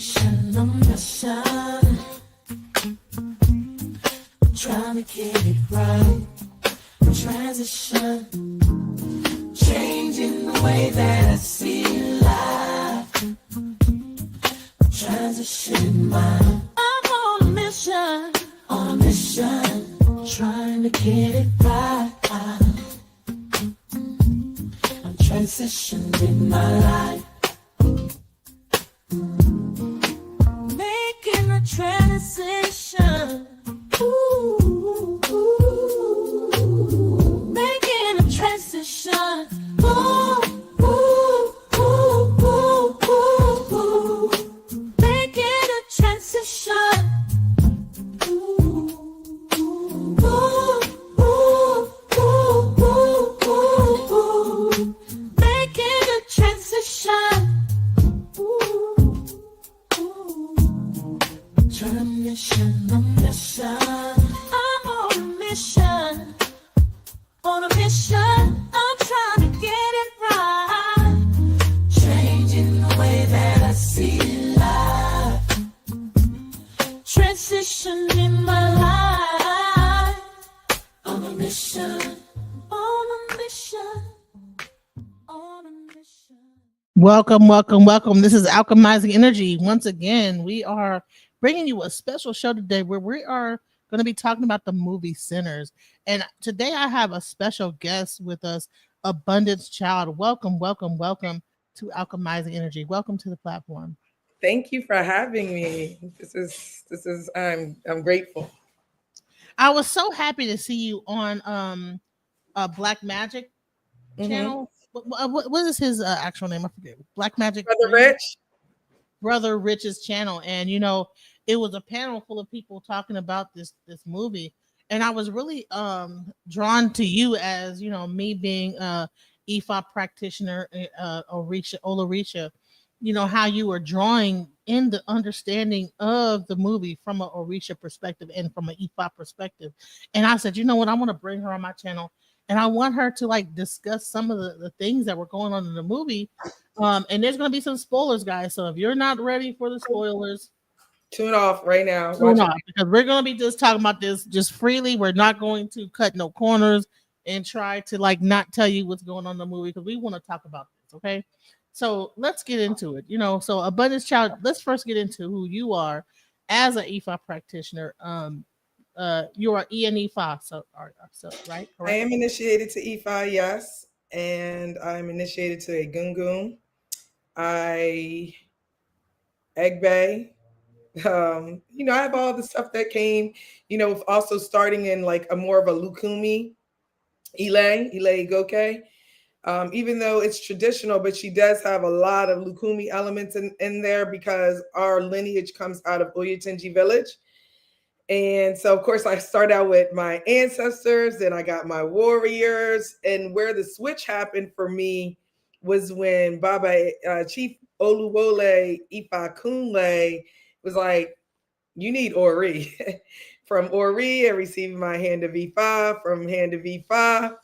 mission, on mission. Trying to get it right. Transition. Changing the way that I see life. Transition mind. I'm on a mission. On a mission. Trying to get it right. I'm transitioning my life. Making a transition. Ooh, making a transition. Ooh, ooh, ooh, ooh, ooh, ooh. Making a transition. Ooh, ooh, ooh, ooh, ooh, ooh, ooh. Making a transition. Trying to mission, on mission. I'm on a mission. On a mission. I'm trying to get it right. Changing the way that I see life. Transitioning my life. On a mission. On a mission. On a mission. Welcome, welcome, welcome. This is Alchemizing Energy. Once again, we are bringing you a special show today where we are going to be talking about the movie Sinners. And today I have a special guest with us, Abundancechild. Welcome, welcome, welcome to Alchemizing Energy. Welcome to the platform. Thank you for having me. I'm grateful. I was so happy to see you on Black Magic channel. What is his actual name? I forget. Black Magic. Brother Rich. Brother Rich's channel, and it was a panel full of people talking about this movie, and I was really drawn to you as me being a IFA practitioner, Orisha, how you were drawing in the understanding of the movie from an Orisha perspective and from an IFA perspective. And I said, you know what, I want to bring her on my channel and I want her to discuss some of the things that were going on in the movie. And there's going to be some spoilers, guys. So if you're not ready for the spoilers, tune off right now. Tune off, because we're going to be just talking about this just freely. We're not going to cut no corners and try to not tell you what's going on in the movie, because we want to talk about this. Okay. So let's get into it. So Abundancechild, let's first get into who you are as an IFA practitioner. You are ENIFA, so right? Correct? I am initiated to IFA, yes, and I'm initiated to a Gungun. I Egbe. I have all the stuff that came, also starting in a more of a Lukumi, Ile Goke. Even though it's traditional, but she does have a lot of Lukumi elements in there because our lineage comes out of Oyotunji village. And so, of course, I start out with my ancestors, and I got my warriors. And where the switch happened for me was when Baba Chief Oluwole Ifakunle was like, you need Ori. From Ori, I received my hand of Ifa. From hand of Ifa,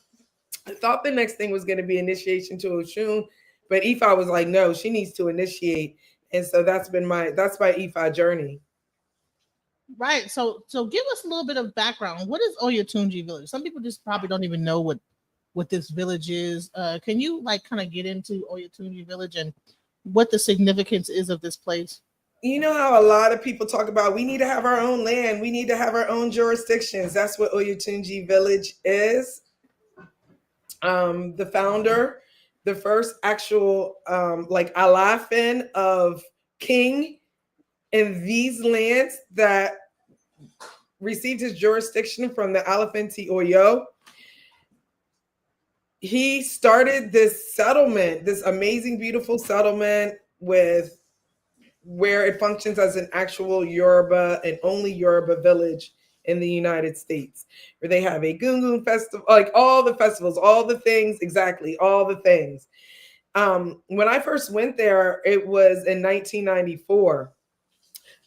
I thought the next thing was going to be initiation to Oshun, but Ifa was like, no, she needs to initiate. And so that's my Ifa journey. Right. So give us a little bit of background. What is Oyotunji village? Some people just probably don't even know what this village is. Can you kind of get into Oyotunji village and what the significance is of this place? You know how a lot of people talk about we need to have our own land, we need to have our own jurisdictions. That's what Oyotunji village is. The founder, the first actual Alafin of king in these lands that received his jurisdiction from the Alafinti Oyo. He started this settlement, this amazing, beautiful settlement where it functions as an actual Yoruba and only Yoruba village in the United States, where they have a Gungun festival, all the festivals, all the things, exactly, all the things. When I first went there, it was in 1994.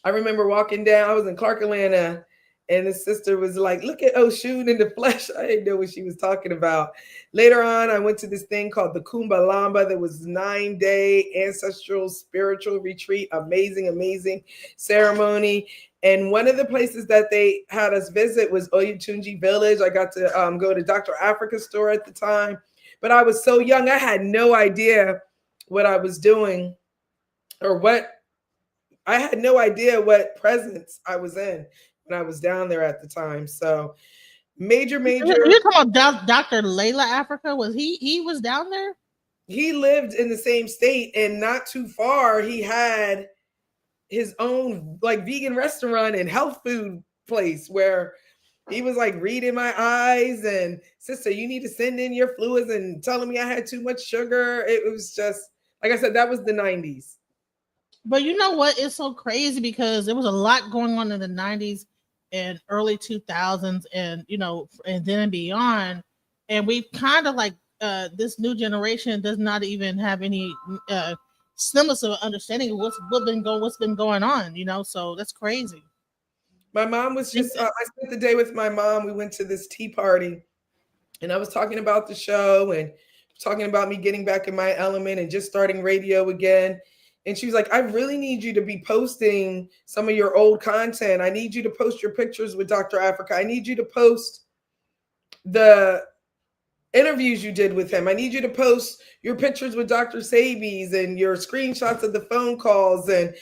I remember walking down, I was in Clark, Atlanta, And his sister was like, look at Oshun in the flesh. I didn't know what she was talking about. Later on, I went to this thing called the Kumbalamba. That was 9-day ancestral spiritual retreat. Amazing, amazing ceremony. And one of the places that they had us visit was Oyotunji Village. I got to go to Dr. Africa's store at the time. But I was so young, I had no idea what I was doing or I had no idea what presence I was in when I was down there at the time. So major, You're talking about Dr. Layla Africa? Was he was down there? He lived in the same state, and not too far, he had his own like vegan restaurant and health food place where he was like reading my eyes and, sister, you need to send in your fluids, and telling me I had too much sugar. It was just, like I said, that was the 90s. But you know what? It's so crazy because there was a lot going on in the 90s and early 2000s, and and then and beyond. And we kind of like this new generation does not even have any semblance of understanding of what's been going on, so that's crazy. My mom was just I spent the day with my mom. We went to this tea party, and I was talking about the show and talking about me getting back in my element and just starting radio again. And she was like, I really need you to be posting some of your old content. I need you to post your pictures with Dr. Africa. I need you to post the interviews you did with him. I need you to post your pictures with Dr. Sabies and your screenshots of the phone calls, and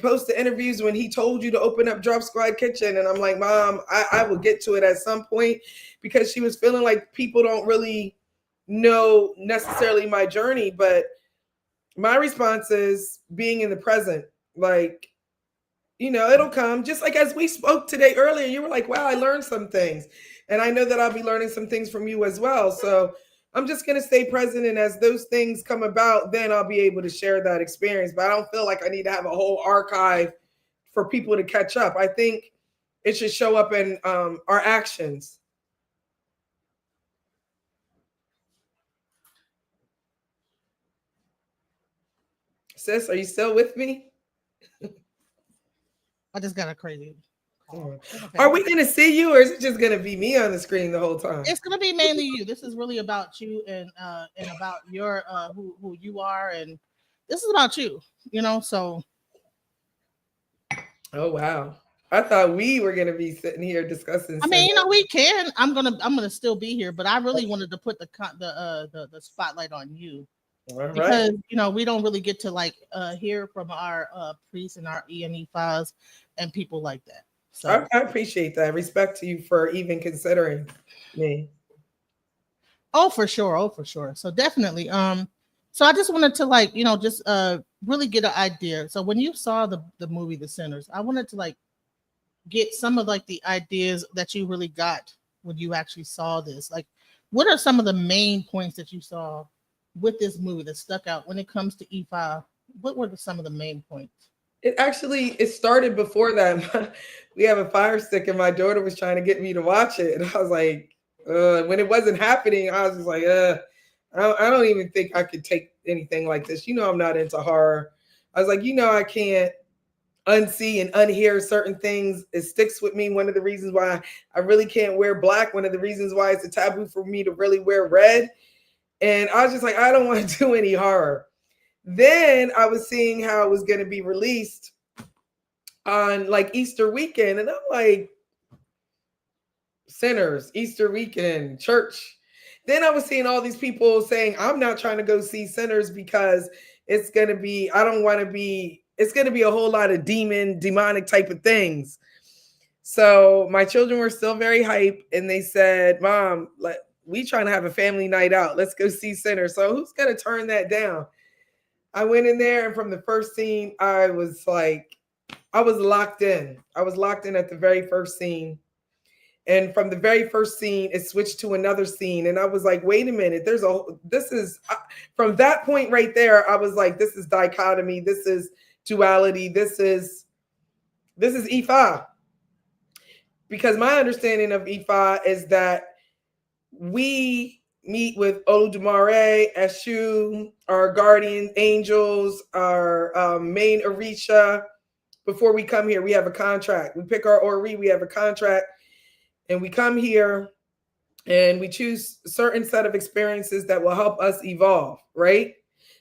post the interviews when he told you to open up Drop Squad Kitchen. And I'm like, Mom, I will get to it at some point, because she was feeling like people don't really know necessarily my journey. But my response is being in the present. Like, it'll come. Just like as we spoke today earlier, you were like, wow, I learned some things. And I know that I'll be learning some things from you as well. So I'm just going to stay present. And as those things come about, then I'll be able to share that experience. But I don't feel like I need to have a whole archive for people to catch up. I think it should show up in our actions. Sis, are you still with me? I just got a crazy. Okay. Are we going to see you, or is it just going to be me on the screen the whole time? It's going to be mainly you. This is really about you and about your who you are, and this is about you. So. Oh wow! I thought we were going to be sitting here discussing. I mean, we can. I'm gonna still be here, but I really wanted to put the spotlight on you. All because right. We don't really get to hear from our priests and our EME files and people like that. So I appreciate that. Respect to you for even considering me. Oh, for sure. Oh, for sure. So definitely. So I just wanted to just really get an idea. So when you saw the movie The Sinners, I wanted to get some of the ideas that you really got when you actually saw this. Like, what are some of the main points that you saw with this movie that stuck out when it comes to Ifa? What were some of the main points? It started before that. We have a Fire Stick, and my daughter was trying to get me to watch it, and I was like, when it wasn't happening, I was just like, I don't even think I could take anything like this. I'm not into horror. I was like, I can't unsee and unhear certain things. It sticks with me. One of the reasons why I really can't wear black. One of the reasons why it's a taboo for me to really wear red. And I was just like, I don't want to do any horror. Then I was seeing how it was going to be released on Easter weekend. And I'm like, Sinners, Easter weekend, church. Then I was seeing all these people saying, I'm not trying to go see Sinners because it's going to be, I don't want to be, it's going to be a whole lot of demonic type of things. So my children were still very hype, and they said, Mom, we trying to have a family night out. Let's go see Sinners. So who's going to turn that down? I went in there, and from the first scene, I was locked in. I was locked in at the very first scene. And from the very first scene, it switched to another scene. And I was like, wait a minute, from that point right there, I was like, this is dichotomy. This is duality. This is Ifa. Because my understanding of Ifa is that we meet with Oludumare, Eshu, our guardian angels, our main Orisha, before we come here. We have a contract. We pick our ori, we have a contract, and we come here and we choose a certain set of experiences that will help us evolve, right?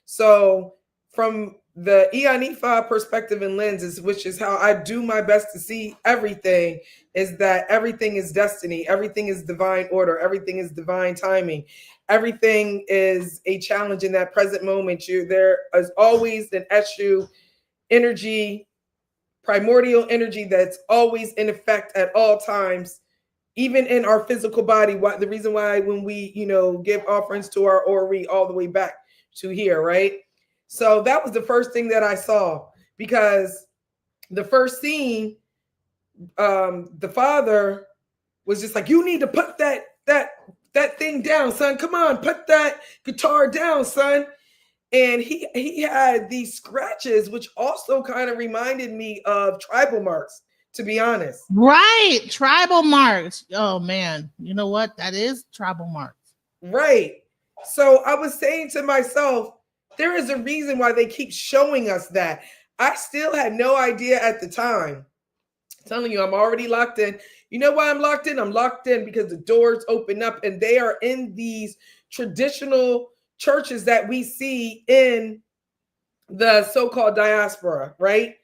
So from the Ianifa perspective and lenses, which is how I do my best to see everything, is that everything is destiny, everything is divine order, everything is divine timing, everything is a challenge in that present moment. There is always an Eshu energy, primordial energy that's always in effect at all times, even in our physical body. The reason why when we, give offerings to our ori all the way back to here, right? So that was the first thing that I saw, because the first scene, the father was just like, "You need to put that thing down, son. Come on, put that guitar down, son." And he had these scratches, which also kind of reminded me of tribal marks, to be honest. Right, tribal marks. Oh man, you know what? That is tribal marks. Right. So I was saying to myself, there is a reason why they keep showing us that. I still had no idea at the time. I'm telling you, I'm already locked in. You know why I'm locked in? I'm locked in because the doors open up and they are in these traditional churches that we see in the so-called diaspora, right?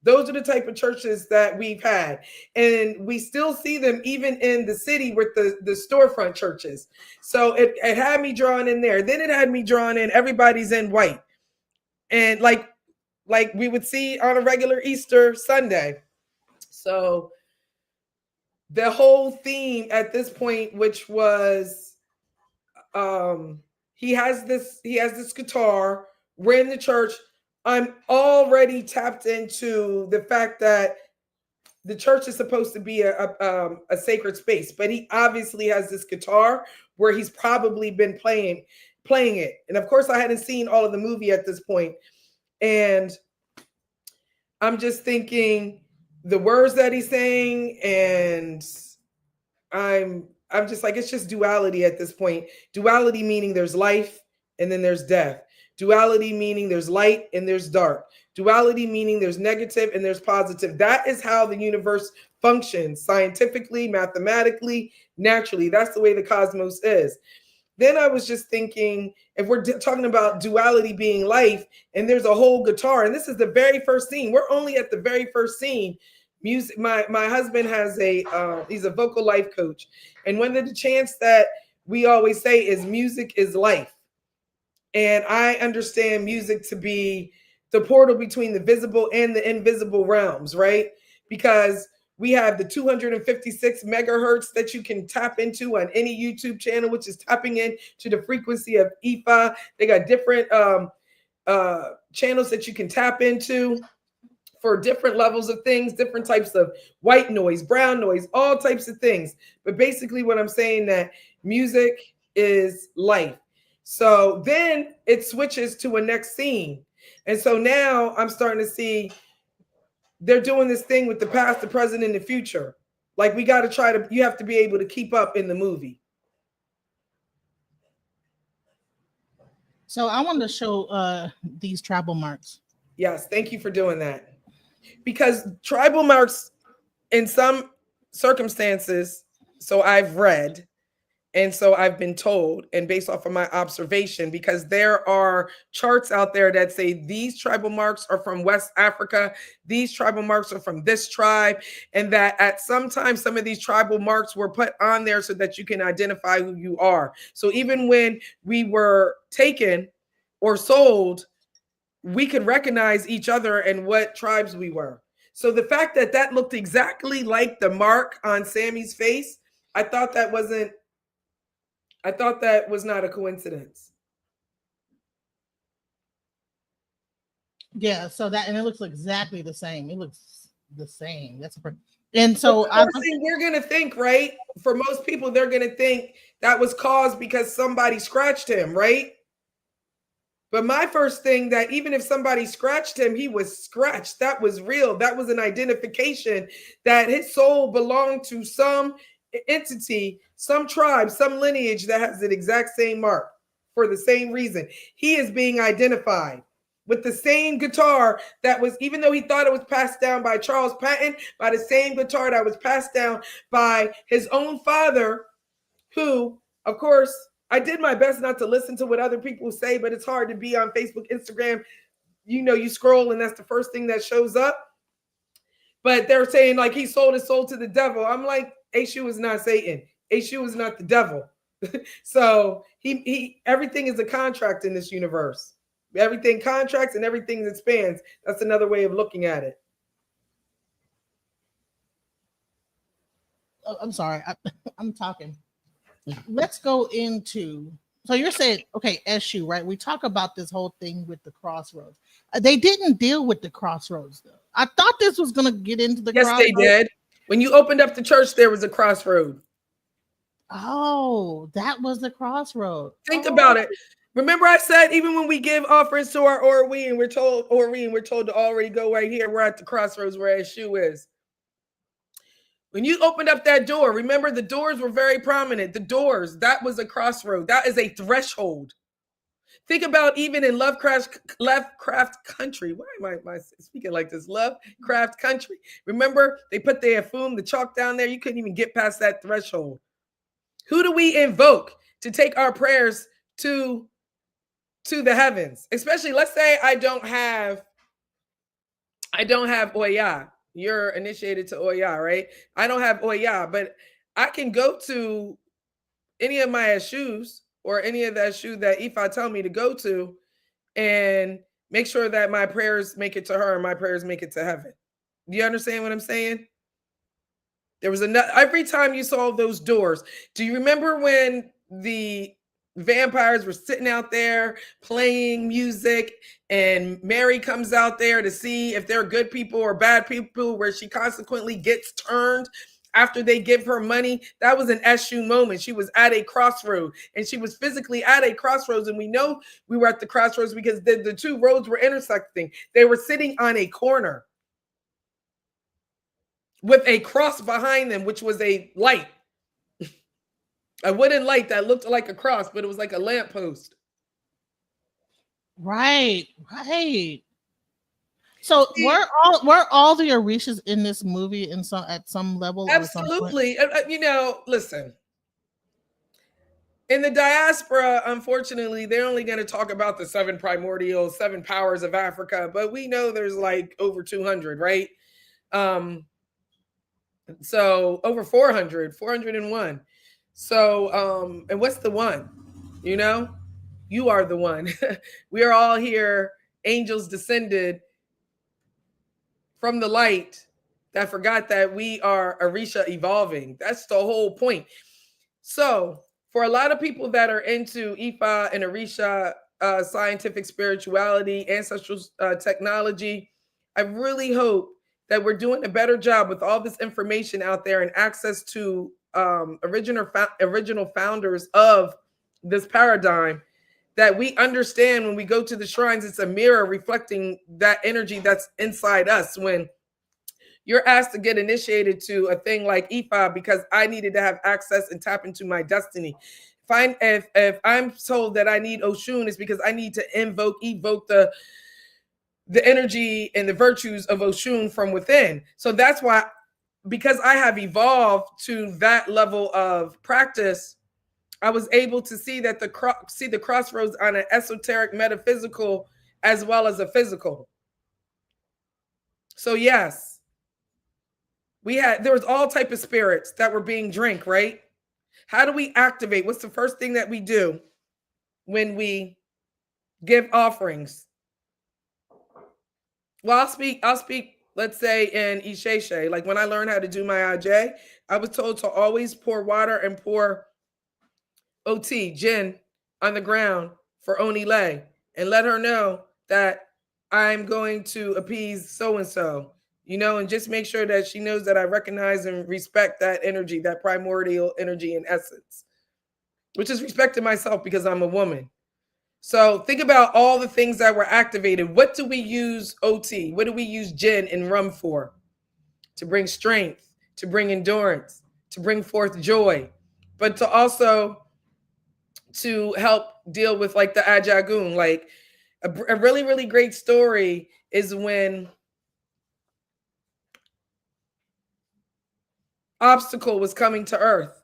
Those are the type of churches that we've had. And we still see them even in the city with the storefront churches. So it had me drawn in there. Then it had me drawn in, everybody's in white. And like we would see on a regular Easter Sunday. So the whole theme at this point, which was he has this guitar, we're in the church. I'm already tapped into the fact that the church is supposed to be a sacred space, but he obviously has this guitar where he's probably been playing it. And of course, I hadn't seen all of the movie at this point, and I'm just thinking the words that he's saying, and I'm just like, it's just duality at this point. Duality meaning there's life and then there's death. Duality meaning there's light and there's dark. Duality meaning there's negative and there's positive. That is how the universe functions scientifically, mathematically, naturally. That's the way the cosmos is. Then I was just thinking, if we're talking about duality being life, and there's a whole guitar, and this is the very first scene. We're only at the very first scene. Music. My husband has he's a vocal life coach, and one of the chants that we always say is music is life. And I understand music to be the portal between the visible and the invisible realms, right? Because we have the 256 megahertz that you can tap into on any YouTube channel, which is tapping into the frequency of IFA. They got different channels that you can tap into for different levels of things, different types of white noise, brown noise, all types of things. But basically what I'm saying, that music is life. So then it switches to a next scene. And so now I'm starting to see they're doing this thing with the past, the present, and the future. Like you have to be able to keep up in the movie. So I wanted to show these tribal marks. Yes, thank you for doing that. Because tribal marks in some circumstances, so I've read, and so I've been told, and based off of my observation, because there are charts out there that say these tribal marks are from West Africa, these tribal marks are from this tribe, and that at some time, some of these tribal marks were put on there so that you can identify who you are. So even when we were taken or sold, we could recognize each other and what tribes we were. So the fact that that looked exactly like the mark on Sammy's face, I thought that was not a coincidence. Yeah, so and it looks exactly the same. It looks the same. And so the first thing we're gonna think, right? For most people, they're gonna think that was caused because somebody scratched him, right? But my first thing, that even if somebody scratched him, he was scratched. That was real. That was an identification that his soul belonged to some entity, some tribe, some lineage that has the exact same mark for the same reason. He is being identified. with the same guitar that was, even though he thought it was passed down by Charles Patton, by the same guitar that was passed down by his own father, who, of course, I did my best not to listen to what other people say, but it's hard to be on Facebook, Instagram. You know, you scroll and that's the first thing that shows up. But they're saying like he sold his soul to the devil. I'm like, Eshu is not Satan. Eshu is not the devil. So he everything is a contract in this universe. Everything contracts and everything expands. That's another way of looking at it. I'm sorry, I'm talking. Let's go into. So you're saying, okay, Eshu, right? We talk about this whole thing with the crossroads. They didn't deal with the crossroads, though. I thought this was going to get into the yes, crossroads. they did. When you opened up the church, there was a crossroad. Oh, that was the crossroad. Think about it. Remember, I said even when we give offerings to our Orwe and we're told to already go right here. We're at the crossroads where Eshu is. When you opened up that door, remember the doors were very prominent. The doors, that was a crossroad. That is a threshold. Think about even in Lovecraft Country. Why am I speaking like this? Lovecraft Country. Remember, they put the Afum, the chalk down there. You couldn't even get past that threshold. Who do we invoke to take our prayers to the heavens? Especially, let's say I don't have Oya. You're initiated to Oya, right? I don't have Oya, but I can go to any of my Eshus or any of the Eshu that Ifa tell me to go to and make sure that my prayers make it to her and my prayers make it to heaven. Do you understand what I'm saying? There was every time you saw those doors. Do you remember when the vampires were sitting out there playing music and Mary comes out there to see if they're good people or bad people, where she consequently gets turned after they give her money? That was an Eshu moment. She was at a crossroad and she was physically at a crossroads. And we know we were at the crossroads because the two roads were intersecting. They were sitting on a corner with a cross behind them, which was a light. A wooden light that looked like a cross, but it was like a lamppost. Right. So were all the Orishas in this movie at some level? Absolutely. Listen. In the diaspora, unfortunately, they're only going to talk about the 7 powers of Africa, but we know there's like over 200, right? So over 401. So, and what's the one? You are the one. We are all here, angels descended from the light that forgot that we are Orisha evolving. That's the whole point. So for a lot of people that are into Ifa and Orisha, scientific spirituality, ancestral technology, I really hope that we're doing a better job with all this information out there and access to original founders of this paradigm, that we understand when we go to the shrines, it's a mirror reflecting that energy that's inside us. When you're asked to get initiated to a thing like Ifa because I needed to have access and tap into my destiny. If I'm told that I need Oshun, it's because I need to evoke the energy and the virtues of Oshun from within. So that's why, because I have evolved to that level of practice, I was able to see that see the crossroads on an esoteric, metaphysical, as well as a physical. So yes, there was all type of spirits that were being drank, right? How do we activate? What's the first thing that we do when we give offerings? Well, I'll speak, let's say in Isheshe. Like when I learned how to do my Aj, I was told to always pour water and pour OT, Jin, on the ground for Onile and let her know that I'm going to appease so-and-so, and just make sure that she knows that I recognize and respect that energy, that primordial energy in essence, which is respecting myself because I'm a woman. So think about all the things that were activated. What do we use OT? What do we use Jin and rum for? To bring strength, to bring endurance, to bring forth joy, but to also to help deal with like the Ajagun. Like A really, really great story is when Obstacle was coming to Earth.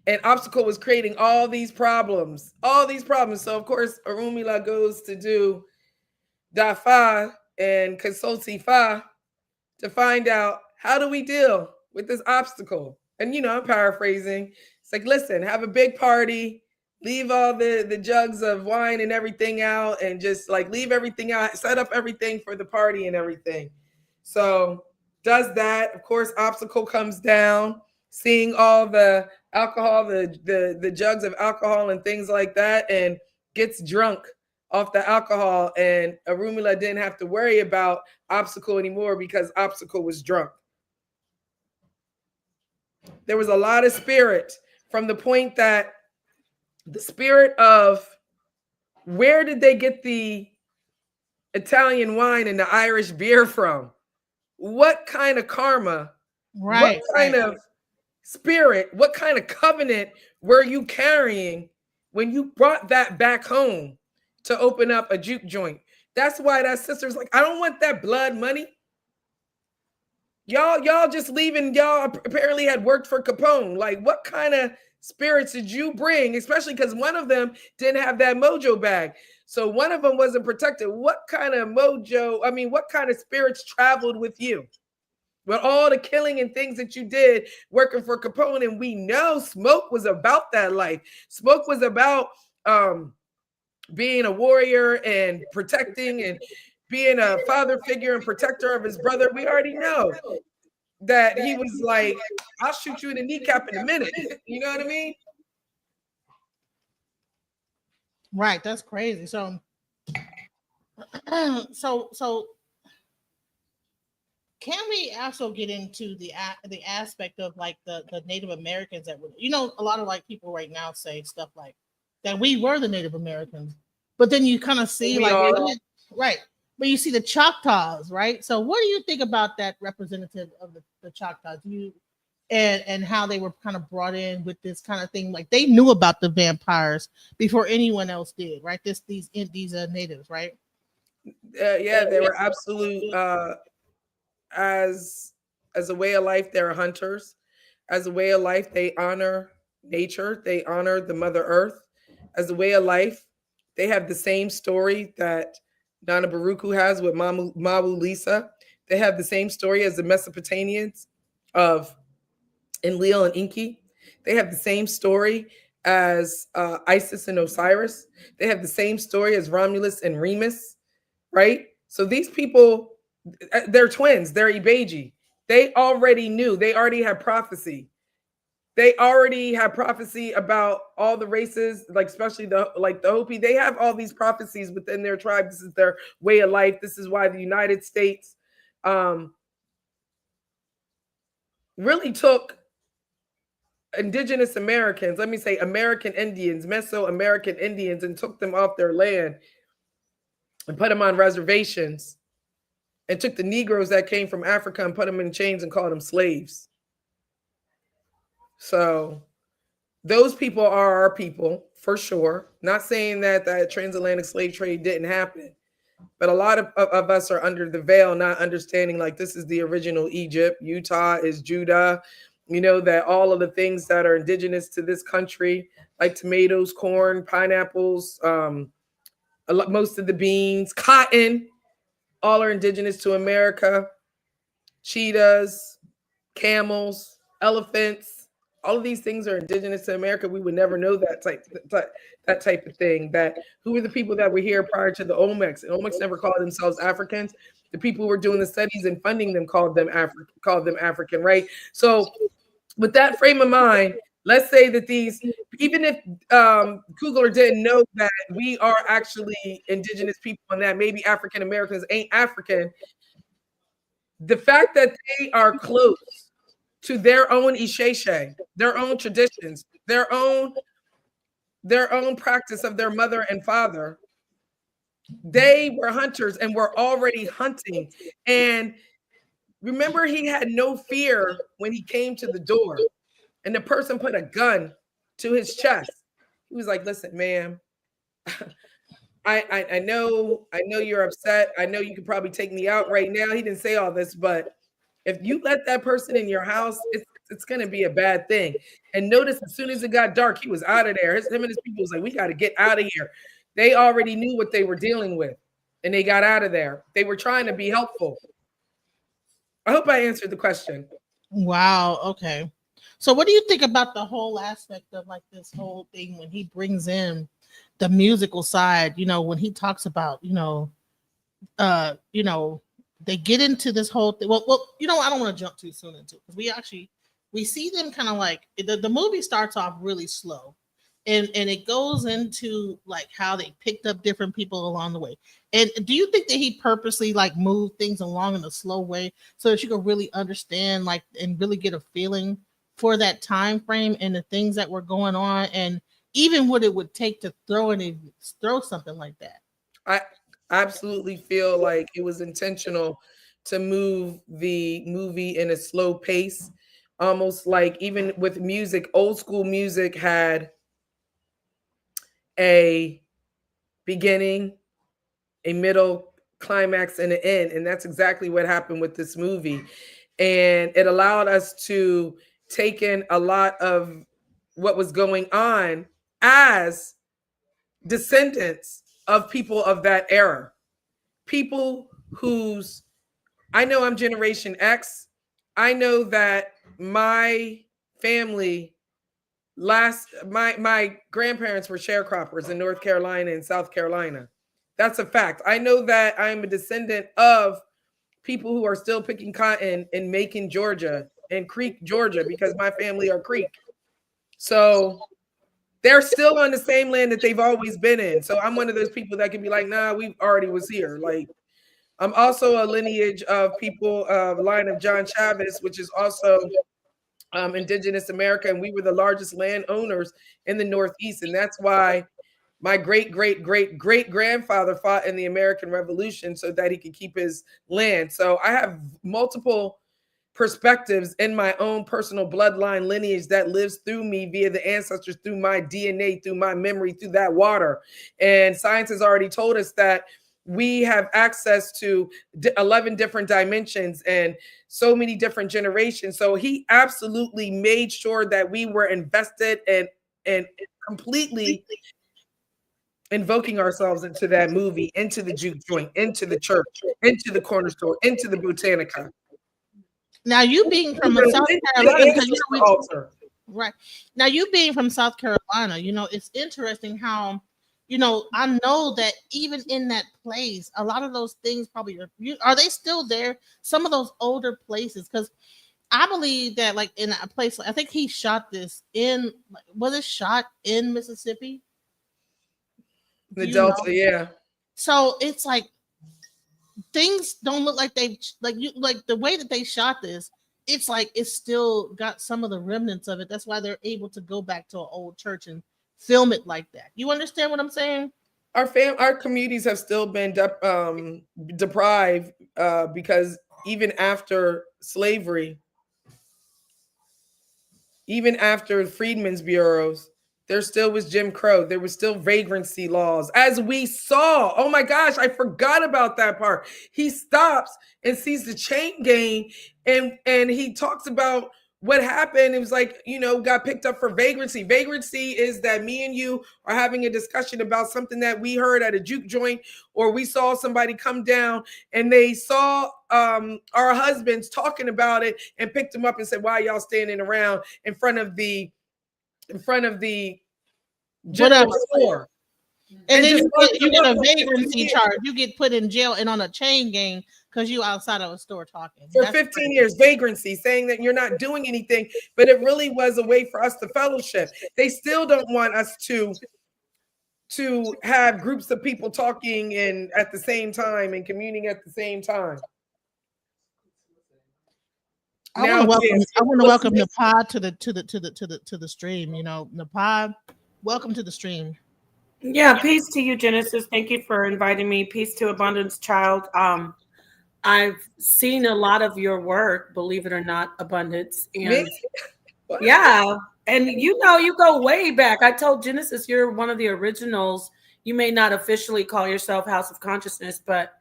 And Obstacle was creating all these problems, all these problems. So, of course, Arumila goes to do Dafa and consults Ifa to find out, how do we deal with this obstacle? And, I'm paraphrasing. It's like, listen, have a big party, leave all the jugs of wine and everything out, and just like leave everything out, set up everything for the party and everything. So does that. Of course, obstacle comes down, seeing all the alcohol, the jugs of alcohol and things like that, and gets drunk off the alcohol. And Arumila didn't have to worry about obstacle anymore because obstacle was drunk. There was a lot of spirit, from the point that the spirit of, where did they get the Italian wine and the Irish beer from? What kind of karma? Right. What kind of spirit? What kind of covenant were you carrying when you brought that back home to open up a juke joint? That's why that sister's like, I don't want that blood money. Y'all just leaving. Y'all apparently had worked for Capone. Like, what kind of spirits did you bring? Especially because one of them didn't have that mojo bag. So one of them wasn't protected. What kind of mojo, what kind of spirits traveled with you? With all the killing and things that you did working for Capone. And we know Smoke was about that life. Smoke was about being a warrior and protecting and being a father figure and protector of his brother. We already know that he was like, I'll shoot you in the kneecap in a minute. You know what I mean? Right. That's crazy. So, so can we also get into the aspect of like the Native Americans that were, a lot of like people right now say stuff like that we were the Native Americans, but then you kind of see right, but you see the Choctaws, right? So what do you think about that representative of the Choctaws? And how they were kind of brought in with this kind of thing, like they knew about the vampires before anyone else did, right? These natives, right? Yeah, they were absolute. As a way of life, they're hunters. As a way of life, they honor nature. They honor the Mother Earth. As a way of life, they have the same story that Nana Baruku has with Mawu Lisa. They have the same story as the Mesopotamians of Enlil and Enki. They have the same story as Isis and Osiris. They have the same story as Romulus and Remus, right? So these people, they're twins. They're Ibeji. They already knew. They already had prophecy. They already have prophecy about all the races, like especially the Hopi. They have all these prophecies within their tribe. This is their way of life. This is why the United States really took indigenous Americans, let me say American Indians, Mesoamerican Indians, and took them off their land and put them on reservations, and took the Negroes that came from Africa and put them in chains and called them slaves. So those people are our people for sure. Not saying that that transatlantic slave trade didn't happen, but a lot of us are under the veil, not understanding like this is the original Egypt. Utah is Judah. That all of the things that are indigenous to this country, like tomatoes, corn, pineapples, most of the beans, cotton, all are indigenous to America. Cheetahs, camels, elephants, all of these things are indigenous to America. We would never know that type of thing. That who were the people that were here prior to the Olmecs? And Olmecs never called themselves Africans. The people who were doing the studies and funding them called them African, right? So with that frame of mind, let's say that these, even if Kugler didn't know that we are actually indigenous people and that maybe African Americans ain't African, the fact that they are close to their own Isheshe, their own traditions, their own practice of their mother and father, they were hunters and were already hunting. And remember, he had no fear when he came to the door and the person put a gun to his chest. He was like, listen, ma'am, I know you're upset. I know you could probably take me out right now. He didn't say all this, but if you let that person in your house, it's going to be a bad thing. And notice as soon as it got dark, he was out of there. Him and his people was like, we got to get out of here. They already knew what they were dealing with, and they got out of there. They were trying to be helpful. I hope I answered the question. Wow. Okay. So, what do you think about the whole aspect of like this whole thing when he brings in the musical side? You know, when he talks about, you know, they get into this whole thing. Well, you know, I don't want to jump too soon into it because we see them kind of like the movie starts off really slow, and it goes into like how they picked up different people along the way. And do you think that he purposely like moved things along in a slow way so that you could really understand like and really get a feeling for that time frame and the things that were going on and even what it would take to throw something like that? I absolutely feel like it was intentional to move the movie in a slow pace, almost like even with music, old school music had a beginning, a middle, climax, and an end. And that's exactly what happened with this movie. And it allowed us to take in a lot of what was going on as descendants of people of that era. People whose, I know I'm Generation X. I know that my family my grandparents were sharecroppers in North Carolina and South Carolina. That's a fact. I know that I'm a descendant of people who are still picking cotton in Macon, Georgia, and Creek, Georgia, because my family are Creek. So they're still on the same land that they've always been in. So I'm one of those people that can be like, nah, we already was here. Like, I'm also a lineage of people, line of John Chavez, which is also indigenous America, and we were the largest landowners in the Northeast. And that's why my great grandfather fought in the American Revolution so that he could keep his land. So I have multiple perspectives in my own personal bloodline lineage that lives through me via the ancestors, through my DNA, through my memory, through that water. And science has already told us that we have access to 11 different dimensions and so many different generations. So he absolutely made sure that we were invested and completely invoking ourselves into that movie, into the juke joint, into the church, into the corner store, into the Botanica. Now, you being from South Carolina, because right now you being from South Carolina, you know it's interesting how, you know, I know that even in that place, a lot of those things probably are they still there? Some of those older places, because I believe that like in a place, I think he shot this in, was it shot in Mississippi? The Delta, yeah. So it's like things don't look like they like the way that they shot this. It's like it's still got some of the remnants of it. That's why they're able to go back to an old church and film it like that. You understand what I'm saying? Our communities have still been deprived because even after slavery, even after freedmen's bureaus, there still was Jim Crow. There was still vagrancy laws, as we saw. Oh my gosh, I forgot about that part. He stops and sees the chain gang, and he talks about what happened. It was like, you know, got picked up for vagrancy. Vagrancy is that me and you are having a discussion about something that we heard at a juke joint, or we saw somebody come down and they saw our husbands talking about it and picked them up and said, why y'all standing around in front of the general store? And then you get a vagrancy charge. You get put in jail and on a chain gang because you outside of a store talking. For 15 years, vagrancy, saying that you're not doing anything, but it really was a way for us to fellowship. They still don't want us to have groups of people talking and at the same time and communing at the same time. I want to welcome Napad to the stream. You know, Napad, welcome to the stream. Yeah, peace to you, Genesis. Thank you for inviting me. Peace to Abundancechild. I've seen a lot of your work, believe it or not, Abundance. And yeah, and you know, you go way back. I told Genesis you're one of the originals you may not officially call yourself House of Consciousness, but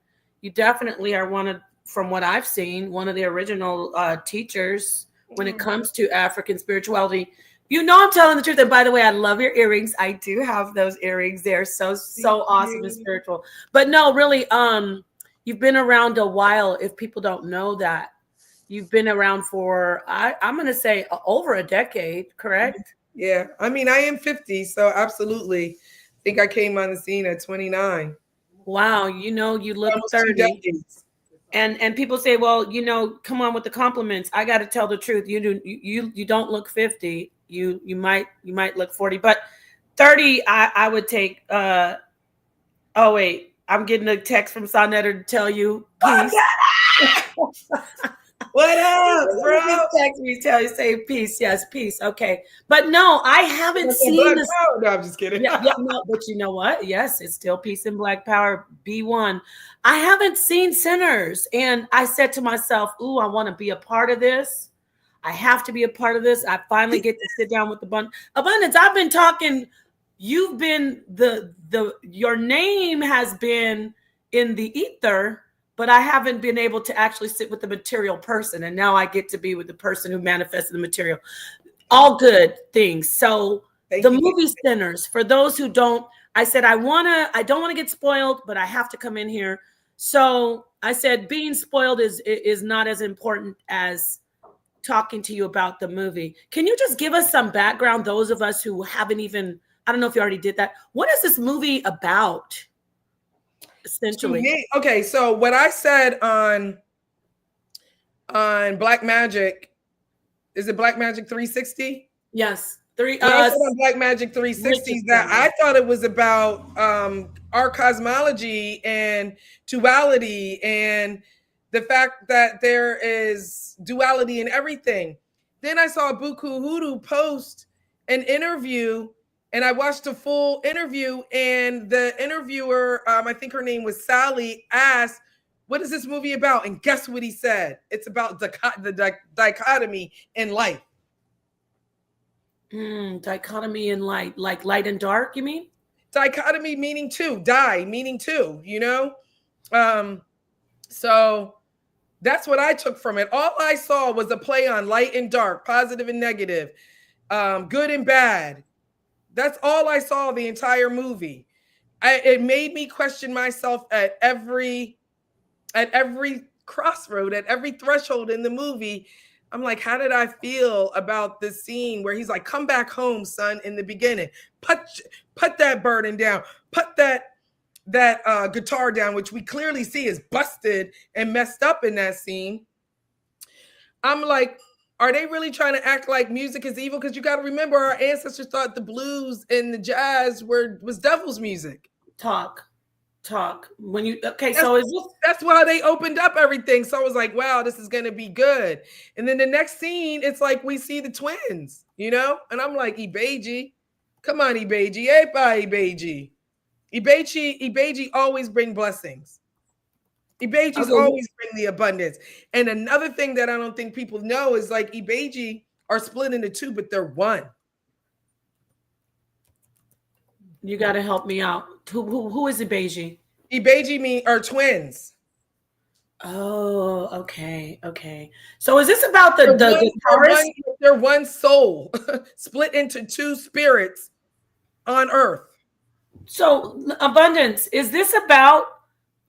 you definitely are one of, from what I've seen, one of the original teachers when it comes to African spirituality. You know, I'm telling the truth. And by the way, I love your earrings. I do have those earrings. They're so awesome and spiritual. But no, really, you've been around a while. If people don't know that, you've been around for, I'm going to say over a decade, correct? Yeah. I mean, I am 50, so absolutely. I think I came on the scene at 29. Wow. You know, you look Almost 30. And people say, well, you know, come on with the compliments. I got to tell the truth. You don't look 50. You might look 40, but 30 I would take. Oh wait, I'm getting a text from Sonetter to tell you peace. What up, bro? Text me, tell you, say peace. Yes, peace. Okay, but no, I haven't seen this. No, I'm just kidding. Yeah, no, but you know what? Yes, it's still peace and Black Power. B1. I haven't seen Sinners, and I said to myself, "Ooh, I want to be a part of this. I have to be a part of this." I finally get to sit down with Abundance. I've been talking. You've been your name has been in the ether, but I haven't been able to actually sit with the material person. And now I get to be with the person who manifested the material. All good things. So the movie Sinners, for those who don't, I said, I don't want to get spoiled, but I have to come in here. So I said, being spoiled is not as important as talking to you about the movie. Can you just give us some background, those of us who haven't even, I don't know if you already did that. What is this movie about? Essentially. Okay, so what I said on Black Magic, is it Black Magic 360? Yes. What I said on Black Magic 360 is that I thought it was about our cosmology and duality and the fact that there is duality in everything. Then I saw Buku Hoodoo post an interview, and I watched the full interview, and the interviewer, I think her name was Sally, asked, what is this movie about? And guess what he said? It's about the dichotomy in life. Dichotomy in light, like light and dark, you mean? Dichotomy meaning two, meaning two, you know? So that's what I took from it. All I saw was a play on light and dark, positive and negative, good and bad. That's all I saw the entire movie. It made me question myself at every crossroad, at every threshold in the movie. I'm like, how did I feel about this scene where he's like, come back home, son, in the beginning. Put that burden down. Put that guitar down, which we clearly see is busted and messed up in that scene. I'm like, are they really trying to act like music is evil? Because you got to remember, our ancestors thought the blues and the jazz was devil's music. Talk. When you that's why they opened up everything. So I was like, wow, this is gonna be good. And then the next scene, it's like we see the twins, you know? And I'm like, Ibeji, come on, Ibeji, Ibeji. Ibeji always bring blessings. Ibeji's always bring the abundance. And another thing that I don't think people know is like Ibeji are split into two, but they're one. You got to help me out. Who is Ibeji? Ibeji are twins. Oh, okay. So is this about they're one soul split into two spirits on earth. So Abundance, is this about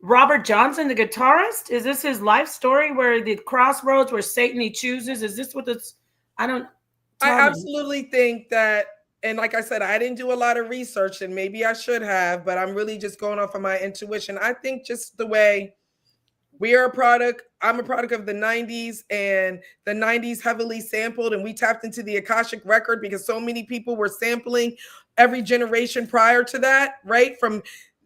Robert Johnson, the guitarist? Is this his life story where the crossroads where Satan he chooses? Is this what it's? I absolutely think that. And like I said, I didn't do a lot of research, and maybe I should have, but I'm really just going off of my intuition. I think just the way I'm a product of the 90s, and the 90s heavily sampled, and we tapped into the Akashic record because so many people were sampling every generation prior to that, right? From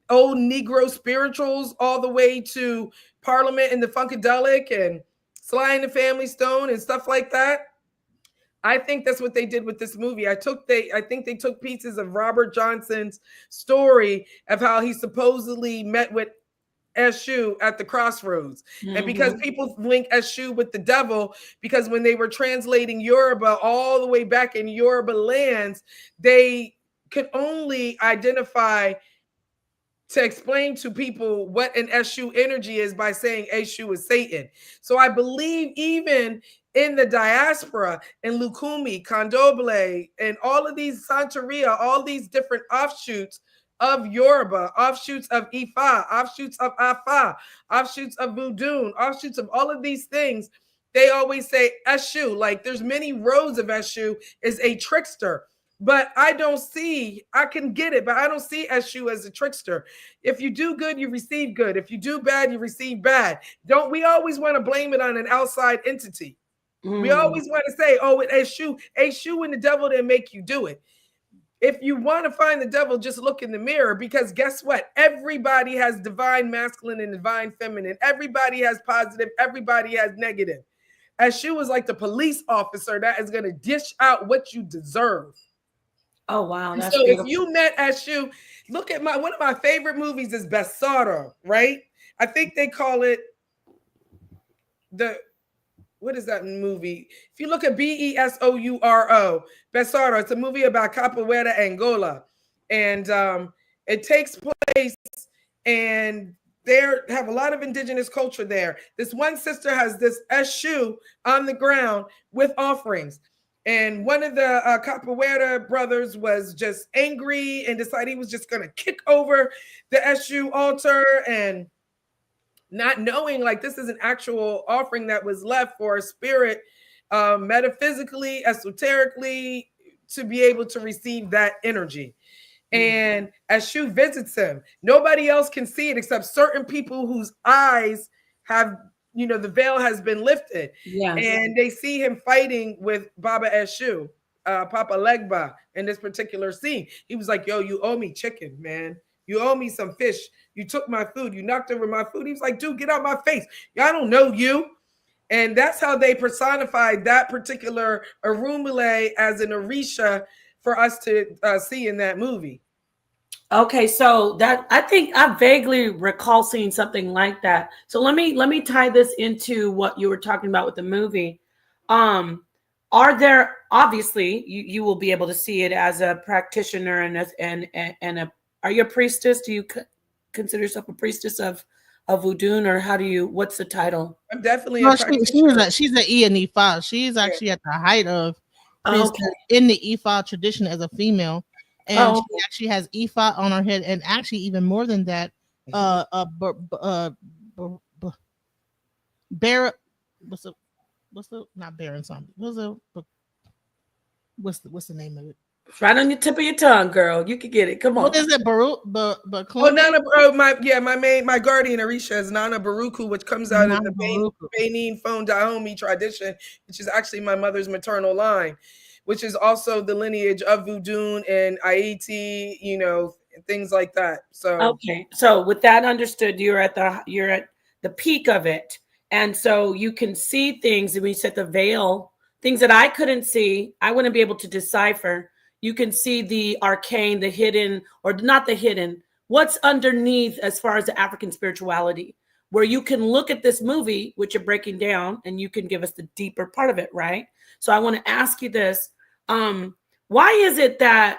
old Negro spirituals all the way to Parliament and the Funkadelic and Sly and the Family Stone and stuff like that. I think that's what they did with this movie. I think they took pieces of Robert Johnson's story of how he supposedly met with Eshu at the crossroads. Mm-hmm. And because people link Eshu with the devil, because when they were translating Yoruba all the way back in Yoruba lands, they could only identify to explain to people what an Eshu energy is by saying Eshu is Satan. So I believe even in the diaspora, in Lukumi, Kandobele, and all of these Santeria, all these different offshoots of Yoruba, offshoots of Ifa, offshoots of Afa, offshoots of Voodoo, offshoots of all of these things, they always say Eshu. Like there's many roads of Eshu is a trickster. But I don't see, I can get it, but I don't see Eshu as a trickster. If you do good, you receive good. If you do bad, you receive bad. Don't we always want to blame it on an outside entity? We always want to say, oh, it Eshu and the devil didn't make you do it. If you want to find the devil, just look in the mirror, because guess what? Everybody has divine masculine and divine feminine. Everybody has positive. Everybody has negative. Eshu is like the police officer that is going to dish out what you deserve. Oh, wow. That's so beautiful. If you met Eshu, look at one of my favorite movies is Besoro, right? I think they call it what is that movie? If you look at Besouro, Besoro, it's a movie about Capoeira, Angola. And it takes place, and they have a lot of indigenous culture there. This one sister has this Eshu on the ground with offerings. And one of the Capoeira brothers was just angry and decided he was just going to kick over the Eshu altar, and not knowing like this is an actual offering that was left for a spirit, metaphysically, esoterically, to be able to receive that energy. And Eshu visits him. Nobody else can see it except certain people whose eyes have, the veil has been lifted. Yes. And they see him fighting with Baba Eshu, Papa Legba, in this particular scene. He was like, yo, you owe me chicken, man. You owe me some fish. You took my food. You knocked over my food. He was like, dude, get out my face. I don't know you. And that's how they personified that particular Arumule as an Orisha for us to see in that movie. Okay, so that I think I vaguely recall seeing something like that. So let me tie this into what you were talking about with the movie. Are there, obviously you will be able to see it as a practitioner and are you a priestess? Do you consider yourself a priestess of Voodoo, or what's the title? I'm definitely a practitioner. She's an Ifa. She's actually at the height of priestess in the Ifa tradition as a female. And she actually has Ifa on her head, and actually even more than that, not Baron something. What's the name of it? Right on your tip of your tongue, girl. You can get it. Come on. What is it, Baruch? Nana, my guardian Orisha is Nana Baruku, which comes out of the Benin Fon Dahomey tradition, which is actually my mother's maternal line, which is also the lineage of Voodoo and Haiti, things like that. So so with that understood, you're at the peak of it, and so you can see things. And when you set the veil, things that I couldn't see, I wouldn't be able to decipher. You can see the arcane, the hidden, or not the hidden, what's underneath as far as the African spirituality, where you can look at this movie, which you're breaking down, and you can give us the deeper part of it, right? So I want to ask you this. Why is it that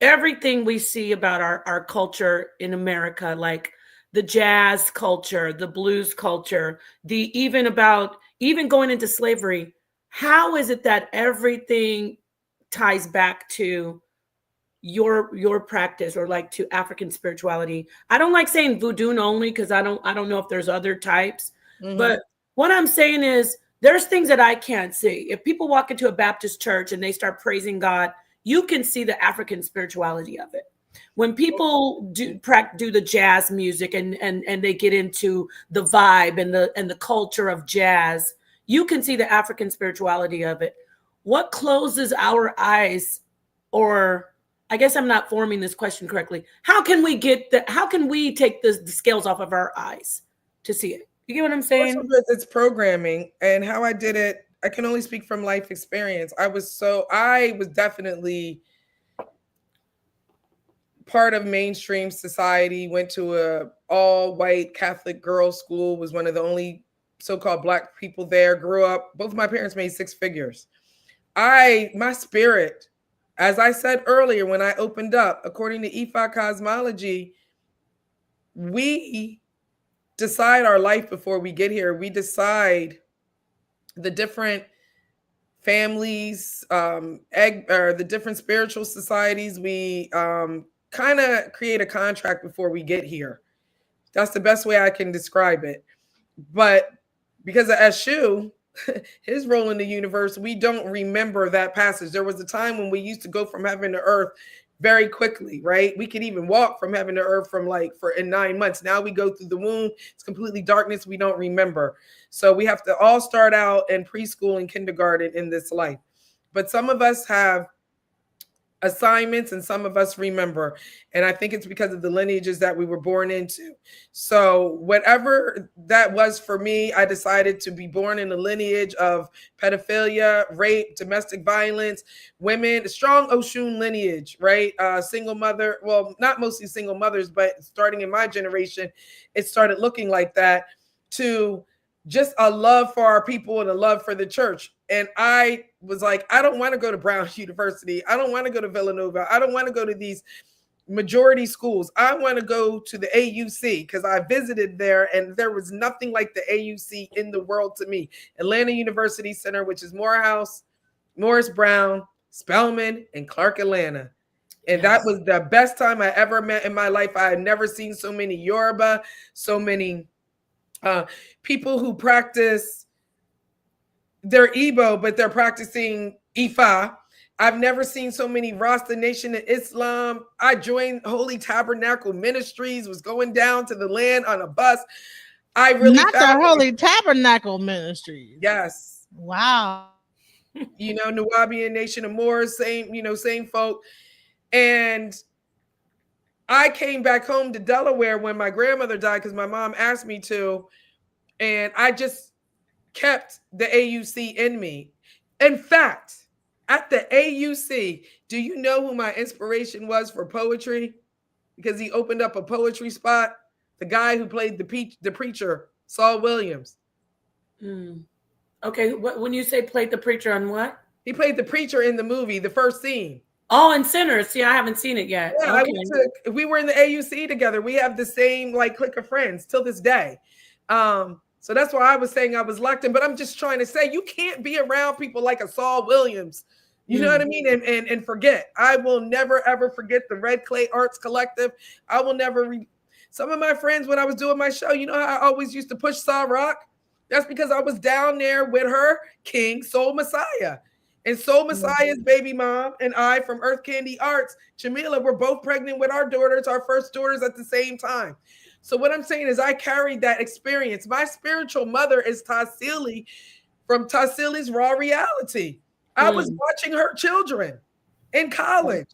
everything we see about our culture in America, like the jazz culture, the blues culture, even going into slavery, how is it that everything ties back to your practice, or like to African spirituality? I don't like saying Voodoo only, because I don't know if there's other types. Mm-hmm. But what I'm saying is there's things that I can't see. If people walk into a Baptist church and they start praising God, you can see the African spirituality of it. When people do the jazz music and they get into the vibe and the culture of jazz, you can see the African spirituality of it. What closes our eyes, or I guess I'm not forming this question correctly. How can we take the scales off of our eyes to see it? You get what I'm saying? It's programming, and how I did it, I can only speak from life experience. I was definitely part of mainstream society, went to a all-white Catholic girls' school, was one of the only so-called Black people there, grew up. Both of my parents made six figures. My spirit As I said earlier when I opened up, according to IFA cosmology, we decide our life before we get here. We decide the different families, or the different spiritual societies. We kind of create a contract before we get here. That's the best way I can describe it. But because of Eshu, his role in the universe, we don't remember that passage. There was a time when we used to go from heaven to earth very quickly, right? We could even walk from heaven to earth in 9 months. Now we go through the womb, it's completely darkness, we don't remember. So we have to all start out in preschool and kindergarten in this life. But some of us have assignments and some of us remember, and I think it's because of the lineages that we were born into. So whatever that was for me, I decided to be born in a lineage of pedophilia, rape, domestic violence, women, strong Oshun lineage, right? Single mother, well, not mostly single mothers, but starting in my generation, it started looking like that, to just a love for our people and a love for the church. And I was like, I don't want to go to Brown University. I don't want to go to Villanova. I don't want to go to these majority schools. I want to go to the AUC because I visited there and there was nothing like the AUC in the world to me. Atlanta University Center, which is Morehouse, Morris Brown, Spelman, and Clark Atlanta. And that was the best time I ever met in my life. I had never seen so many Yoruba, so many people who practice their Igbo, but they're practicing Ifa. I've never seen so many Rasta Nation of Islam. I joined Holy Tabernacle Ministries, was going down to the land on a bus. I really not the Holy Tabernacle Ministries. Yes. Wow. You know, Nuwabian Nation of Moors, same folk. And I came back home to Delaware when my grandmother died because my mom asked me to. And I just kept the AUC in me. In fact, at the AUC, do you know who my inspiration was for poetry? Because he opened up a poetry spot. The guy who played the preacher, Saul Williams. Okay, when you say played the preacher on what? He played the preacher in the movie, the first scene. Oh, and Sinners. See, I haven't seen it yet. Yeah, okay. We were in the AUC together. We have the same clique of friends till this day. So that's why I was saying I was locked in. But I'm just trying to say you can't be around people like a Saul Williams. You know what I mean? And forget. I will never, ever forget the Red Clay Arts Collective. I will never. Some of my friends, when I was doing my show, you know how I always used to push Saw Rock? That's because I was down there with her king, Soul Messiah. And Soul Messiah's baby mom and I from Earth Candy Arts, Jamila, were both pregnant with our daughters, our first daughters at the same time. So what I'm saying is I carried that experience. My spiritual mother is Tassili from Tassili's Raw Reality. I was watching her children in college.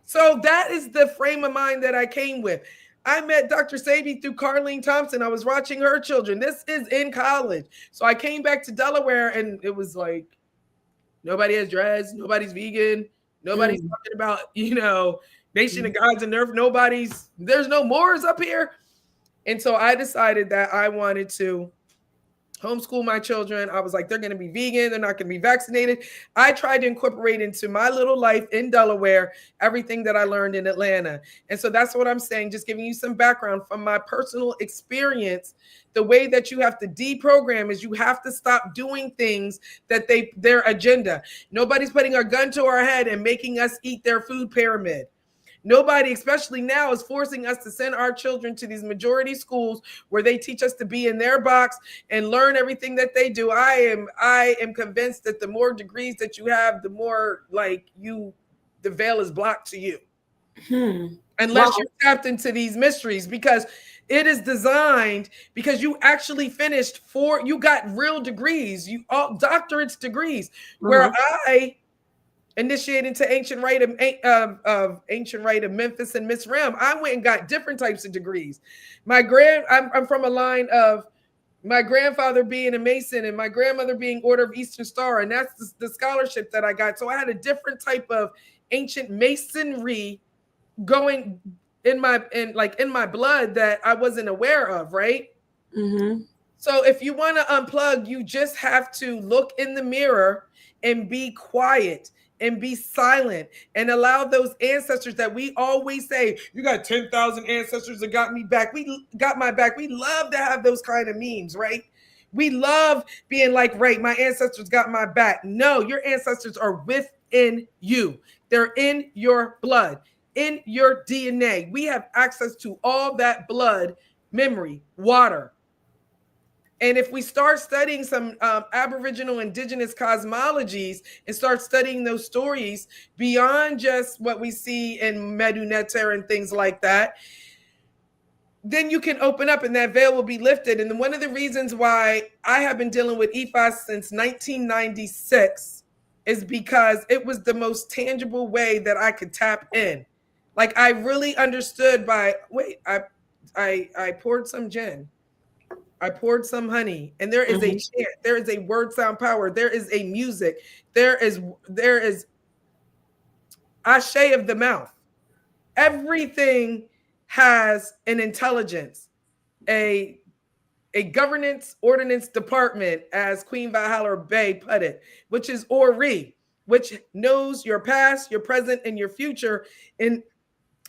So that is the frame of mind that I came with. I met Dr. Sabi through Carlene Thompson. I was watching her children. This is in college. So I came back to Delaware and it was like, nobody has dreads. Nobody's vegan. Nobody's talking about, Nation of Gods and Earth. There's no Moors up here. And so I decided that I wanted to homeschool my children. I was like, they're going to be vegan. They're not going to be vaccinated. I tried to incorporate into my little life in Delaware everything that I learned in Atlanta. And so that's what I'm saying, just giving you some background from my personal experience. The way that you have to deprogram is you have to stop doing things that their agenda. Nobody's putting a gun to our head and making us eat their food pyramid. Nobody, especially now, is forcing us to send our children to these majority schools where they teach us to be in their box and learn everything that they do. I am convinced that the more degrees that you have, the more the veil is blocked to you. Unless you're tapped into these mysteries, because it is designed because you actually finished you got real degrees, all doctorates degrees, where I initiated into ancient rite of Memphis and Miss Ram. I went and got different types of degrees. I'm from a line of my grandfather being a Mason and my grandmother being Order of Eastern Star, and that's the scholarship that I got. So I had a different type of ancient masonry going in my blood that I wasn't aware of, right? So if you want to unplug, you just have to look in the mirror and be quiet and be silent and allow those ancestors that we always say, you got 10,000 ancestors that got me back. We got my back. We love to have those kind of memes, right? We love being like, right, my ancestors got my back. No, your ancestors are within you. They're in your blood, in your DNA. We have access to all that blood, memory, water. And if we start studying some Aboriginal indigenous cosmologies and start studying those stories beyond just what we see in Medu Neter and things like that, then you can open up and that veil will be lifted. And one of the reasons why I have been dealing with IFA since 1996 is because it was the most tangible way that I could tap in. Like I really understood I poured some gin. I poured some honey, and there is a chant, there is a word sound power, there is a music, there is ashe of the mouth. Everything has an intelligence, a governance ordinance department, as Queen Valhalla Bay put it, which is Ori, which knows your past, your present, and your future, and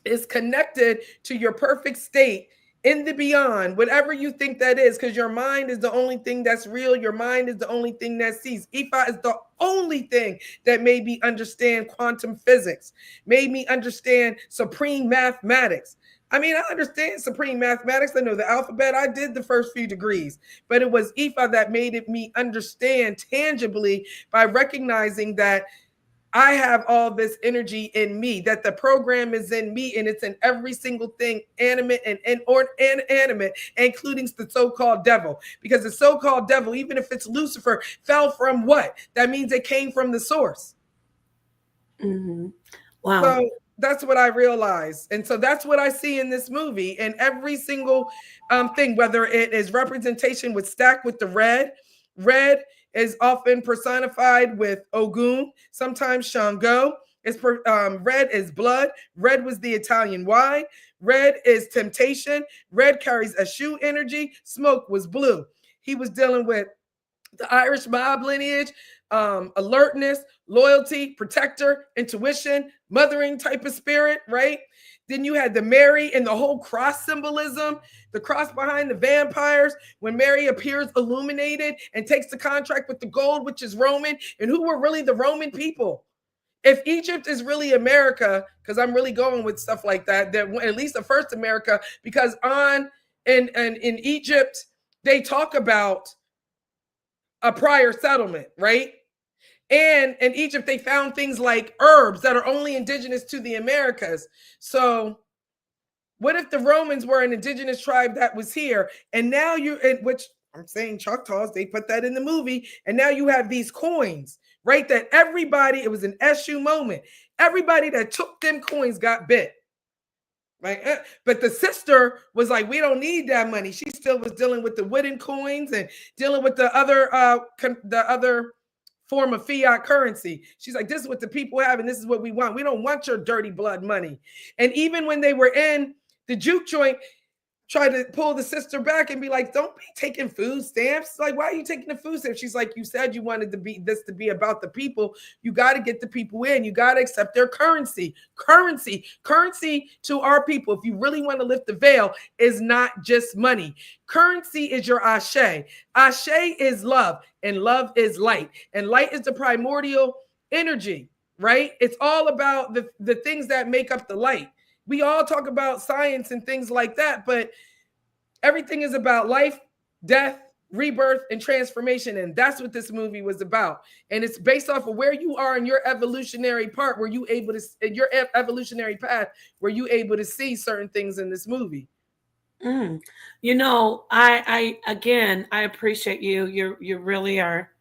is connected to your perfect state in the beyond, whatever you think that is, because your mind is the only thing that's real. Your mind is the only thing that sees. Ifa is the only thing that made me understand quantum physics, made me understand supreme mathematics. I mean, I understand supreme mathematics. I know the alphabet. I did the first few degrees, but it was Ifa that made me understand tangibly by recognizing that I have all this energy in me, that the program is in me, and it's in every single thing, animate and inanimate, including the so-called devil. Because the so-called devil, even if it's Lucifer, fell from what? That means it came from the source. Mm-hmm. Wow. So that's what I realized. And so that's what I see in this movie. And every single thing, whether it is representation with stacked with the red is often personified with Ogun, sometimes Shango. Red is blood. Red was the Italian wine. Red is temptation. Red carries Eshu energy. Smoke was blue. He was dealing with the Irish mob lineage, alertness, loyalty, protector, intuition, mothering type of spirit, right? Then you had the Mary and the whole cross symbolism, the cross behind the vampires, when Mary appears illuminated and takes the contract with the gold, which is Roman, and who were really the Roman people. If Egypt is really America, because I'm really going with stuff like that, at least the first America, because in Egypt, they talk about a prior settlement, right? And in Egypt, they found things like herbs that are only indigenous to the Americas. So what if the Romans were an indigenous tribe that was here? And now which I'm saying Choctaws, they put that in the movie. And now you have these coins, right? That everybody, it was an Eshu moment. Everybody that took them coins got bit. Right? But the sister was like, we don't need that money. She still was dealing with the wooden coins and dealing with the other form of fiat currency. She's like, this is what the people have, and this is what we want. We don't want your dirty blood money. And even when they were in the juke joint, try to pull the sister back and be like, don't be taking food stamps. Like, why are you taking the food stamps? She's like, you said you wanted to be about the people. You got to get the people in. You got to accept their currency to our people. If you really want to lift the veil, is not just money. Currency is your ashe. Ashe is love, and love is light. And light is the primordial energy, right? It's all about the things that make up the light. We all talk about science and things like that, but everything is about life, death, rebirth, and transformation. And that's what this movie was about. And it's based off of where you are in your evolutionary part, in your evolutionary path, were you able to see certain things in this movie? You know, I appreciate you. You really are.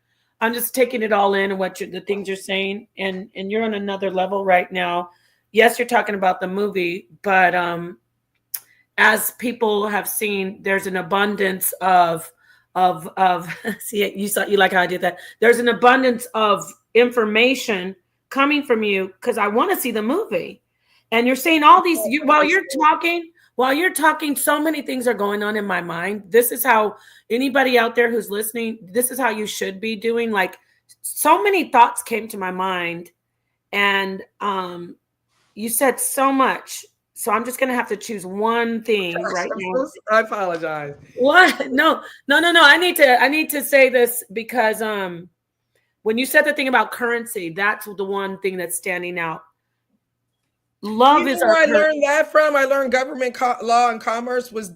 I'm just taking it all in and the things you're saying, and you're on another level right now. Yes, you're talking about the movie, but as people have seen, there's an abundance of see, you like how I did that. There's an abundance of information coming from you because I want to see the movie. And you're saying all these while you're talking, so many things are going on in my mind. This is how anybody out there who's listening, this is how you should be doing. Like, so many thoughts came to my mind. And you said so much. So I'm just gonna have to choose one thing right now. I apologize. What? No. I need to say this because when you said the thing about currency, that's the one thing that's standing out. Love You is know our where I currency. learned that from? I learned government law and commerce was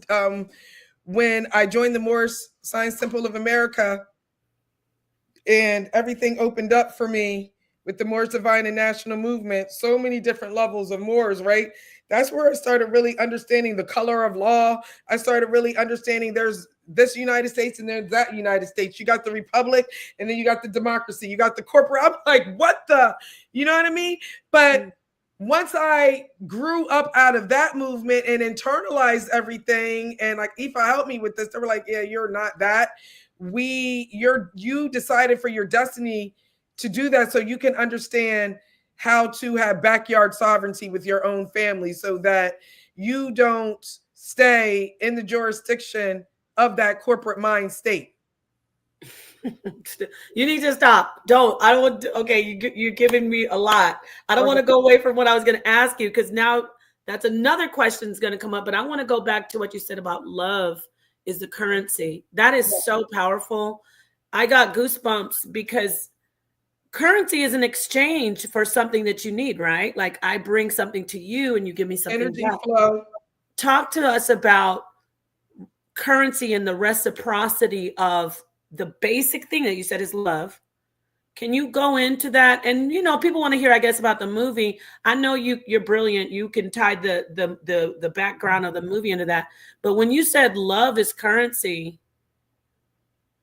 when I joined the Moorish Science Temple of America, and everything opened up for me with the Moorish Divine and National Movement. So many different levels of Moors, right? That's where I started really understanding the color of law. I started really understanding there's this United States and there's that United States. You got the republic and then you got the democracy. You got the corporate. I'm like, what the? You know what I mean? But once I grew up out of that movement and internalized everything, and like Ifa helped me with this, they were like, yeah, you're not that. You decided for your destiny to do that so you can understand how to have backyard sovereignty with your own family so that you don't stay in the jurisdiction of that corporate mind state. You need to stop. Don't. I don't want to, okay, you're giving me a lot. I don't want to go away from what I was going to ask you because now that's another question that's going to come up. But I want to go back to what you said about love is the currency. That is so powerful. I got goosebumps because currency is an exchange for something that you need, right? Like I bring something to you and you give me something Energy back. flow. Talk to us about currency and the reciprocity of the basic thing that you said is love. Can you go into that? And you know, people want to hear, I guess, about the movie. I know you're brilliant. You can tie the background of the movie into that. But when you said love is currency,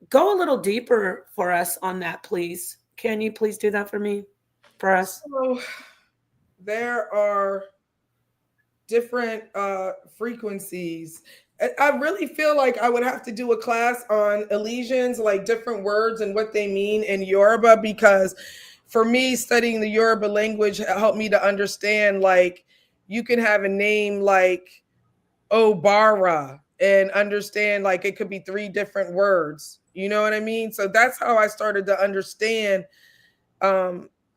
go a little deeper for us on that, please. Can you please do that for me, for us? So there are different frequencies. I really feel like I would have to do a class on elisions, like different words and what they mean in Yoruba, because for me, studying the Yoruba language helped me to understand, like, you can have a name like Obara and understand, like, it could be 3 different words. You know what I mean? So that's how I started to understand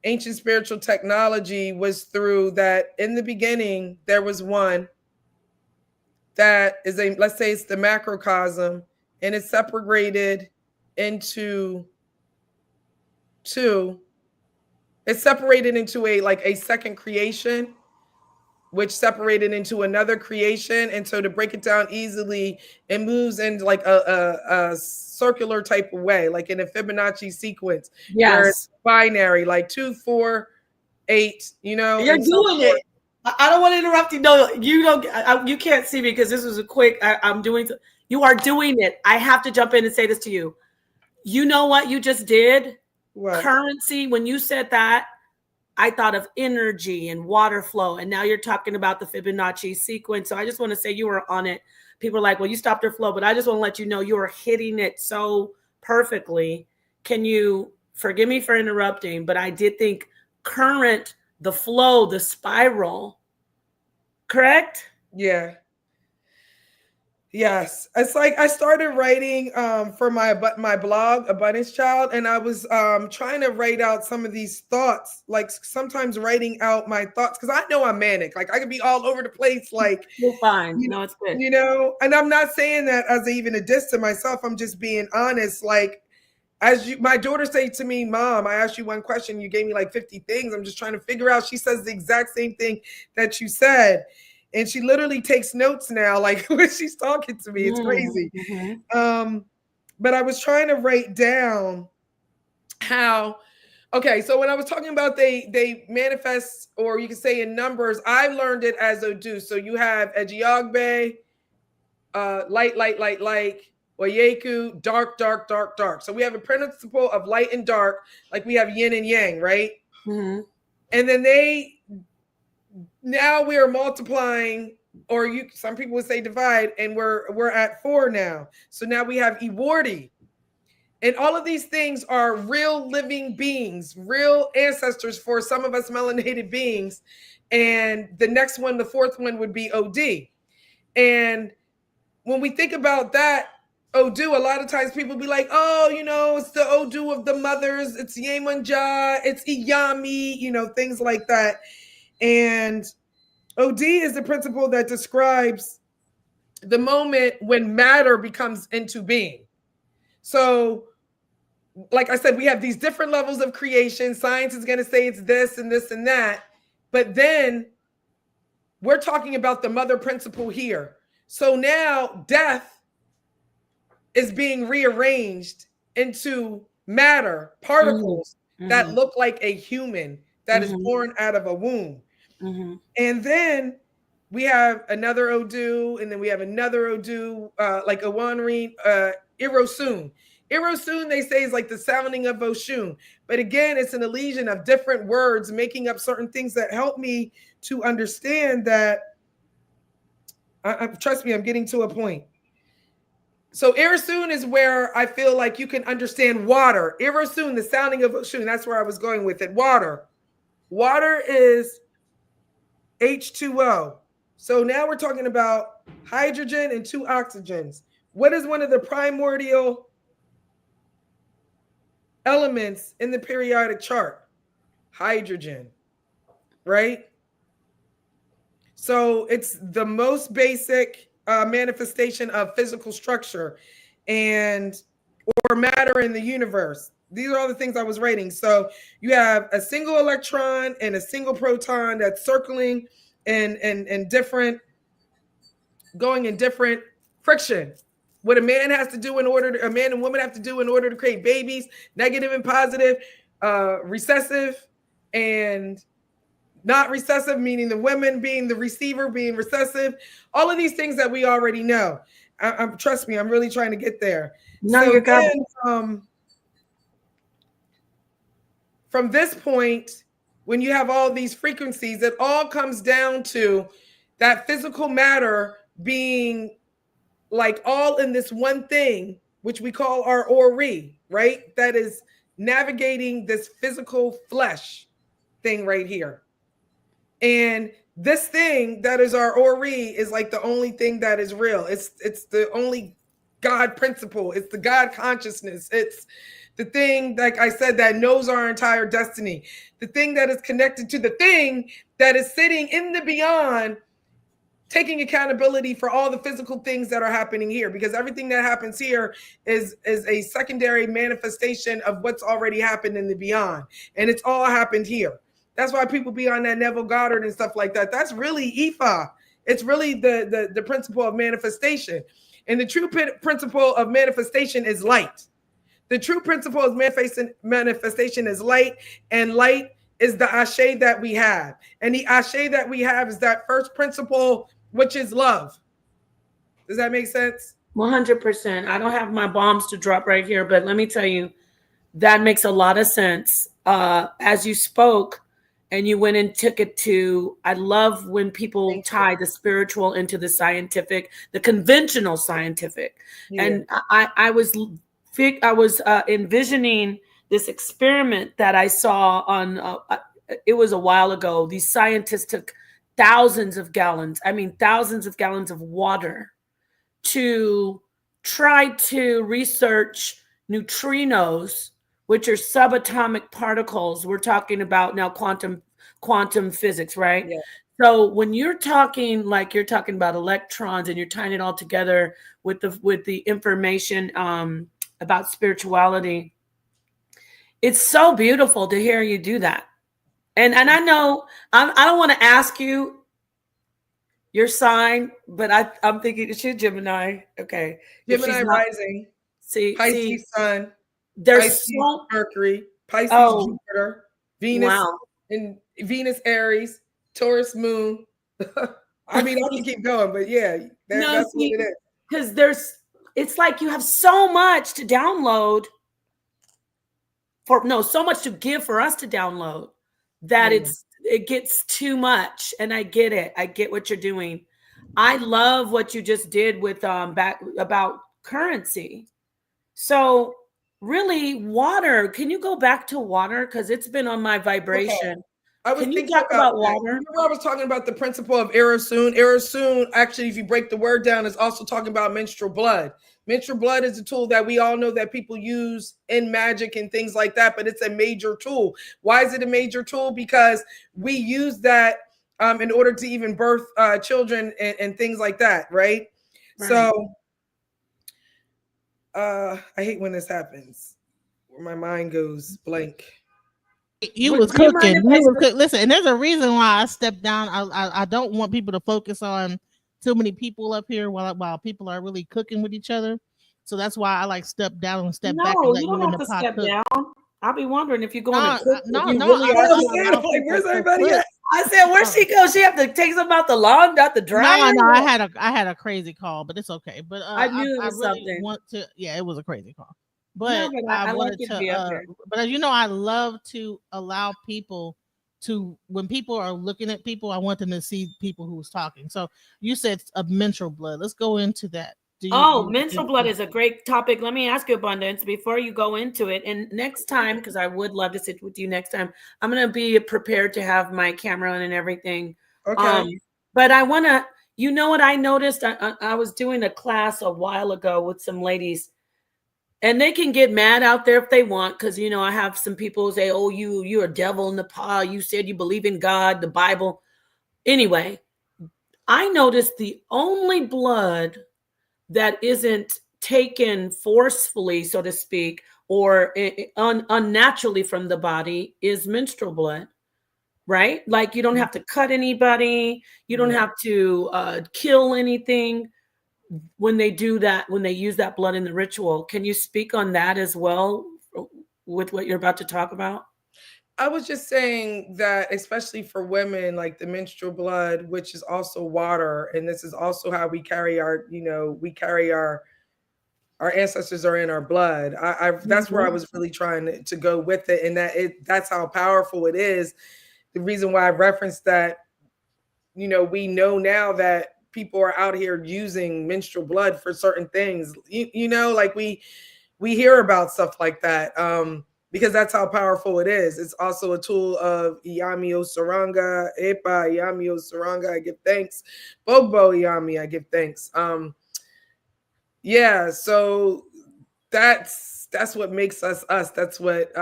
ancient spiritual technology was through that. In the beginning, there was one that is a, let's say it's the macrocosm, and it's separated into two. It's separated into a, like, a second creation, which separated into another creation. And so to break it down easily, it moves in like a circular type of way, like in a Fibonacci sequence, where it's binary, like 2, 4, 8, you know. You're doing it. I don't want to interrupt you. No, you don't. You can't see me because this was a quick. I'm doing. You are doing it. I have to jump in and say this to you. You know what you just did? What? Currency. When you said that, I thought of energy and water flow, and now you're talking about the Fibonacci sequence. So I just want to say you were on it. People are like, well, you stopped your flow, but I just want to let you know you are hitting it so perfectly. Can you forgive me for interrupting? But I did think current, the flow, the spiral. Correct? Yeah. Yes. It's like I started writing for my blog, Abundancechild, and I was trying to write out some of these thoughts, like sometimes writing out my thoughts, because I know I'm manic. Like I could be all over the place. Like, you're fine. No, it's good. You know, and I'm not saying that as even a diss to myself. I'm just being honest. Like, my daughter say to me, Mom, I asked you one question, you gave me like 50 things. I'm just trying to figure out. She says the exact same thing that you said. And she literally takes notes now, like when she's talking to me. It's crazy. Mm-hmm. But I was trying to write down how, okay, so when I was talking about they manifest, or you can say in numbers, I learned it as Odu. So you have Ejiogbe, light, Oyeku, dark, dark, dark, dark. So we have a principle of light and dark, like we have yin and yang, right? Mm-hmm. And then now we are multiplying, or some people would say divide, and we're at 4 now. So now we have Iwardi. And all of these things are real living beings, real ancestors for some of us melanated beings. And the next one, the 4th one, would be OD. And when we think about that, Odu, a lot of times people be like, oh, it's the Odu of the mothers, it's Yemanja, it's Iyami, things like that. And OD is the principle that describes the moment when matter becomes into being. So, like I said, we have these different levels of creation. Science is going to say it's this and this and that. But then we're talking about the mother principle here. So now death is being rearranged into matter, particles that look like a human that is born out of a womb. And then we have another Odu, and then we have another Odu, like Awanri, Irosun. Irosun, they say, is like the sounding of Oshun. But again, it's an illusion of different words making up certain things that help me to understand that, trust me, I'm getting to a point. So Irisun is where I feel like you can understand water. Irisun, the sounding of Oshun, that's where I was going with it. Water. Water is H2O. So now we're talking about hydrogen and 2 oxygens. What is one of the primordial elements in the periodic chart? Hydrogen, right? So it's the most basic manifestation of physical structure and or matter in the universe. These are all the things I was writing. So you have a single electron and a single proton that's circling and different, going in different friction. What a man has to do a man and woman have to do in order to create babies, negative and positive, recessive and not recessive, meaning the women being the receiver, being recessive, all of these things that we already know. Trust me, I'm really trying to get there. No, so you're then, from this point, when you have all these frequencies, it all comes down to that physical matter being like all in this one thing, which we call our Ori, right? That is navigating this physical flesh thing right here. And this thing that is our Ori is like the only thing that is real. It's the only God principle. It's the God consciousness. It's the thing, like I said, that knows our entire destiny. The thing that is connected to the thing that is sitting in the beyond, taking accountability for all the physical things that are happening here, because everything that happens here is a secondary manifestation of what's already happened in the beyond. And it's all happened here. That's why people be on that Neville Goddard and stuff like that. That's really Ifa. It's really the principle of manifestation. And the true principle of manifestation is light. The true principle of manifestation is light, and light is the ashe that we have. And the ashe that we have is that first principle, which is love. Does that make sense? 100%. I don't have my bombs to drop right here, but let me tell you, that makes a lot of sense. As you spoke and you went and took it to, I love when people tie the spiritual into the scientific, the conventional scientific. Yeah. And I was envisioning this experiment that I saw on, it was a while ago. These scientists took thousands of gallons of water to try to research neutrinos, which are subatomic particles. We're talking about now quantum physics, right? Yeah. So when you're talking about electrons and you're tying it all together with the information about spirituality, it's so beautiful to hear you do that. And I know I don't want to ask you your sign, but I'm thinking it's Gemini. Okay, Gemini rising. Pisces sun. There's Pisces Mercury, Pisces Jupiter, Venus, and Venus Aries, Taurus Moon. I mean, I can keep going, but yeah, that's what it is. Because it's like you have so much to download so much to give for us to download that it gets too much. And I get it. I get what you're doing. I love what you just did with about currency. So really, water, can you go back to water? Because it's been on my vibration. I was Can you thinking talk about about that. water? Remember, I was talking about the principle of Erasun. Erasun, actually, if you break the word down, is also talking about menstrual blood. Menstrual blood is a tool that we all know that people use in magic and things like that, but it's a major tool. Why is it a major tool? Because we use that in order to even birth children and things like that, right? So I hate when this happens, where my mind goes blank. You Would was do you mind cooking. if You was cook. Listen, and there's a reason why I stepped down. I don't want people to focus on too many people up here while people are really cooking with each other. So that's why I like step down and step back and No, let you you don't in have the to pot step cook. down. I'll be wondering if you're going to No, cook. If no, you no. really I I are. like was to saying, allow I'm like, people where's to everybody cook. at? I said, where'd Oh, she go? She have to take something out the lawn, out the dryer. no, I had a crazy call, but it's okay. But I knew it I was really something. want to. Yeah, it was a crazy call. No, But but I I like wanted you to to. be up here. But as you know, I love to allow people to, when people are looking at people, I want them to see people who's talking. So you said a menstrual blood. Let's go into that. Do you? Oh, menstrual blood is a great topic. Let me ask you, Abundance, before you go into it. And next time, because I would love to sit with you next time, I'm going to be prepared to have my camera on and everything. Okay. But I want to, you know what I noticed? I was doing a class a while ago with some ladies, and they can get mad out there if they want, because you know I have some people who say, "Oh, you're a devil in the paw. You said you believe in God, the Bible." Anyway, I noticed the only blood that isn't taken forcefully, so to speak, or unnaturally from the body is menstrual blood, right? Like you don't have to cut anybody, you don't have to kill anything when they do that, when they use that blood in the ritual. Can you speak on that as well with what you're about to talk about? I was just saying that, especially for women, like the menstrual blood, which is also water, and this is also how we carry our, we carry our ancestors are in our blood. That's where I was really trying to go with it, and that's how powerful it is. The reason why I referenced that, we know now that people are out here using menstrual blood for certain things. Like we hear about stuff like that. Because that's how powerful it is. It's also a tool of Iyami Saranga, Epa Iyami Saranga, I give thanks. Bogbo Iyami, I give thanks. Yeah, so that's what makes us us. That's what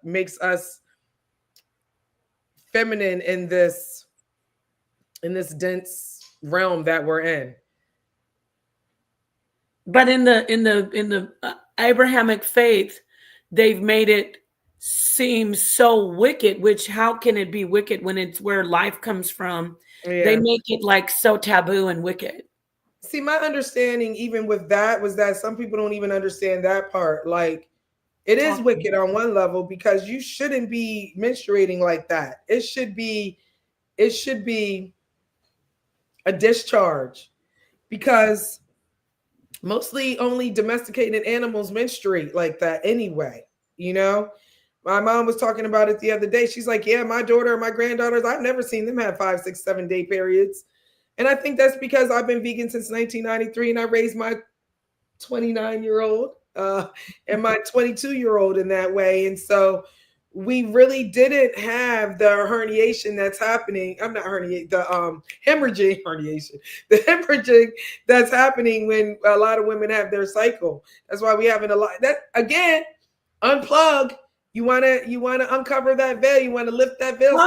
makes us feminine in this dense realm that we're in. But in the Abrahamic faith, they've made it seem so wicked. Which, how can it be wicked when it's where life comes from? Yeah. They make it like so taboo and wicked. See, my understanding even with that was that some people don't even understand that part. Like, it is wicked on one level because you shouldn't be menstruating like that. It should be a discharge, because mostly only domesticated animals menstruate like that anyway. My mom was talking about it the other day. She's like, yeah, my daughter and my granddaughters, I've never seen them have 5, 6, 7 day periods. And I think that's because I've been vegan since 1993, and I raised my 29-year-old and my 22-year-old in that way. And so we really didn't have the herniation that's happening. I'm not herniating, the hemorrhaging herniation, the hemorrhaging that's happening when a lot of women have their cycle. That's why we having a lot. That again, unplug. You wanna uncover that veil. You want to lift that veil.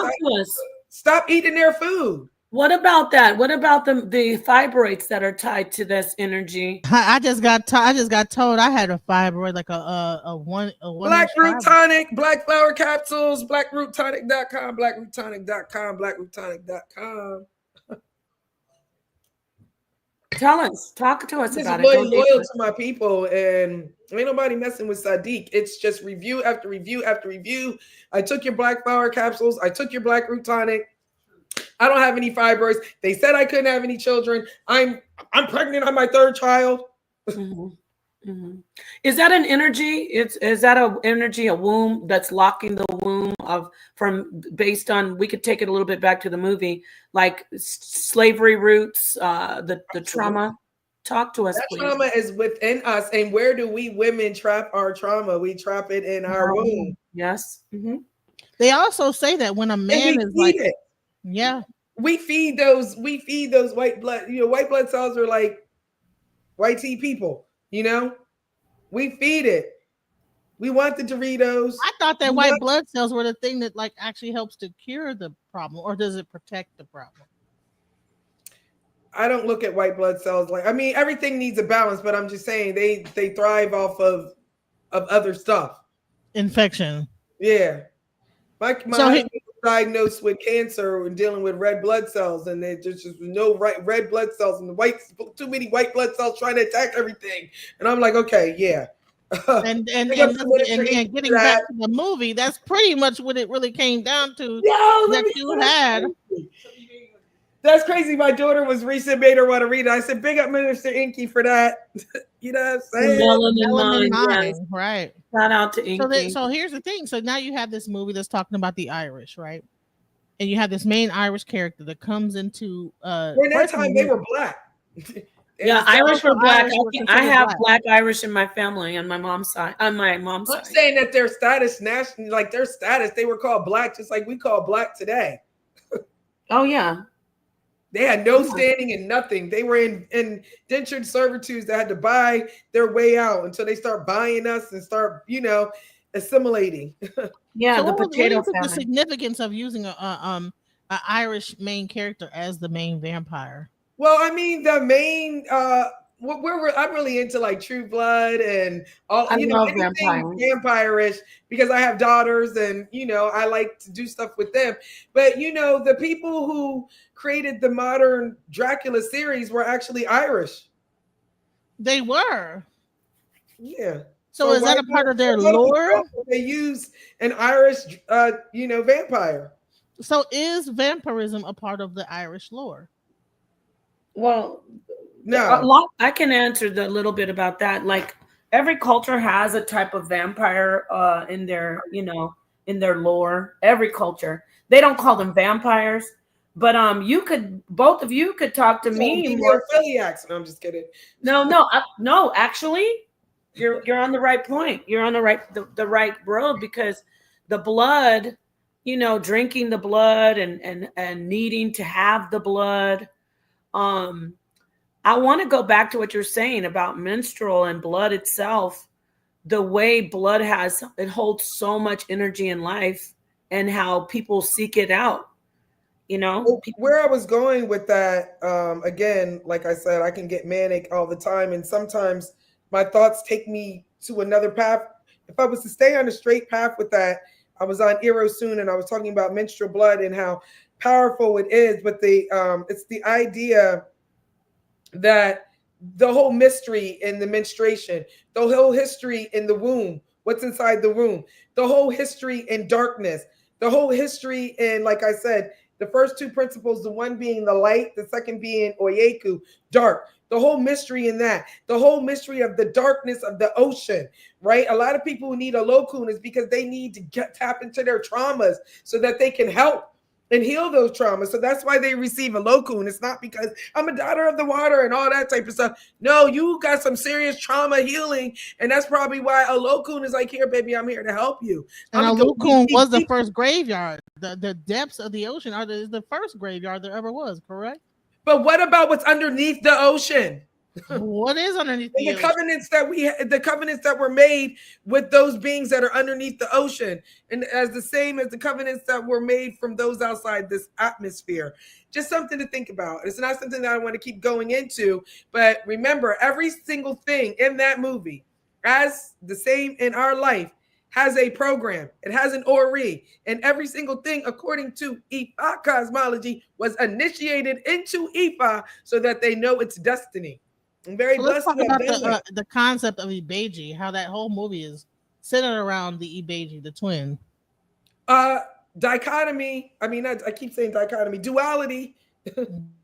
Stop eating their food. What about that? What about the fibroids that are tied to this energy? I just got told I had a fibroid, like a one Black Root Tonic, Black Flower Capsules, BlackRootTonic.com, BlackRootTonic.com, BlackRootTonic.com. Talk to us about it. I'm loyal to my people, and ain't nobody messing with Sadiq. It's just review after review after review. I took your Black Flower Capsules. I took your Black Root Tonic. I don't have any fibroids. They said I couldn't have any children. I'm pregnant on my 3rd child. Is that an energy? Is that an energy, a womb that's locking the womb based on, we could take it a little bit back to the movie, like slavery roots, the trauma. Talk to us, please. Trauma is within us. And where do we women trap our trauma? We trap it in our womb. Yes. They also say that when a And man we is feed like, it. yeah, We feed those white blood, white blood cells are like white tea people, We feed it. We want the Doritos. I thought that We white want, blood cells were the thing that like actually helps to cure the problem, or does it protect the problem? I don't look at white blood cells like, I mean, everything needs a balance, but I'm just saying they thrive off of other stuff. Infection. Yeah. My So husband was diagnosed with cancer and dealing with red blood cells, and there's just no red blood cells, and too many white blood cells trying to attack everything. And I'm like, okay, yeah. and and Big up and, to let's Minister and, Inc. and for getting back that. to the movie, that's pretty much what it really came down to. Yo, let That me you had. That's crazy. My daughter was recent, made her want to read it. I said, big up Minister Inky for that. You know what I'm The saying? melanin Melanin mind, yes. Mind, right? Shout out to So Inky. so here's the thing. So now you have this movie that's talking about the Irish, right? And you have this main Irish character that comes into During that first of time, all, they were black. Yeah, I'm Irish were black. Irish were I considered have black. black Irish in my family on my mom's side. On my mom's side. saying that their status, national, like their status, they were called black, just like we call black today. Oh yeah. They had no standing in nothing. They were in indentured servitudes that had to buy their way out until they start buying us and start, assimilating. Yeah, So the what do potato you think the famine. significance of using a Irish main character as the main vampire? Well, I mean, the main I'm really into like True Blood and all, I love anything vampires. vampire-ish because I have daughters and I like to do stuff with them. But the people who created the modern Dracula series were actually Irish. They were. Yeah. So is that a part of their lore? They use an Irish vampire. So is vampirism a part of the Irish lore? Well, No. I can answer a little bit about that. Like every culture has a type of vampire in their, in their lore. Every culture. They don't call them vampires, but both of you could talk to me more. Philiacs. No, I'm just kidding. No, actually, you're on the right point. You're on the right road because the blood, drinking the blood and needing to have the blood. I want to go back to what you're saying about menstrual and blood itself. The way blood it holds so much energy in life, and how people seek it out. Where I was going with that, again, like I said, I can get manic all the time, and sometimes my thoughts take me to another path. If I was to stay on a straight path with that, I was on Eros soon, and I was talking about menstrual blood and how powerful it is. But it's the idea that the whole mystery in the menstruation, the whole history in the womb, what's inside the womb, the whole history in darkness, the whole history in, like I said, the first two principles, the one being the light, the second being Oyeku, dark. The whole mystery in that, the whole mystery of the darkness of the ocean, right? A lot of people who need a lokun is because they need to tap into their traumas so that they can help and heal those traumas. So that's why they receive a lokun. It's not because I'm a daughter of the water and all that type of stuff. No, you got some serious trauma healing. And that's probably why a lokun is like, here, baby, I'm here to help you. And a lokun was the first graveyard. The depths of the ocean is the first graveyard there ever was, correct? But what about what's underneath the ocean? What is underneath the ocean? The covenants that were made with those beings that are underneath the ocean, and as the same as the covenants that were made from those outside this atmosphere. Just something to think about. It's not something that I want to keep going into, but remember, every single thing in that movie, as the same in our life, has a program. It has an Ori, and every single thing, according to Ifa cosmology, was initiated into Ifa so that they know its destiny. I'm very blessed. Let's talk about the concept of Ibeji, how that whole movie is centered around the Ibeji, the twin. Dichotomy. I mean, I keep saying dichotomy. Duality.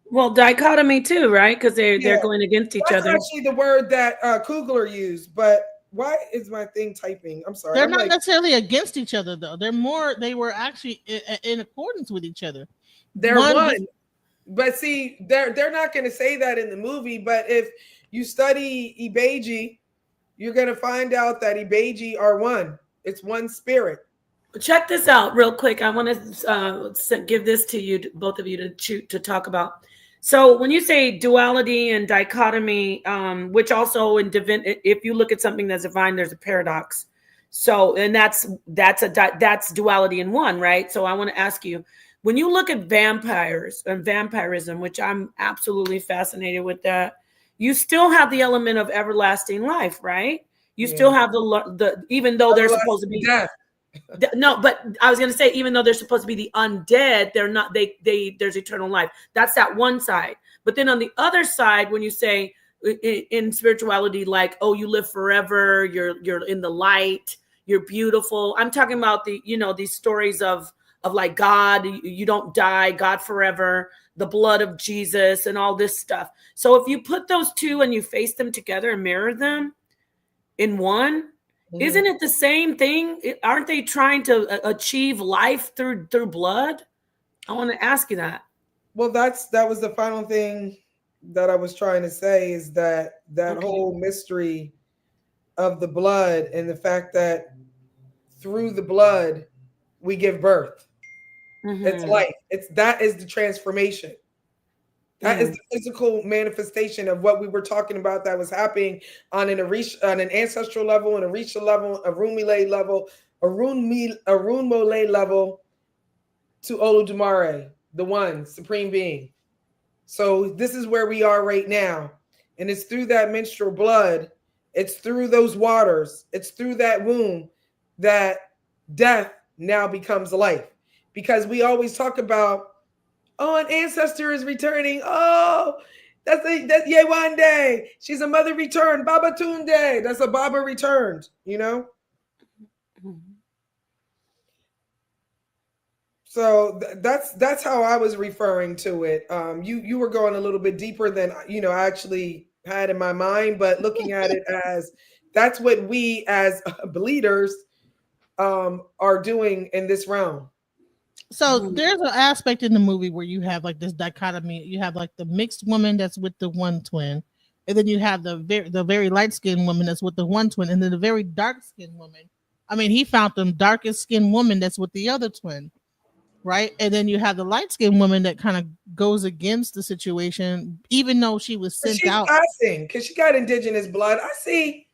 Well, dichotomy too, right? Because they're going against each other. That's actually the word that Kugler used, but why is my thing typing? I'm sorry. They're not necessarily against each other, though. They were actually in accordance with each other. They're one. But see, they're not going to say that in the movie. But if you study Ibeji, you're going to find out that Ibeji are one. It's one spirit. Check this out real quick. I want to give this to you, both of you, to talk about. So when you say duality and dichotomy, which also in if you look at something that's divine, there's a paradox. So, and that's duality in one, right? So I want to ask you, when you look at vampires and vampirism, which I'm absolutely fascinated with that, you still have the element of everlasting life, right? You still Yeah. have the even though they're supposed to Everlasting be death. no, but I was going to say, even though they're supposed to be the undead, they're not. There's eternal life. That's that one side. But then on the other side, when you say in spirituality, like, oh, you live forever, you're in the light, you're beautiful. I'm talking about these stories of like God, you don't die, God forever, the blood of Jesus, and all this stuff. So if you put those two and you face them together and mirror them in one, isn't it the same thing? Aren't they trying to achieve life through blood? I want to ask you that. Well, that was the final thing that I was trying to say, is that Okay. whole mystery of the blood, and the fact that through the blood we give birth. It's Mm-hmm. life. That is the transformation. That is Mm. the physical manifestation of what we were talking about, that was happening on an ancestral level, an Orisha level, a Rumile level, a Runmole level, to Oludumare, the one supreme being. So this is where we are right now. And it's through that menstrual blood, it's through those waters, it's through that womb that death now becomes life. Because we always talk about, oh, an ancestor is returning. Oh, that's Yewande. She's a mother returned. Baba Tunde. That's a Baba returned, you know? So that's how I was referring to it. You were going a little bit deeper than I actually had in my mind, but looking at it as, that's what we as bleeders are doing in this realm. So there's an aspect in the movie where you have like this dichotomy. You have like the mixed woman that's with the one twin, and then you have the very light skinned woman that's with the one twin, and then the very dark skinned woman. I mean, he found the darkest skinned woman that's with the other twin, right? And then you have the light skinned woman that kind of goes against the situation, even though she was But sent she's out. passing because she got indigenous blood. I see.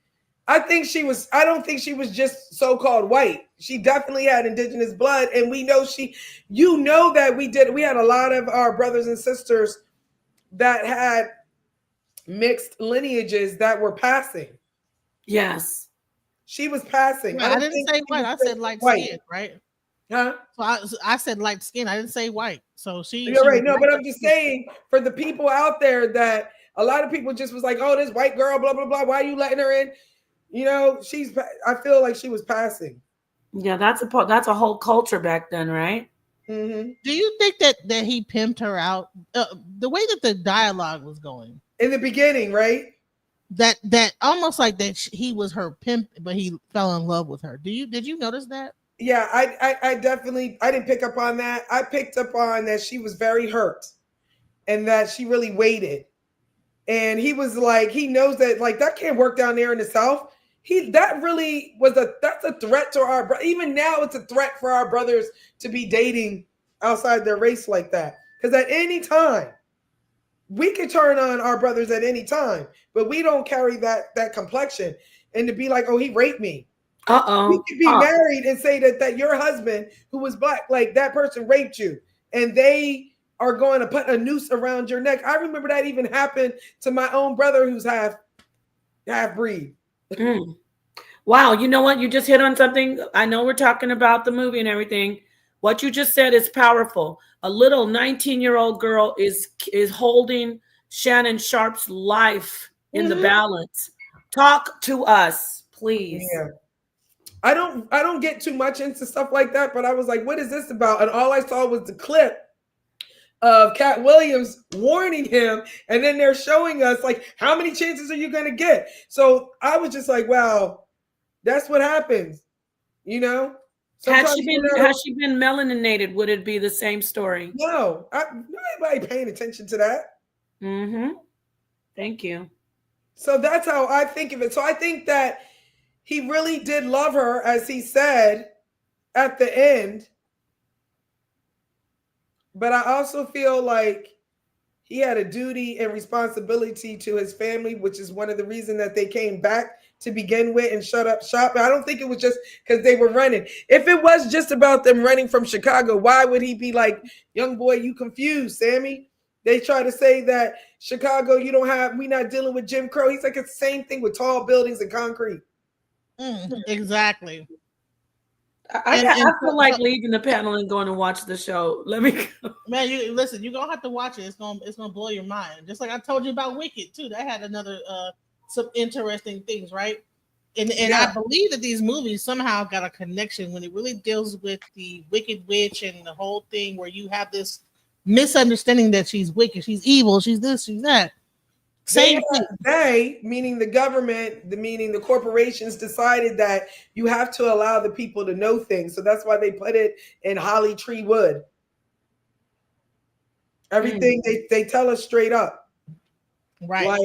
I think she was. I don't think she was just so-called white. She definitely had indigenous blood, and we know she. You know that we did. We had a lot of our brothers and sisters that had mixed lineages that were passing. Yes. She was passing. I Well, I don't didn't think say she white. was I just said light white. skin, right? Huh? So I said light skin. I didn't say white. So You're she was right. No, light. but I'm just saying, for the people out there, that a lot of people just was like, "Oh, this white girl, blah blah blah. Why are you letting her in?" She's. I feel like she was passing. Yeah, that's a whole culture back then, right? Hmm. Do you think that he pimped her out? The way that the dialogue was going, In the beginning, right? that almost like that he was her pimp, but he fell in love with her. Did you notice that? Yeah, I definitely, I didn't pick up on that. I picked up on that she was very hurt, and that she really waited. And he was like, he knows that, like, that can't work down there in the South. That really was that's a threat to even now it's a threat for our brothers to be dating outside their race like that. Because at any time, we could turn on our brothers at any time, but we don't carry that complexion. And to be like, oh, he raped me. We Uh-oh. could be married and say that your husband, who was black, like, that person raped you, and they are going to put a noose around your neck. I remember that even happened to my own brother, who's half breed. Mm. Wow, you know what? You just hit on something. I know we're talking about the movie and everything. What you just said is powerful. A little 19-year-old girl is holding Shannon Sharp's life in the balance. Talk to us, please. Yeah. I don't get too much into stuff like that, but I was like, what is this about? And all I saw was the clip of Cat Williams warning him, and then they're showing us, like, how many chances are you going to get? So I was just like, wow, that's what happens, you know. Had Sometimes, she been melaninated, would it be the same story? no, nobody paying attention to that. Mm-hmm. Thank you. So that's how I think of it. So I think that he really did love her, as he said, at the end. But I also feel like he had a duty and responsibility to his family, which is one of the reasons that they came back to begin with and shut up shop. I don't think it was just because they were running. If it was just about them running from Chicago, why would he be like, young boy, you confused, Sammy? They try to say that Chicago, we not dealing with Jim Crow. He's like, it's the same thing with tall buildings and concrete. Exactly. I feel like leaving the panel and going to watch the show. Let me go. Man, you listen, you're gonna have to watch it. It's gonna blow your mind. Just like I told you about Wicked too. That had another some interesting things, right? And I believe that these movies somehow got a connection when it really deals with the Wicked Witch and the whole thing where you have this misunderstanding that she's wicked, she's evil, she's this, she's that. Same thing. They, meaning the government, meaning the corporations, decided that you have to allow the people to know things. So that's why they put it in Holly Tree Wood. Everything they tell us straight up. Right. Like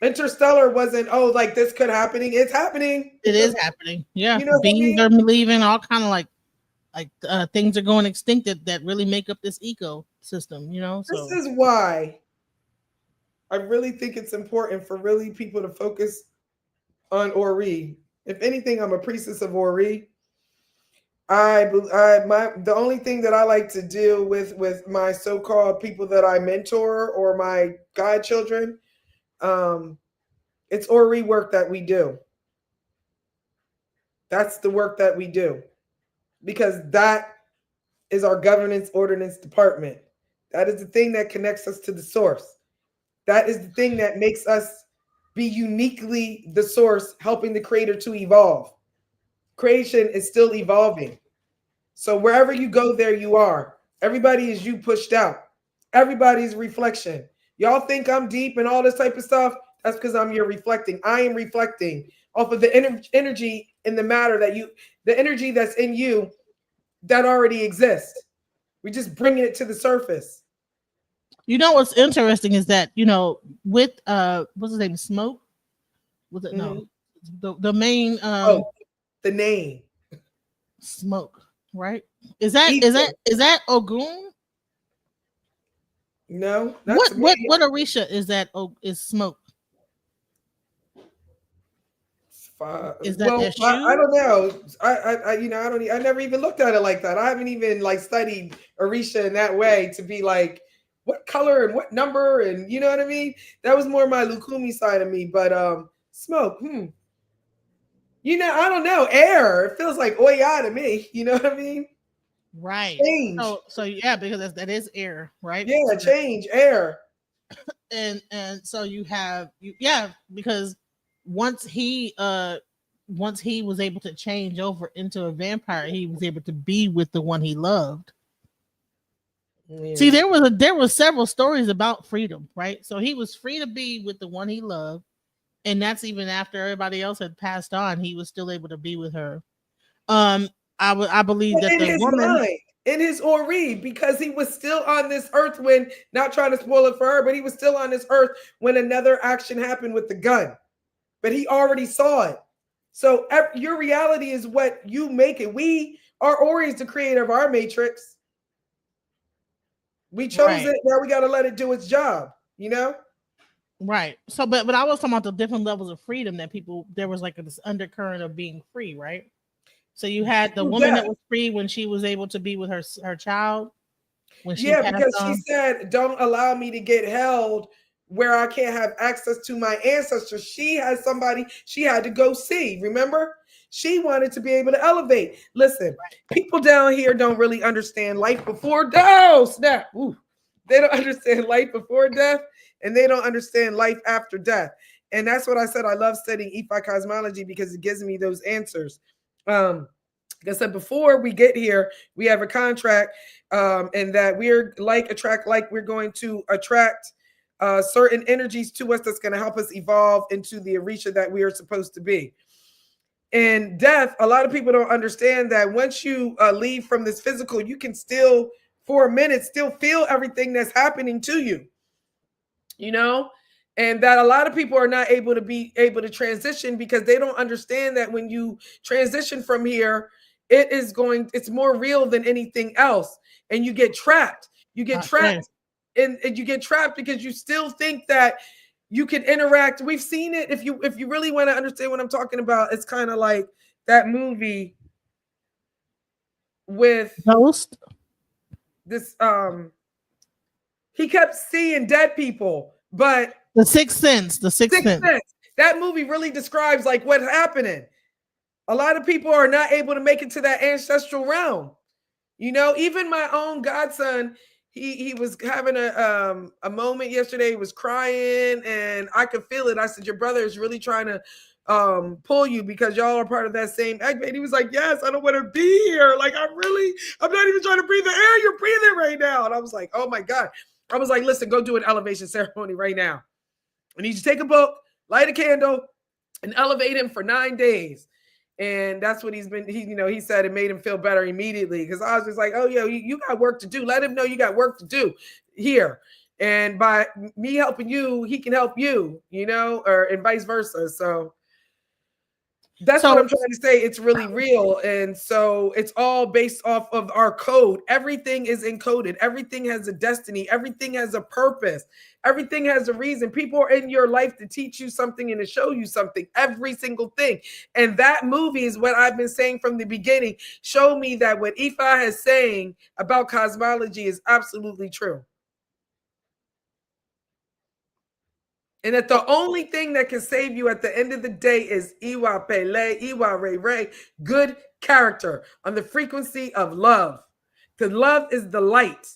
Interstellar wasn't, like this could happening. It's happening. It is happening. Yeah. You know beings are leaving, all kind of like things are going extinct that really make up this ecosystem, So this is why I really think it's important for really people to focus on Ori. If anything, I'm a priestess of Ori. The only thing that I like to deal with my so-called people that I mentor or my godchildren, it's Ori work that we do. That's the work that we do, because that is our governance ordinance department. That is the thing that connects us to the source. That is the thing that makes us be uniquely the source, helping the creator to evolve. Creation is still evolving. So wherever you go, there you are. Everybody is you pushed out. Everybody's reflection. Y'all think I'm deep and all this type of stuff? That's because I'm here reflecting. I am reflecting off of the energy in the matter the energy that's in you that already exists. We just bringing it to the surface. What's interesting is that, with what's his name? Smoke? Was it no? The main the name. Smoke, right? Is that Ogun? No. What Orisha is that? Is Smoke? Is that Eshu? I don't know. I never even looked at it like that. I haven't even studied Orisha in that way to be like what color and what number, and you know what I mean? That was more my Lukumi side of me. But Smoke, I don't know. Air. It feels like Oya to me. You know what I mean? Right. Change. So yeah, because that is air, right? Yeah, so change, air. And so you have because once he was able to change over into a vampire, he was able to be with the one he loved. Yeah. See, there was several stories about freedom, right? So he was free to be with the one he loved, and that's even after everybody else had passed on. He was still able to be with her. I believe that the woman in his Ori, because he was still on this earth when, not trying to spoil it for her, but he was still on this earth when another action happened with the gun. But he already saw it. So your reality is what you make it. Our Ori is the creator of our matrix. We chose it. Now we got to let it do its job, Right. So, but I was talking about the different levels of freedom that there was this undercurrent of being free, right? So you had the woman that was free when she was able to be with her child. When she because she said, "Don't allow me to get held where I can't have access to my ancestors." She has somebody she had to go see. Remember, she wanted to be able to elevate. Listen, people down here don't really understand life before death. Snap. Ooh. They don't understand life before death, and they don't understand life after death. And that's what I said. I love studying Ifa cosmology because it gives me those answers. Like I said, before we get here, we have a contract, and that we're we're going to attract certain energies to us that's going to help us evolve into the Orisha that we are supposed to be. And death, a lot of people don't understand that once you leave from this physical, you can still, for a minute, still feel everything that's happening to you, and that a lot of people are not able to transition because they don't understand that when you transition from here, it's more real than anything else. And you get trapped. You get trapped and you get trapped because you still think that you can interact. We've seen it. If you really want to understand what I'm talking about, it's kind of like that movie with Ghost. this he kept seeing dead people, but The Sixth Sense. The Sixth Sense. That movie really describes like what's happening. A lot of people are not able to make it to that ancestral realm. You know, even my own godson, he was having a moment yesterday. He was crying, and I could feel it. I said, "Your brother is really trying to pull you because y'all are part of that same egg." And he was like, "Yes, I don't want to be here. Like, I'm not even trying to breathe the air you're breathing right now." And I was like, "Oh my God." I was like, "Listen, go do an elevation ceremony right now. I need you to take a book, light a candle, and elevate him for 9 days." And that's what he's been. He said it made him feel better immediately, because I was just like, "Oh yeah, you got work to do. Let him know you got work to do here. And by me helping you, he can help you, and vice versa." So that's what I'm trying to say. It's really real. And so it's all based off of our code. Everything is encoded. Everything has a destiny. Everything has a purpose. Everything has a reason. People are in your life to teach you something and to show you something. Every single thing. And that movie is what I've been saying from the beginning. Show me that what Ifa is saying about cosmology is absolutely true. And that the only thing that can save you at the end of the day is Iwa Pele, Iwa Ray Ray, good character on the frequency of love. Because love is the light,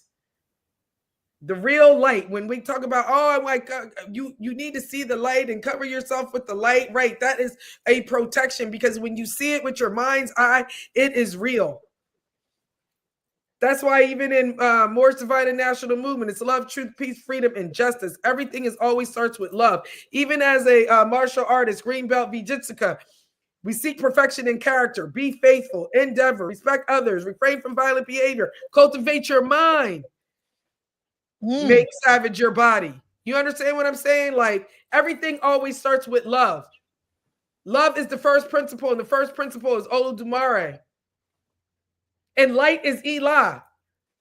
the real light. When we talk about, oh my God, you need to see the light and cover yourself with the light, right? That is a protection, because when you see it with your mind's eye, it is real. That's why even in Moore's Divine and National Movement, it's love, truth, peace, freedom, and justice. Everything always starts with love. Even as a martial artist, Green Belt Vijitsuka, we seek perfection in character, be faithful, endeavor, respect others, refrain from violent behavior, cultivate your mind, make savage your body. You understand what I'm saying? Like, everything always starts with love. Love is the first principle, and the first principle is Olodumare. And light is Elah.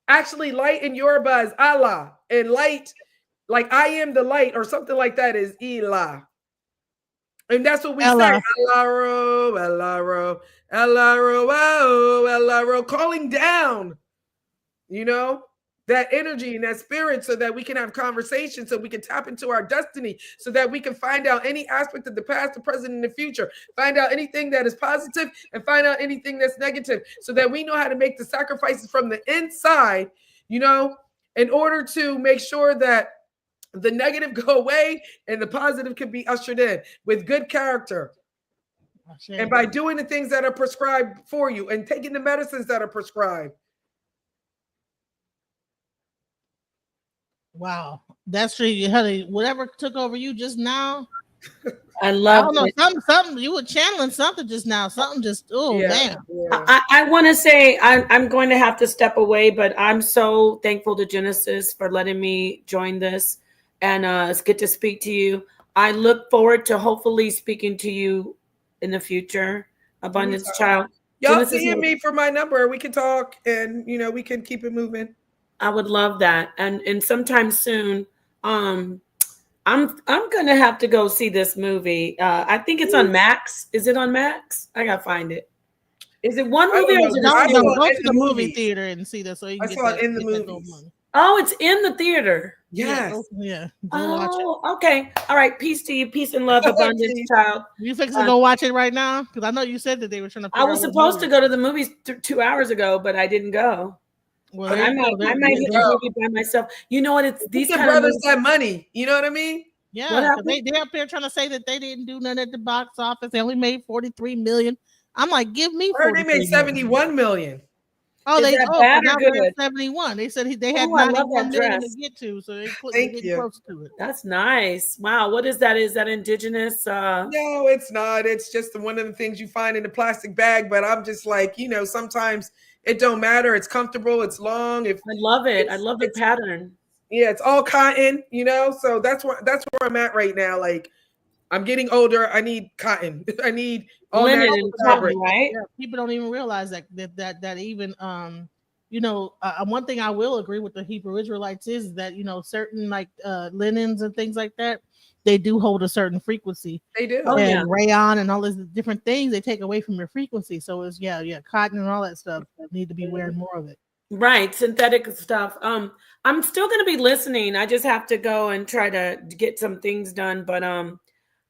Actually, light in Yoruba is Allah. And light, like I am the light or something like that, is Elah. And that's what we say. Elaro, Elaro, Elaro, oh, Elaro, calling down, that energy and that spirit, so that we can have conversations, so we can tap into our destiny, so that we can find out any aspect of the past, the present, and the future, find out anything that is positive and find out anything that's negative, so that we know how to make the sacrifices from the inside, in order to make sure that the negative go away and the positive can be ushered in with good character. And by doing the things that are prescribed for you and taking the medicines that are prescribed. Wow, that's true. Honey, whatever took over you just now. I love it. Something you were channeling something just now. Something just man. Yeah. I want to say I'm going to have to step away, but I'm so thankful to Genesis for letting me join this, and it's good to speak to you. I look forward to hopefully speaking to you in the future, Abundance Child. Y'all seeing me for my number. We can talk, and we can keep it moving. I would love that, and sometime soon. I'm gonna have to go see this movie. I think it's on Max. Is it on Max? I gotta find it. Is it one movie? Or is it go to the movie theater and see that, so you can get that in the movies. Oh, it's in the theater. Yes. Yeah. Watch it. Okay. All right. Peace to you. Peace and love, Abundance Child. You fixing to go watch it right now? Because I know you said that they were trying to. I was supposed to go to the movies 2 hours ago, but I didn't go. Well, I might hit the movie by myself. You know what? It's these kind brothers got money. You know what I mean? Yeah, they up there trying to say that they didn't do nothing at the box office. They only made 43 million. I'm like, give me. They made 71 million. Oh, they bad or good? 71. They said they had 91 million to get to, so they get close to it. That's nice. Wow, what is that? Is that indigenous? No, it's not. It's just one of the things you find in the plastic bag. But I'm just like, sometimes it don't matter. It's comfortable. It's long. I love it. I love the pattern. Yeah, it's all cotton. So that's where I'm at right now. Like, I'm getting older. I need cotton. I need all Linen natural and fabric. cotton, right? Yeah, people don't even realize that even one thing I will agree with the Hebrew Israelites is that certain like linens and things like that, they do hold a certain frequency, They Oh do. yeah. and rayon and all these different things they take away from your frequency. So it's yeah, cotton and all that stuff need to be wearing more of it. Right, synthetic stuff. I'm still going to be listening. I just have to go and try to get some things done, but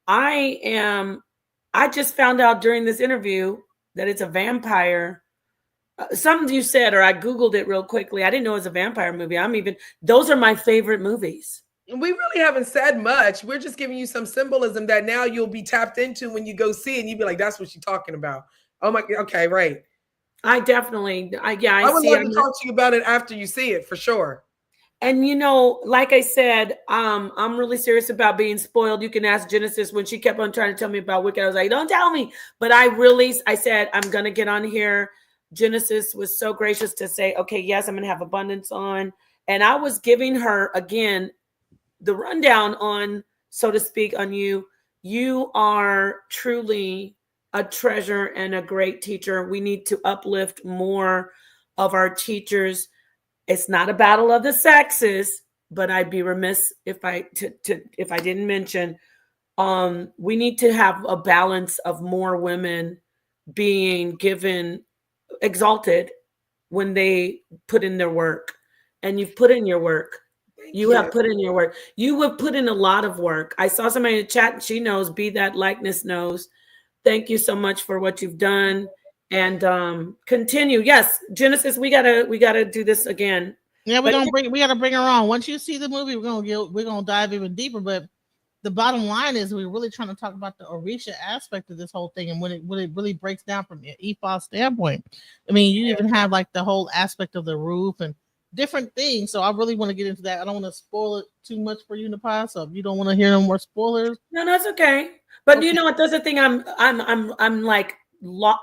I am I just found out during this interview that it's a vampire. Something you said, or I googled it real quickly. I didn't know it was a vampire movie. Those are my favorite movies. We really haven't said much. We're just giving you some symbolism that now you'll be tapped into when you go see it, and you'll be like, "That's what she's talking about." Oh my, okay, right. I definitely, I I would see. love to talk to you about it after you see it for sure. And like I said, I'm really serious about being spoiled. You can ask Genesis when she kept on trying to tell me about Wicked. I was like, don't tell me. But I said, I'm gonna get on here. Genesis was so gracious to say, okay, yes, I'm gonna have abundance on. And I was giving her again the rundown on, so to speak, on you. You are truly a treasure and a great teacher. We need to uplift more of our teachers. It's not a battle of the sexes, but I'd be remiss if if I didn't mention we need to have a balance of more women being given exalted when they put in their work. And you've put in your work. You have put in your work. You have put in a lot of work. I saw somebody in the chat, and she knows, Be That Likeness knows. Thank you so much for what you've done. And continue. Yes, Genesis, we gotta do this again. Yeah, But we gotta bring her on. Once you see the movie, we're gonna dive even deeper. But the bottom line is we're really trying to talk about the Orisha aspect of this whole thing, and when it really breaks down from an Ifa standpoint. I mean, you even have like the whole aspect of the roof and different things. So I really want to get into that. I don't want to spoil it too much for you, Nepal. So if you don't want to hear no more spoilers, no, that's okay. But okay. you know what? That's the thing. I'm like,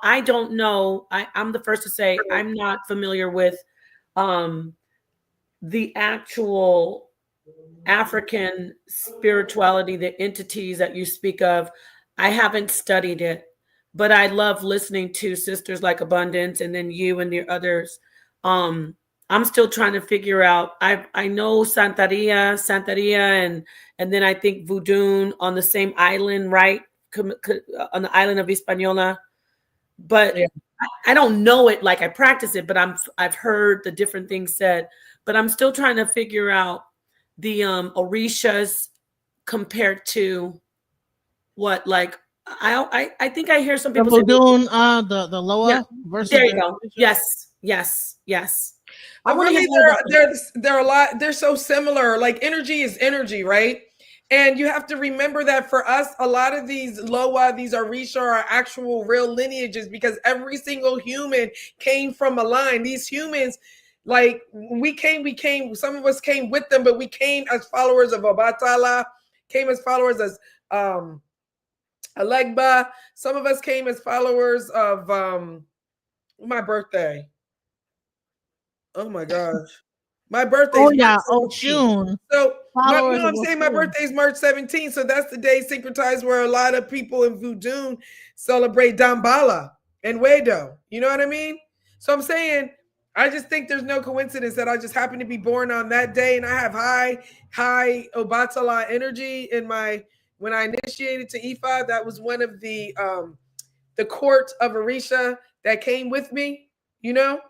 I don't know. I'm the first to say I'm not familiar with the actual African spirituality, the entities that you speak of. I haven't studied it, but I love listening to sisters like Abundance and then you and the others. I'm still trying to figure out. I know Santeria, and then I think Voodoo on the same island, right? On the island of Hispaniola, but Yeah. I don't know it like I practice it. But I've heard the different things said. But I'm still trying to figure out the Orishas compared to what, like, I think I hear some The people say, Voodoo, the yeah, Loa versus there you the go. Orisha. Yes. I want to Really, hear more about that. they're a lot. They're so similar. Like energy is energy, right? And you have to remember that for us, a lot of these Loa, these Orisha are actual real lineages because every single human came from a line. These humans, like we came, some of us came with them, but we came as followers of Obatala, came as followers as Alegba. Some of us came as followers of my birthday. Oh my gosh. My birthday's Oh March yeah, 17th. Oshun. So Followers of I'm saying my Oshun. birthday's March 17th. So that's the day synchronized where a lot of people in Voodoo celebrate Dambala and Wedo. You know what I mean? So I'm saying I just think there's no coincidence that I just happen to be born on that day, and I have high Obatala energy in my when I initiated to Ifa. That was one of the court of Orisha that came with me, you know.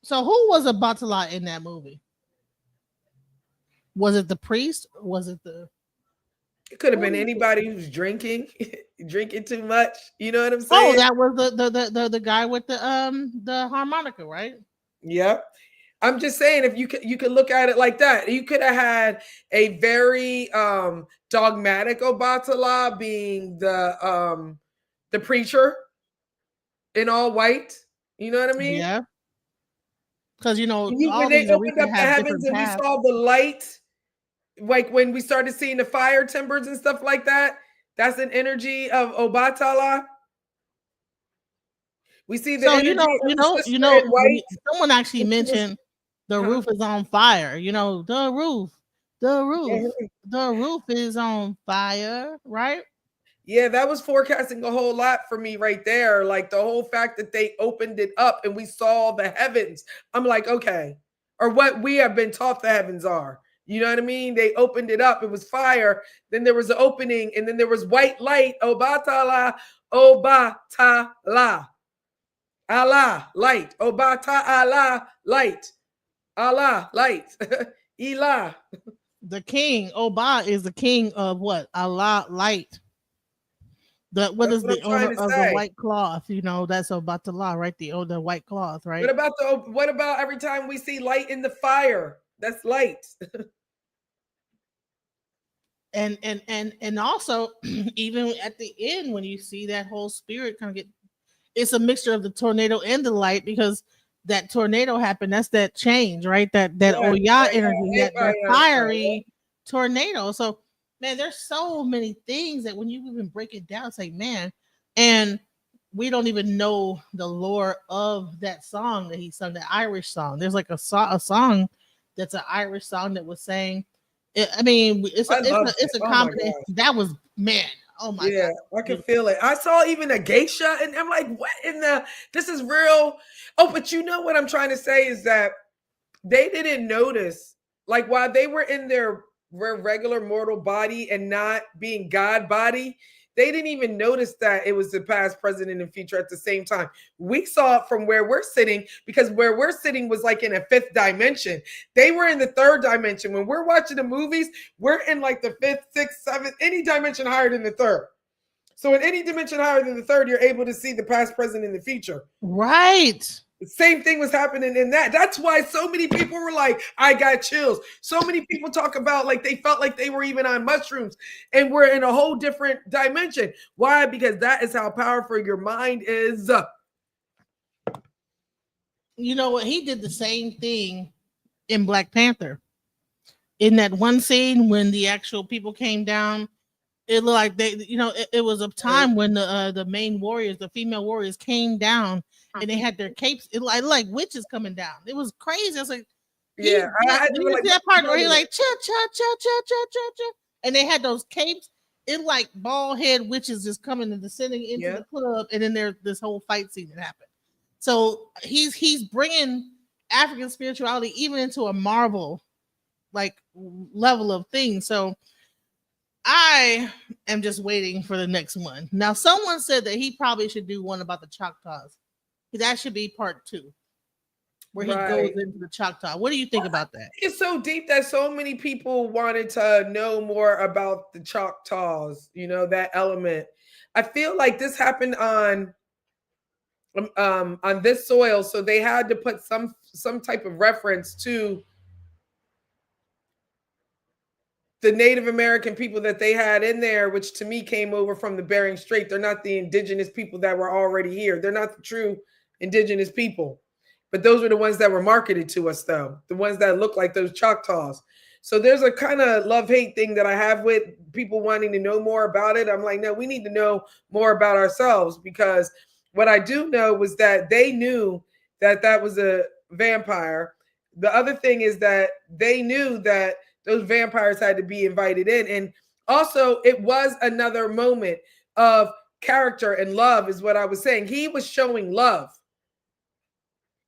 So who was a Batala in that movie? Was it the priest? Or was it the? It could have been anybody who's drinking, drinking too much. You know what I'm Oh, saying? that was the guy with the harmonica, right? Yep. I'm just saying, if you could look at it like that, you could have had a very dogmatic Obatala being the preacher in all white. You know what I mean? Yeah, because When all they these opened Orisha up the have heavens different and we paths. saw the light, like when we started seeing the fire timbers and stuff like that, that's an energy of Obatala. We see the So energy of the sister in white. someone actually Which was, mentioned the huh? roof is on fire. The roof. The roof is on fire, right? Yeah, that was forecasting a whole lot for me right there. Like the whole fact that they opened it up and we saw the heavens. I'm like, okay, or what we have been taught the heavens are. You know what I mean? They opened it up. It was fire. Then there was an opening, and then there was white light. Obatala, Obatala, Allah, light. Obata Allah, light. Allah, light. Elah. The king, Oba, is the king of what? Allah, light. What That's is what the I'm owner trying to of the say. white cloth? You know, that's Obatala, right? The white cloth, right? What about every time we see light in the fire? That's light. And also even at the end when you see that whole spirit kind of get, it's a mixture of the tornado and the light because that tornado happened. That's that change, right? That Yeah, Oya yeah, energy, that fiery tornado. So man, there's so many things that when you even break it down, it's like man, and we don't even know the lore of that song that he sung, the Irish song. There's like a song that's an Irish song that was saying. I mean, I loved it. it's a Oh my combination. gosh. That was man. Oh my Yeah, god. I could feel it. I saw even a geisha, and I'm like, what in the? This is real. Oh, but you know what I'm trying to say is that they didn't notice, like while they were in their regular mortal body and not being God body, they didn't even notice that it was the past, present, and future at the same time. We saw it from where we're sitting because where we're sitting was like in a fifth dimension. They were in the third dimension. When we're watching the movies, we're in like the fifth, sixth, seventh, any dimension higher than the third. So in any dimension higher than the third, you're able to see the past, present, and the future. Right. The same thing was happening in that. That's why so many people were like, I got chills. So many people talk about like they felt like they were even on mushrooms and we're in a whole different dimension. Why? Because that is how powerful your mind is. You know what? He did the same thing in Black Panther. In that one scene when the actual people came down, it looked like they, it was a time when the main warriors, the female warriors, came down and they had their capes. It like witches coming down. It was crazy. I was like, Yeah, I had did to you like see that part where he like cha cha cha cha cha cha cha, and they had those capes. It like bald head witches just coming and descending into the club, and then there's this whole fight scene that happened. So he's bringing African spirituality even into a Marvel like level of things. So I am just waiting for the next one. Now, someone said that he probably should do one about the Choctaws. That should be part 2, where he goes into the Choctaw. What do you think about that? It's so deep that so many people wanted to know more about the Choctaws, that element. I feel like this happened on this soil, so they had to put some type of reference to the Native American people that they had in there, which to me came over from the Bering Strait. They're not the indigenous people that were already here. They're not the true indigenous people. But those were the ones that were marketed to us, though, the ones that look like those Choctaws. So there's a kind of love-hate thing that I have with people wanting to know more about it. I'm like, no, we need to know more about ourselves, because what I do know was that they knew that that was a vampire. The other thing is that they knew that those vampires had to be invited in. And also, it was another moment of character and love, is what I was saying. He was showing love.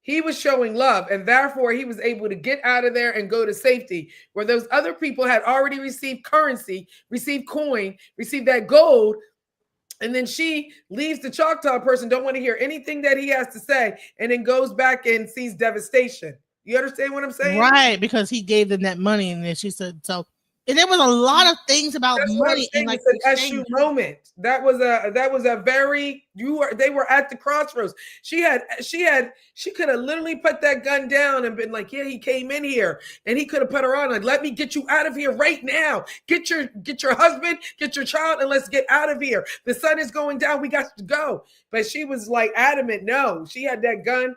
He was showing love, and therefore he was able to get out of there and go to safety, where those other people had already received currency, received coin, received that gold. And then she leaves the Choctaw person, don't want to hear anything that he has to say, and then goes back and sees devastation. You understand what I'm saying? Right, because he gave them that money, and then she said so. And there was a lot of things about money in like an SU moment. That was a very they were at the crossroads. She could have literally put that gun down and been like, yeah, he came in here, and he could have put her on like, let me get you out of here right now. Get your husband, get your child, and let's get out of here. The sun is going down. We got to go. But she was like adamant. No, she had that gun.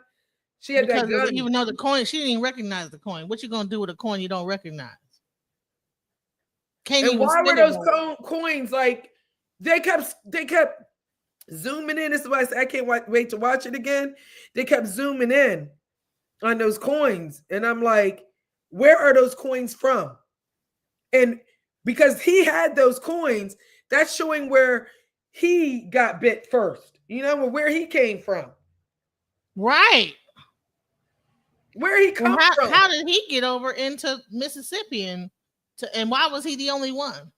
She had that gun. Even though the coin, she didn't even recognize the coin. What you gonna do with a coin you don't recognize? And why were those coins like they kept zooming in? This is why I said I can't wait to watch it again. They kept zooming in on those coins, and I'm like, where are those coins from? And because he had those coins, that's showing where he got bit first, you know, where he came from, Right. where he Well, come from. how did he get over into Mississippi, and why was he the only one?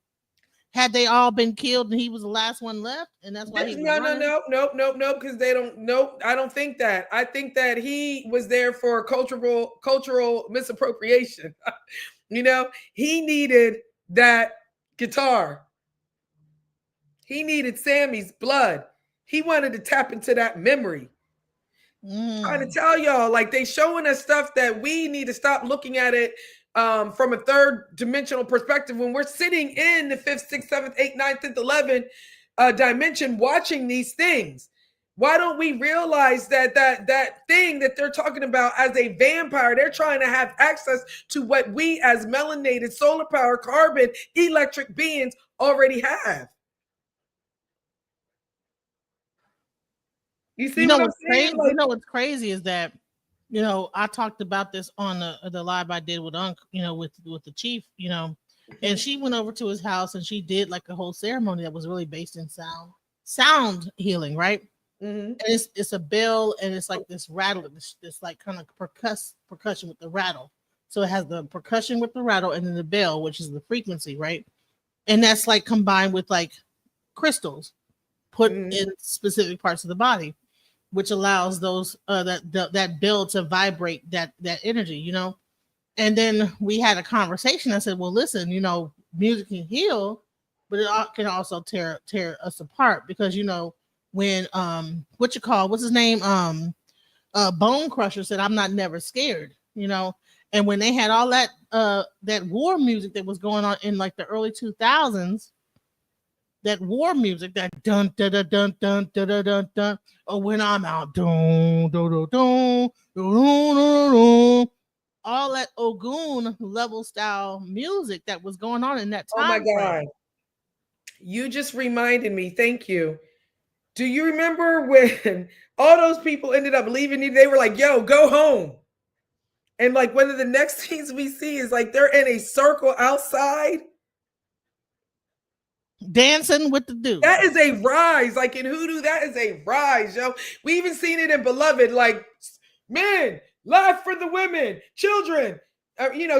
Had they all been killed and he was the last one left, and that's why he was running? No, because they don't. Nope, I don't think that. I think that he was there for cultural misappropriation. You know, he needed that guitar. He needed Sammy's blood. He wanted to tap into that memory. Trying to tell y'all, like, they showing us stuff that we need to stop looking at it from a third dimensional perspective when we're sitting in the 5th, 6th, 7th, 8th, 9th, 10th, 11th dimension watching these things. Why don't we realize that thing that they're talking about as a vampire, they're trying to have access to what we as melanated, solar power, carbon, electric beings already have. You see what I'm saying? You know what's crazy is that, you know, I talked about this on the live I did with with the chief, you know, and she went over to his house and she did like a whole ceremony that was really based in sound healing, right? Mm-hmm. And it's a bell, and it's like this rattle, this like kind of percussion with the rattle. So it has the percussion with the rattle, and then the bell, which is the frequency, right? And that's like combined with like crystals put in specific parts of the body, which allows those that bell to vibrate that energy, you know. And then we had a conversation. I said, well, listen, you know, music can heal, but it can also tear us apart, because, you know, when what's his name, Bone Crusher said, I'm not never scared, you know. And when they had all that war music that was going on in like the early 2000s, that war music, that dun dun dun dun dun dun dun dun, or when I'm out, dun dun dun dun dun dun, all that Ogun level style music that was going on in that time. Oh my God. frame. You just reminded me. Thank you. Do you remember when all those people ended up leaving you? They were like, yo, go home. And like one of the next things we see is like they're in a circle outside dancing with the dude. That is a rise. Like in Hoodoo, that is a rise, yo. We even seen it in Beloved, like men, laugh for the women, children,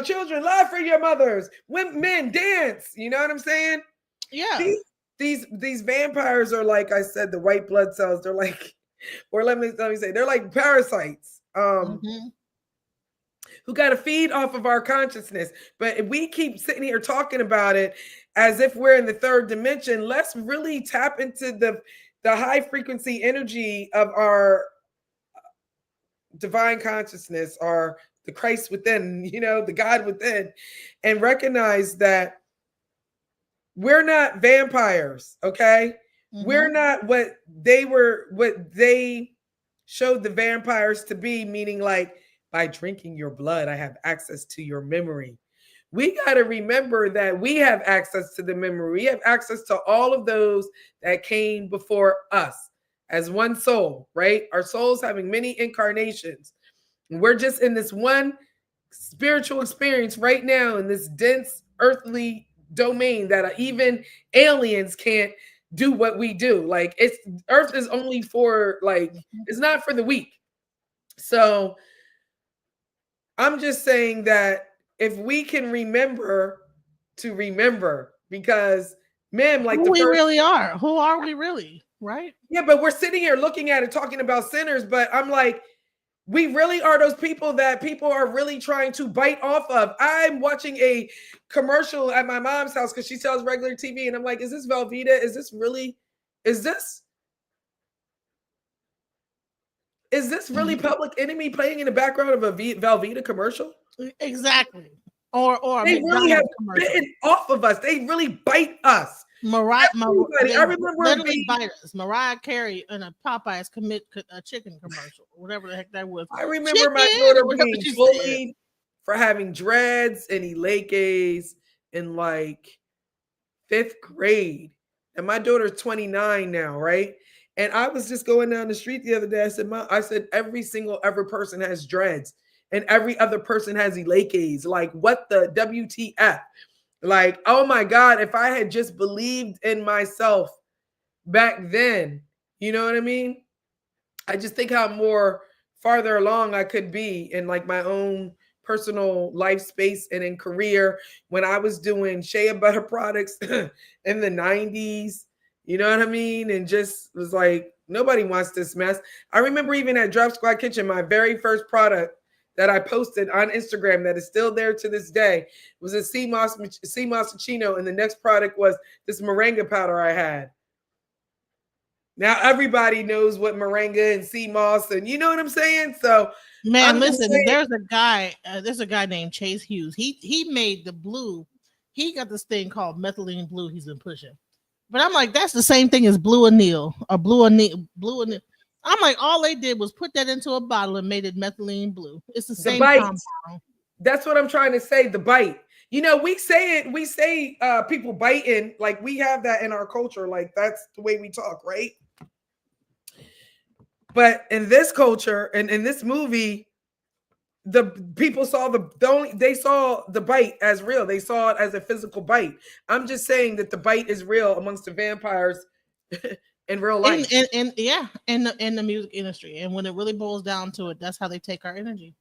children, laugh for your mothers, men, dance. You know what I'm saying? Yeah. These vampires are, like I said, the white blood cells. They're like, or let me say, they're like parasites. Who got to feed off of our consciousness. But if we keep sitting here talking about it as if we're in the third dimension, let's really tap into the high frequency energy of our divine consciousness, or the Christ within, the God within, and recognize that we're not vampires, okay? We're not what they showed the vampires to be, meaning like, by drinking your blood, I have access to your memory. We got to remember that we have access to the memory. We have access to all of those that came before us as one soul, right? Our souls having many incarnations. We're just in this one spiritual experience right now in this dense earthly domain that even aliens can't do what we do. Like, Earth is only for, like, it's not for the weak. So I'm just saying that if we can remember to remember, because man, like who we really are. Who are we really, right? Yeah, but we're sitting here looking at it, talking about sinners, but I'm like, we really are those people that people are really trying to bite off of. I'm watching a commercial at my mom's house because she sells regular TV, and I'm like, is this Velveeta? Is this really Public Enemy playing in the background of a Velveeta commercial? Exactly. Or they really have bitten off of us. They really bite us. I remember literally bite us. Mariah Carey in a Popeyes commit a chicken commercial, whatever the heck that was. I remember my daughter being bullied for having dreads and Ilekes in like 5th grade. And my daughter's 29 now, right? And I was just going down the street the other day. I said, every single person has dreads, and every other person has Ilekes. Like, what the WTF? Like, oh my God, if I had just believed in myself back then, you know what I mean? I just think how more farther along I could be in like my own personal life space and in career when I was doing shea butter products in the 90s. You know what I mean? And just was like, nobody wants this mess. I remember even at Drop Squad Kitchen, my very first product that I posted on Instagram that is still there to this day was a sea moss chino, and the next product was this moringa powder I had. Now everybody knows what moringa and sea moss, and you know what I'm saying. So Man, I'm just listen, saying, there's a guy named Chase Hughes. He made the blue. He got this thing called methylene blue. He's been pushing, but I'm like, that's the same thing as blue anneal or blue anneal. I'm like, all they did was put that into a bottle and made it methylene blue. It's the the same bite. compound. That's what I'm trying to say. The bite. You know, we say it. We say people biting, like we have that in our culture. Like that's the way we talk, right? But in this culture and in this movie, the people saw they saw the bite as real. They saw it as a physical bite. I'm just saying that the bite is real amongst the vampires in real life. And yeah, in the music industry. And when it really boils down to it, that's how they take our energy.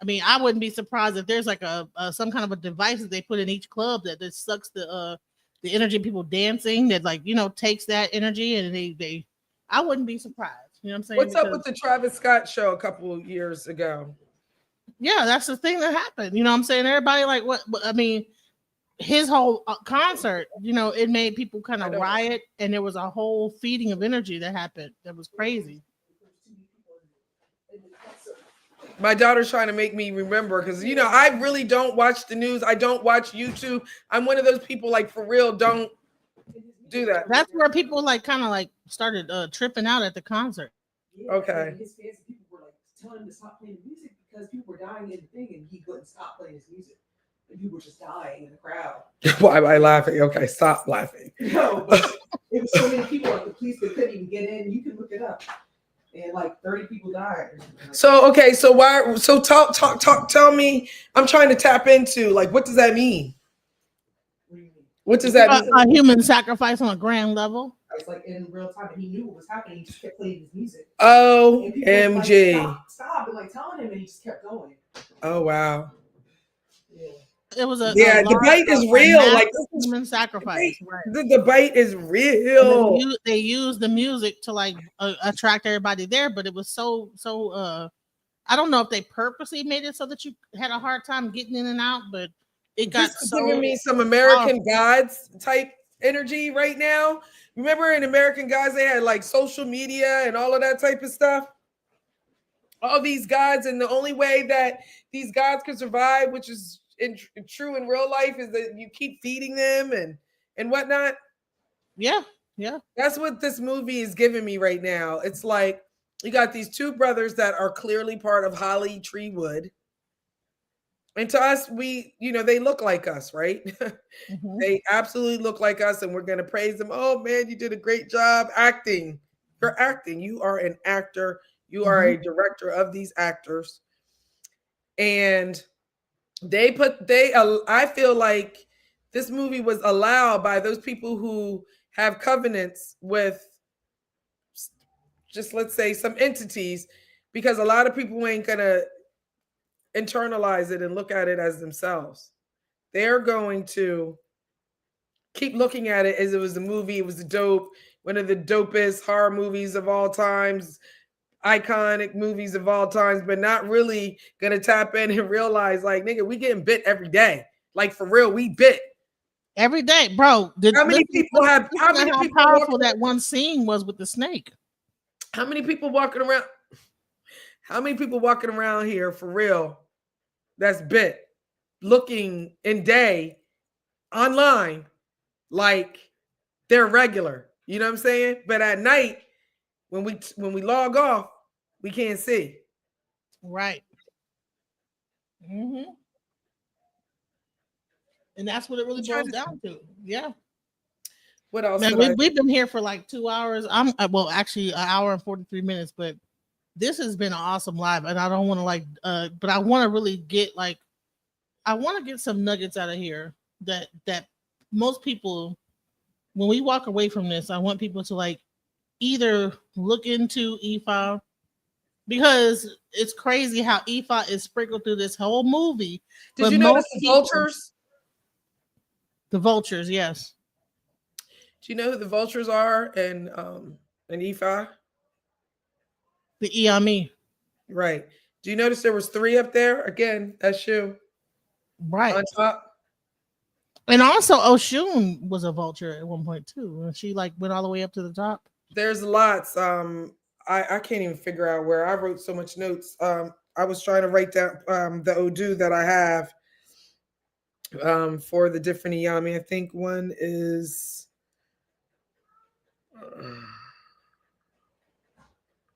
I mean, I wouldn't be surprised if there's like a some kind of a device that they put in each club that sucks the energy of people dancing, that like, you know, takes that energy, and they I wouldn't be surprised. You know what I'm saying? What's up with the Travis Scott show a couple of years ago? Yeah, that's the thing that happened. You know what I'm saying? Everybody like what I mean, his whole concert, you know, it made people kind of riot, and there was a whole feeding of energy that happened. That was crazy. My daughter's trying to make me remember because, you know, I really don't watch the news. I don't watch YouTube. I'm one of those people, like, for real, don't do that. That's where people like kind of like started tripping out at the concert. Okay. And his fans and people were like telling him to stop playing the music because people were dying in the thing, and he couldn't stop playing his music. And people were just dying in the crowd. Why am I laughing? Okay, stop laughing. No, but it was so many people. Like the police couldn't even get in. You can look it up. And like 30 people died. So okay, so why? So talk. Tell me. I'm trying to tap into, like, what does that mean? What do you mean? What does that mean? A human sacrifice on a grand level. It's like in real time, and he knew what was happening. He just kept playing his music. OMG. Like, stop, and like telling him, and he just kept going. Oh wow. Yeah. It was the bite is real. Like human sacrifice. Right. The bite is real. They used the music to like attract everybody there, but it was so I don't know if they purposely made it so that you had a hard time getting in and out, but it got giving me some American Gods type energy right now. Remember in American Gods, they had like social media and all of that type of stuff. All these gods, and the only way that these gods can survive, which is true in real life, is that you keep feeding them and whatnot. Yeah. That's what this movie is giving me right now. It's like you got these two brothers that are clearly part of Holly Treewood. And to us, they look like us, right? Mm-hmm. They absolutely look like us, and we're going to praise them. Oh, man, you did a great job acting. You're acting. You are an actor. You are a director of these actors. And I feel like this movie was allowed by those people who have covenants with, just let's say, some entities, because a lot of people ain't going to internalize it and look at it as themselves. They're going to keep looking at it as it was a movie. It was one of the dopest horror movies of all times, iconic movies of all times, but not really gonna tap in and realize, like, nigga, we getting bit every day. Like, for real, we bit every day, bro. How many people powerful that one scene was with the snake? How many people walking around? How many people walking around here for real? That's bit, looking in day online like they're regular. You know what I'm saying? But at night, when we log off, we can't see. Right. Mm-hmm. And that's what it really boils down to. Yeah. What else? Man, we've been here for like 2 hours. Actually an hour and 43 minutes, but this has been an awesome live, and I don't want to but I want to really get I want to get some nuggets out of here. that most people, when we walk away from this, I want people to like either look into Ifa, because it's crazy how Ifa is sprinkled through this whole movie. Did But you notice most the people, vultures? the vultures, yes, Do you know who the vultures are in Ifa? the Iami, Right. Do you notice there was three up there? Again, that's you right. on top. And also Oshun was a vulture at one point too, and she like went all the way up to the top. There's lots. I can't even figure out where I wrote so much notes. I was trying to write down the Odu that I have for the different Iyami. I think one is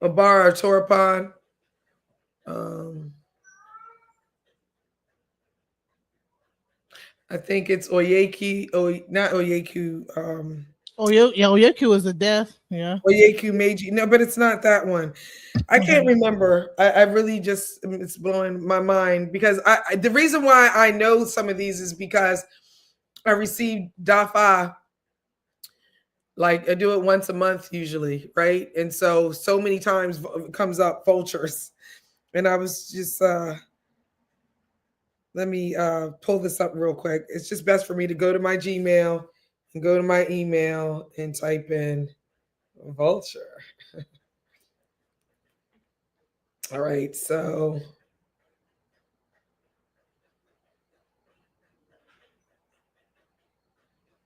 Abara Torapan. Um, I think it's Oyeki. Not Oyeku. Oyeku is the death. Yeah. Oyeku Meiji. No, but it's not that one. I can't Mhm. remember. I really just, it's blowing my mind because the reason why I know some of these is because I receive Dafa, like I do it once a month usually, right? And so many times it comes up vultures. And I was just let me pull this up real quick. It's just best for me to go to my Gmail and go to my email and type in vulture. All right, so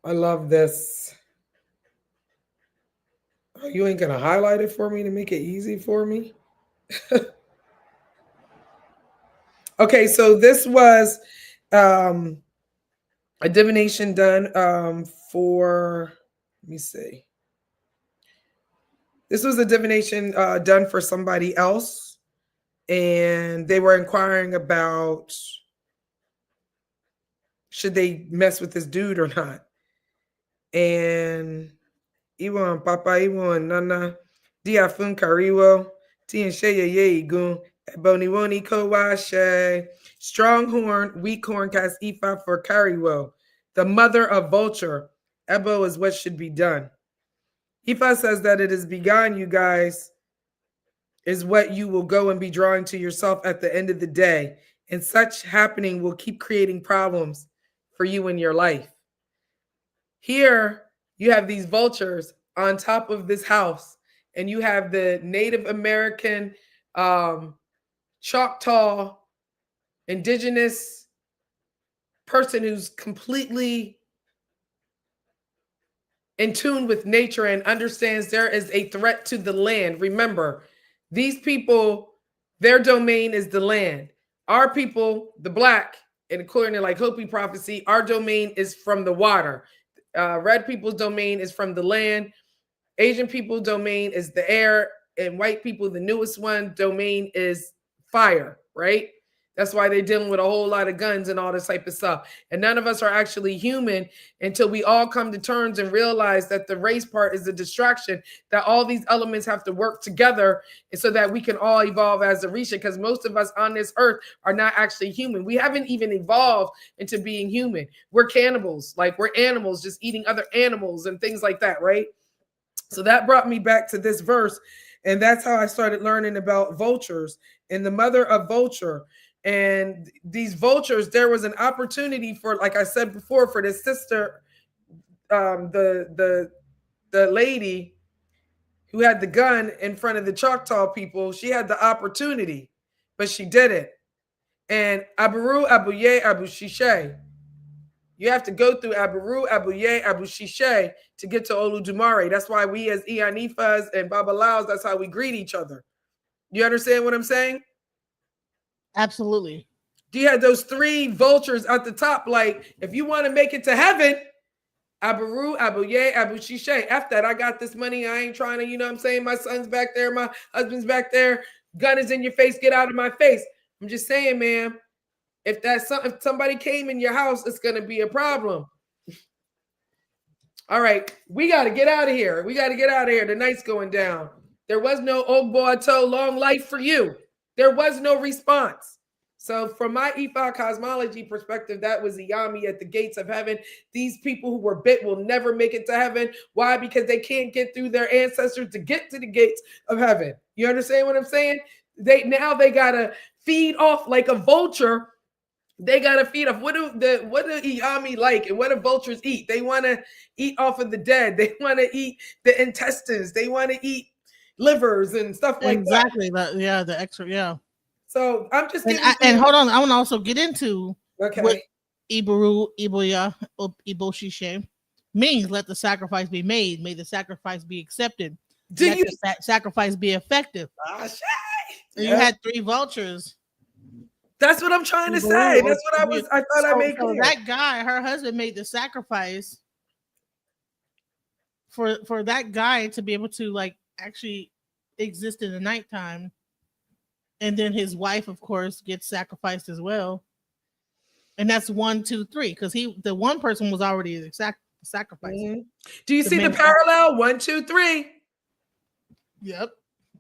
I love this. Oh, you ain't gonna highlight it for me to make it easy for me? Okay, so this was um, a divination done for, let me see. This was a divination done for somebody else, and they were inquiring about should they mess with this dude or not. And Iwan Papa Iwan Nana Diafun Kariwo Tianshaya Ye Gun Eboniwoni Kowashe Stronghorn Weakhorn Cas Ifa for Kariwo. The mother of vulture. Ebo is what should be done. Ifa says that it is begun, you guys, is what you will go and be drawing to yourself at the end of the day. And such happening will keep creating problems for you in your life. Here, you have these vultures on top of this house, and you have the Native American, Choctaw, indigenous person who's completely in tune with nature and understands there is a threat to the land. Remember, these people, their domain is the land. Our people, the black, and according to like Hopi prophecy, our domain is from the water. Red people's domain is from the land. Asian people's domain is the air, and white people, the newest one, domain is fire, right? That's why they're dealing with a whole lot of guns and all this type of stuff. And none of us are actually human until we all come to terms and realize that the race part is a distraction, that all these elements have to work together so that we can all evolve as a Risha, because most of us on this earth are not actually human. We haven't even evolved into being human. We're cannibals, like we're animals just eating other animals and things like that, right? So that brought me back to this verse. And that's how I started learning about vultures and the mother of vulture. And these vultures, there was an opportunity for, like I said before, for this sister, the lady who had the gun in front of the Choctaw people. She had the opportunity, but she didn't. And Abaru, Abuye, Abu Shishe. You have to go through Abaru, Abuye, Abu Shishe to get to Oludumare. That's why we as Iyanifas and Babalaos, that's how we greet each other. You understand what I'm saying? Absolutely. You had those three vultures at the top. Like, if you want to make it to heaven, Abaru, Abuye, Abu Shishe. After that, I got this money. I ain't trying to, you know what I'm saying? My son's back there. My husband's back there. Gun is in your face. Get out of my face. I'm just saying, man. If somebody came in your house, it's going to be a problem. All right, we got to get out of here. We got to get out of here. The night's going down. There was no Ogbo Ato, long life for you. There was no response. So from my Ifa cosmology perspective, that was Iyami at the gates of heaven. These people who were bit will never make it to heaven. Why? Because they can't get through their ancestors to get to the gates of heaven. You understand what I'm saying? They gotta feed off like a vulture. They gotta feed off. What do Iyami like, and what do vultures eat? They want to eat off of the dead. They want to eat the intestines. They want to eat livers and stuff like that. Exactly. The extra. Yeah. So I'm just And, giving and hold on, I want to also get into what okay. Ibaru, Iboya, Iboshishe means. Let the sacrifice be made. May the sacrifice be accepted. Do Let you? the sacrifice be effective. Ah, shit. And Yeah. you had 3 vultures. That's what I'm trying to say. That's what I thought I made clear. That guy, her husband, made the sacrifice for that guy to be able to like actually exist in the nighttime. And then his wife, of course, gets sacrificed as well. And that's 1, 2, 3, because the one person was already the sacrifice. Mm-hmm. Do you see the parallel? 1, 2, 3. Yep.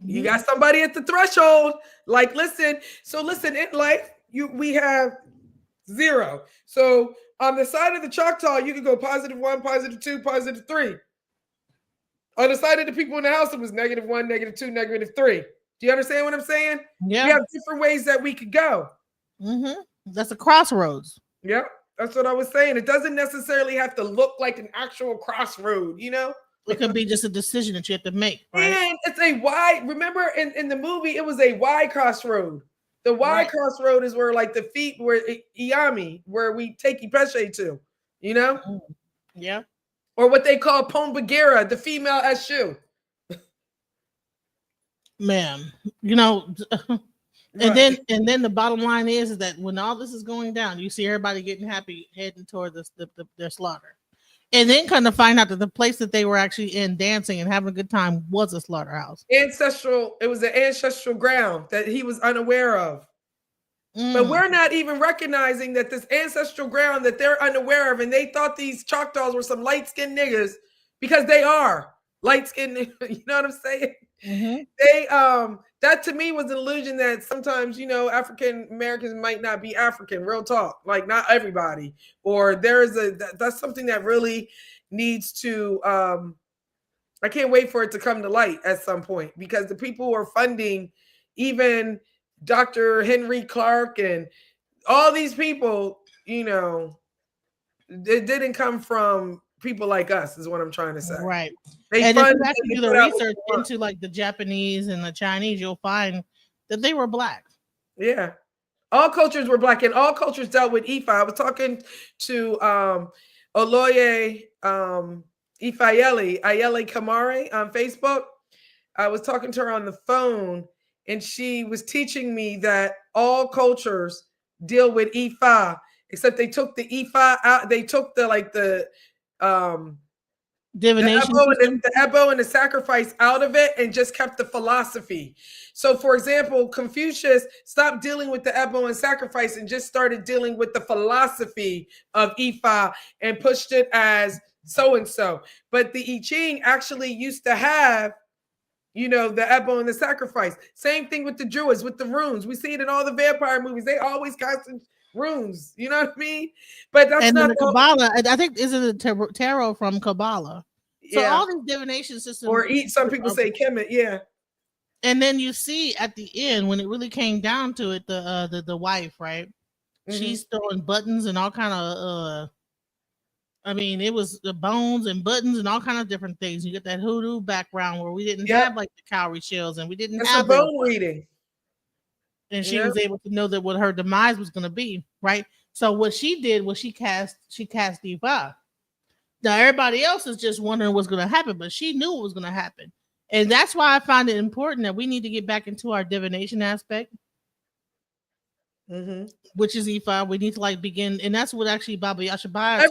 You got somebody at the threshold. Like, listen. So listen, in life, we have 0. So on the side of the Choctaw, you could go +1, +2, +3. On the side of the people in the house, it was -1, -2, -3. Do you understand what I'm saying? Yeah. We have different ways that we could go. Mm-hmm. That's a crossroads. Yep. That's what I was saying. It doesn't necessarily have to look like an actual crossroad, you know? It could be just a decision that you have to make. Right? And it's a wide, remember in the movie, it was a wide crossroad. The wide crossroad is where like the feet were Iyami, where we take Ipeshe to, you know? Yeah. Or what they call Pon Bagheera, the female Eshu. Man, you know, and then the bottom line is that when all this is going down, you see everybody getting happy, heading toward their slaughter. And then kind of find out that the place that they were actually in dancing and having a good time was a slaughterhouse. It was an ancestral ground that he was unaware of. But we're not even recognizing that this ancestral ground that they're unaware of, and they thought these Choctaws were some light-skinned niggas because they are light-skinned. You know what I'm saying? Mm-hmm. They that to me was an illusion that sometimes, you know, African Americans might not be African. Real talk, like not everybody. Or that's something that really needs to. I can't wait for it to come to light at some point, because the people who are funding even Dr. Henry Clark and all these people, you know, it didn't come from people like us, is what I'm trying to say. Right. They and fund, if you actually do the research into like the Japanese and the Chinese, you'll find that they were black. Yeah. All cultures were black, and all cultures dealt with Ifa. I was talking to Oloye Ifayele Kamare on Facebook. I was talking to her on the phone, and she was teaching me that all cultures deal with Ifa, except they took the Ifa out. They took the divination, the Ebo and the sacrifice out of it, and just kept the philosophy. So, for example, Confucius stopped dealing with the Ebo and sacrifice and just started dealing with the philosophy of Ifa and pushed it as so-and-so. But the I Ching actually used to have, you know, the Ebo and the sacrifice. Same thing with the Druids, with the runes. We see it in all the vampire movies. They always constant runes. You know what I mean? But that's and not the Kabbalah. I think is it the tarot from Kabbalah. So yeah. all these divination systems, or some people say Kemet, yeah. And then you see at the end when it really came down to it, the wife, right? Mm-hmm. She's throwing buttons and all kind of I mean, it was the bones and buttons and all kind of different things. You get that hoodoo background where we didn't have like the cowrie shells, and we didn't have a bone reading. And she was able to know that what her demise was going to be, right? So what she did was she cast Ifa. Now everybody else is just wondering what's going to happen, but she knew what was going to happen. And that's why I find it important that we need to get back into our divination aspect, which is Ifa. We need to like begin, and that's what actually Baba Yashabaya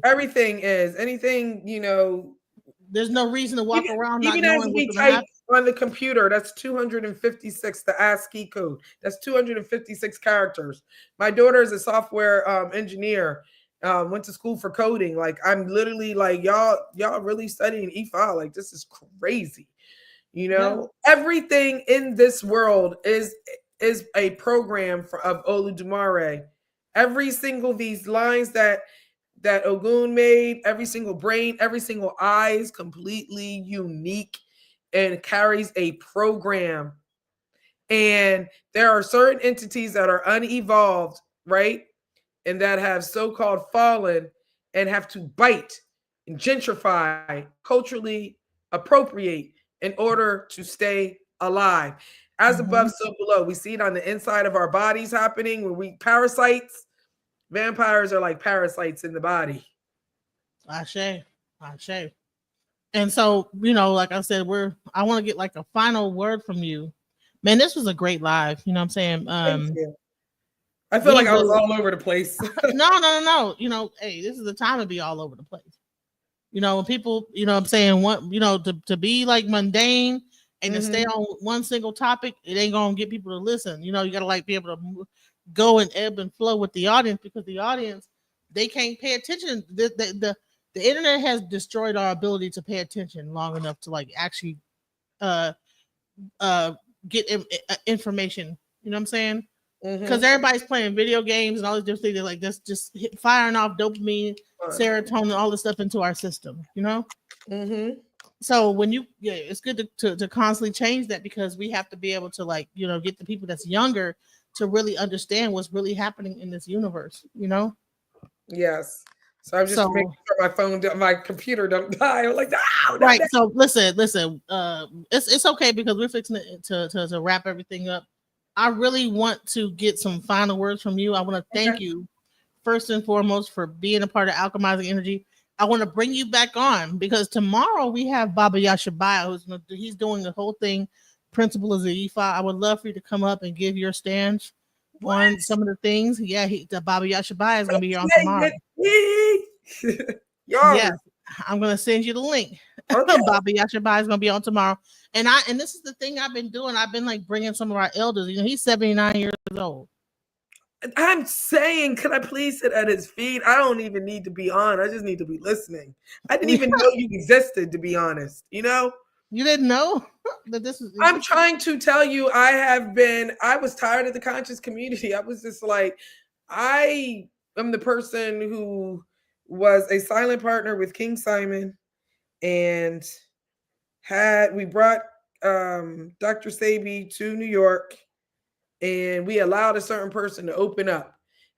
everything is anything, you know. There's no reason to walk around not even knowing as we what's type on the computer. That's 256, the ASCII code. That's 256 characters. My daughter is a software engineer. Went to school for coding. Like, I'm literally like, y'all really studying Ifa. Like, this is crazy. You know, everything in this world is is a program of Oludumare. Every single these lines that Ogun made, every single brain, every single eye is completely unique and carries a program. And there are certain entities that are unevolved, right? And that have so-called fallen and have to bite and gentrify, culturally appropriate in order to stay alive. As above, so below. We see it on the inside of our bodies happening when we parasites. Vampires are like parasites in the body. Ashe. And so, like I said, I want to get like a final word from you. Man, this was a great live. You know what I'm saying? Thank you. I feel like I was all over the place. No. Hey, this is the time to be all over the place. When people, I'm saying, want, to be like mundane and to stay on one single topic, it ain't gonna get people to listen. You gotta like be able to go and ebb and flow with the audience, because the audience, they can't pay attention. The internet has destroyed our ability to pay attention long enough to like actually get information. You know what I'm saying? Because everybody's playing video games and all these different things, like that's just firing off dopamine, serotonin, all this stuff into our system. So when it's good to constantly change that, because we have to be able to like get the people that's younger to really understand what's really happening in this universe. Yes. So I'm just making sure my computer don't die. I'm like, no, right. So listen. It's okay, because we're fixing to wrap everything up. I really want to get some final words from you. I want to thank you first and foremost for being a part of Alchemizing Energy. I want to bring you back on, because tomorrow we have Baba Yashabaya, he's doing the whole thing, Principles of Ifa. I would love for you to come up and give your stance on some of the things. Yeah, the Baba Yashabaya is going to be here on tomorrow. Yes, I'm going to send you the link. Okay. Baba Yashabaya is going to be on tomorrow. And this is the thing I've been doing. I've been like bringing some of our elders. He's 79 years old. I'm saying, could I please sit at his feet? I don't even need to be on. I just need to be listening. I didn't even know you existed, to be honest. You didn't know that this is. I'm trying to tell you, I was tired of the conscious community. I was just like, I am the person who was a silent partner with King Simon, and we brought Dr. Sabi to New York, and we allowed a certain person to open up.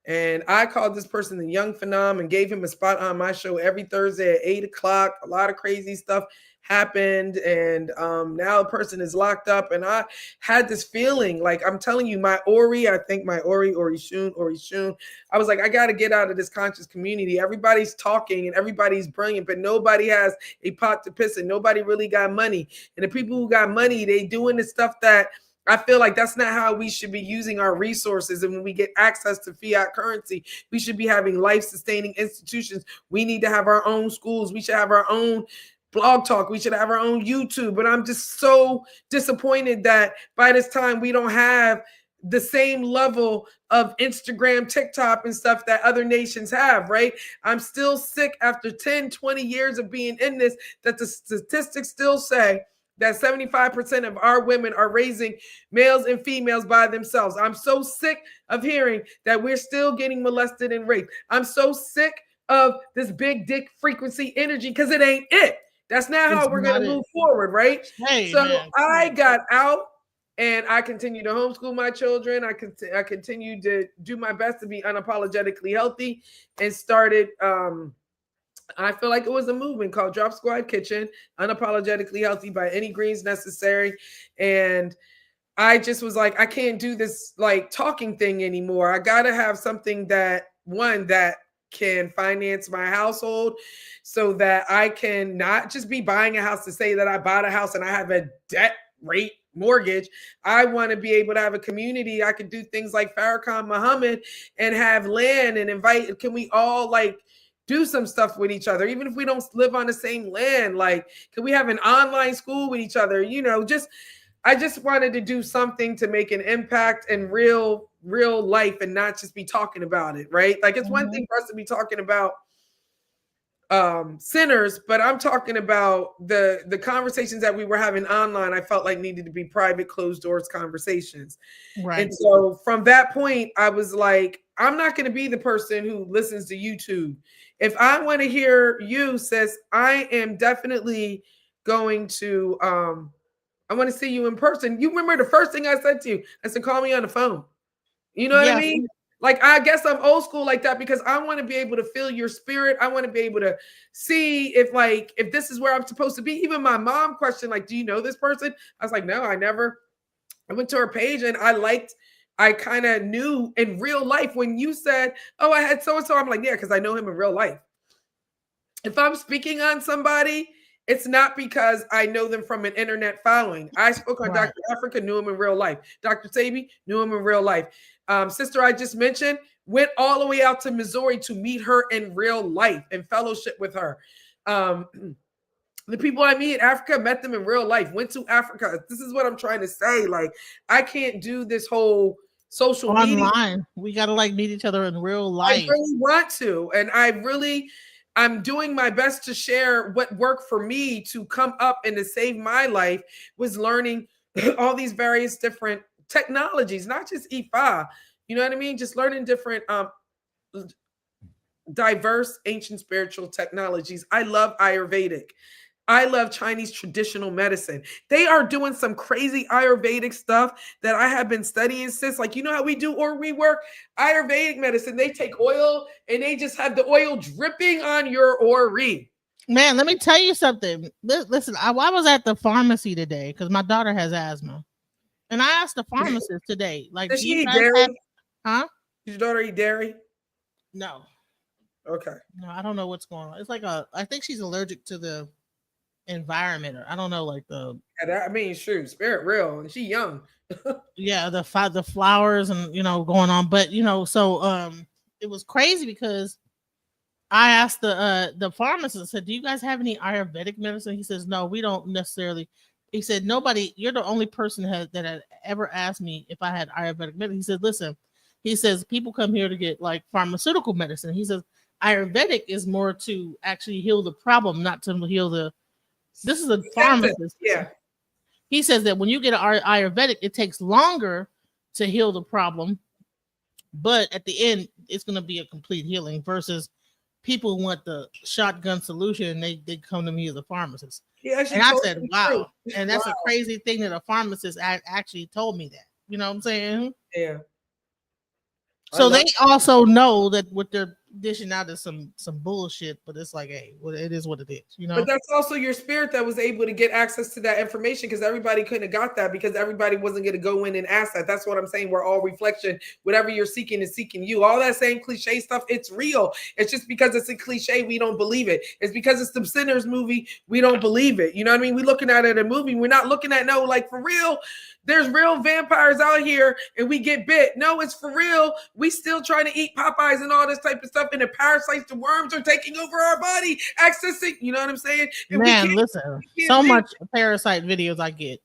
And I called this person the Young Phenom and gave him a spot on my show every Thursday at 8:00. A lot of crazy stuff happened. And now the person is locked up. And I had this feeling, like I'm telling you, my Ori, I think my Ori Shun. I was like, I got to get out of this conscious community. Everybody's talking and everybody's brilliant, but nobody has a pot to piss in. Nobody really got money. And the people who got money, they doing the stuff that I feel like that's not how we should be using our resources. And when we get access to fiat currency, we should be having life-sustaining institutions. We need to have our own schools. We should have our own Blog Talk. We should have our own YouTube. But I'm just so disappointed that by this time we don't have the same level of Instagram, TikTok, and stuff that other nations have, right? I'm still sick after 10, 20 years of being in this, that the statistics still say that 75% of our women are raising males and females by themselves. I'm so sick of hearing that we're still getting molested and raped. I'm so sick of this big dick frequency energy, because it ain't it. That's not how we're going to move forward, right? I got out, and I continue to homeschool my children. I continue to do my best to be unapologetically healthy, and started I feel like it was a movement called Drop Squad Kitchen, unapologetically healthy by any greens necessary. And I just was like, I can't do this like talking thing anymore. I got to have something that can finance my household, so that I can not just be buying a house to say that I bought a house and I have a debt rate mortgage. I want to be able to have a community. I could do things like Farrakhan Muhammad and have land and invite, can we all like do some stuff with each other, even if we don't live on the same land? Like, can we have an online school with each other? I just wanted to do something to make an impact in real life, and not just be talking about it, right? Like, it's one thing for us to be talking about sinners, but I'm talking about the conversations that we were having online. I felt like needed to be private, closed doors conversations. Right. And so from that point, I was like, I'm not going to be the person who listens to YouTube. If I want to hear you, sis, I am definitely going to I want to see you in person. You remember the first thing I said to you? I said, call me on the phone. You know what I mean? Like, I guess I'm old school like that because I want to be able to feel your spirit. I want to be able to see if this is where I'm supposed to be. Even my mom questioned, like, do you know this person? I was like, no, I never. I went to her page and I kind of knew in real life when you said, oh, I had so-and-so. I'm like, yeah, because I know him in real life. If I'm speaking on somebody, it's not because I know them from an internet following. I spoke on Dr. Africa, knew him in real life. Dr. Sabi, knew him in real life. Sister I just mentioned, went all the way out to Missouri to meet her in real life and fellowship with her. The people I meet in Africa, met them in real life, went to Africa. This is what I'm trying to say. Like, I can't do this whole social online media. We got to like meet each other in real life. I really want to. And I'm doing my best to share what worked for me to come up and to save my life was learning all these various different technologies, not just IFA, you know what I mean? Just learning different diverse ancient spiritual technologies. I love Ayurvedic. I love Chinese traditional medicine. They are doing some crazy Ayurvedic stuff that I have been studying since. Like, you know how we do or we work Ayurvedic medicine. They take oil and they just have the oil dripping on your ori. Man, let me tell you something. Listen, I was at the pharmacy today because my daughter has asthma. And I asked the pharmacist today, like, does do she you eat guys dairy? have, huh? Does your daughter eat dairy? No. Okay. No, I don't know what's going on. It's like I think she's allergic to the environment, or I don't know, like the I mean, shoot, spirit real, and she young. the flowers and going on. But so it was crazy because I asked the pharmacist, said, do you guys have any Ayurvedic medicine? He says, no, we don't necessarily. He said, nobody, you're the only person that had ever asked me if I had Ayurvedic medicine. He said, listen, he says, people come here to get like pharmaceutical medicine. He says, Ayurvedic is more to actually heal the problem, not to heal this is a pharmacist. Yeah. He says that when you get an Ayurvedic, it takes longer to heal the problem, but at the end, it's going to be a complete healing versus people want the shotgun solution and they come to me as a pharmacist. Yeah, and I said, wow. And that's a crazy thing that a pharmacist actually told me that. You know what I'm saying? Yeah. So they also know that what they're dishing out is some bullshit, but it's like, hey, well, it is what it is, you know. But that's also your spirit that was able to get access to that information because everybody couldn't have got that because everybody wasn't going to go in and ask that. That's what I'm saying. We're all reflection. Whatever you're seeking is seeking you. All that same cliche stuff, it's real. It's just because it's a cliche, we don't believe it. It's because it's the Sinners movie, we don't believe it. You know what I mean? We're looking at it in a movie. We're not looking at like for real. There's real vampires out here and we get bit. No, it's for real. We still trying to eat Popeyes and all this type of stuff. And the parasites, the worms are taking over our body, accessing, you know what I'm saying? And man, listen, so much parasite videos I get.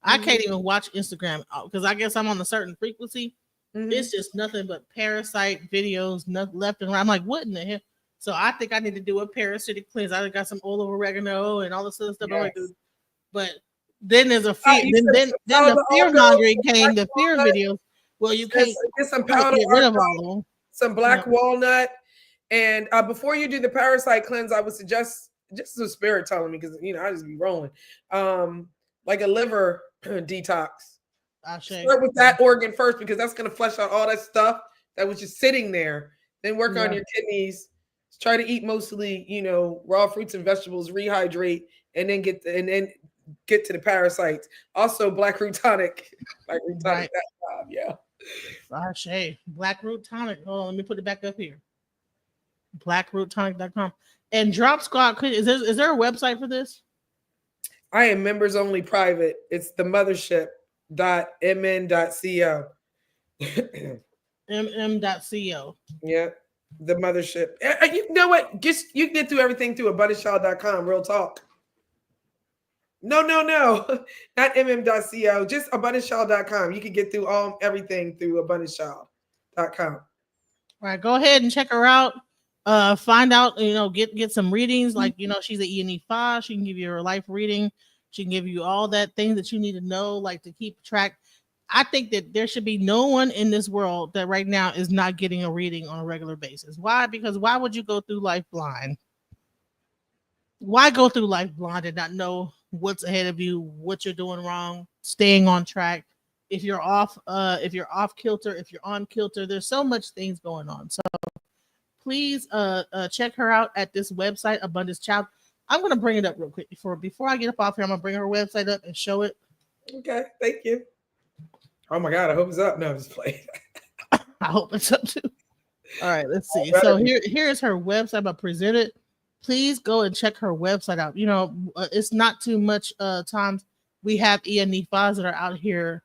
I can't even watch Instagram because I guess I'm on a certain frequency. It's just nothing but parasite videos, left and right. I'm like, what in the hell? So I think I need to do a parasitic cleanse. I got some oil of oregano and all this other stuff. Yes. But then there's a fear. Then the fear mongering came. The fear videos. Well, you can't get some powder, get rid of all of them. Some black walnut, and before you do the parasite cleanse, I would suggest just the spirit telling me because I just be rolling, like a liver detox. Start with that organ first because that's going to flush out all that stuff that was just sitting there. Then work on your kidneys. Try to eat mostly, raw fruits and vegetables. Rehydrate, and then get to the parasites. Also, black root tonic. Black root tonic. Right. Yeah. Black root tonic. Hold on, let me put it back up here. BlackRootTonic.com. And Drop Squad. Is there a website for this? I am members only private. It's the mothership.mn.co. mm.co. Yeah. The mothership. You know what? Just you can get through everything through Abundancechild.com. Real talk. No. Not mm.co. Just Abundancechild.com. You can get through everything through Abundancechild.com. All right, go ahead and check her out. Find out, get some readings. Like, she's an ENE5. She can give you her life reading. She can give you all that things that you need to know, like to keep track. I think that there should be no one in this world that right now is not getting a reading on a regular basis. Why? Because why would you go through life blind? Why go through life blind and not know what's ahead of you, what you're doing wrong, staying on track? If you're off kilter, if you're on kilter, there's so much things going on. So please check her out at this website, Abundance Child. I'm gonna bring it up real quick before I get up off here. I'm gonna bring her website up and show it. Okay, thank you. Oh my God, I hope it's up. No, I'm just playing. I hope it's up too. All right, let's see. All So right. here's her website. I'm gonna present it. Please go and check her website out. It's not too much times we have ENE5s that are out here,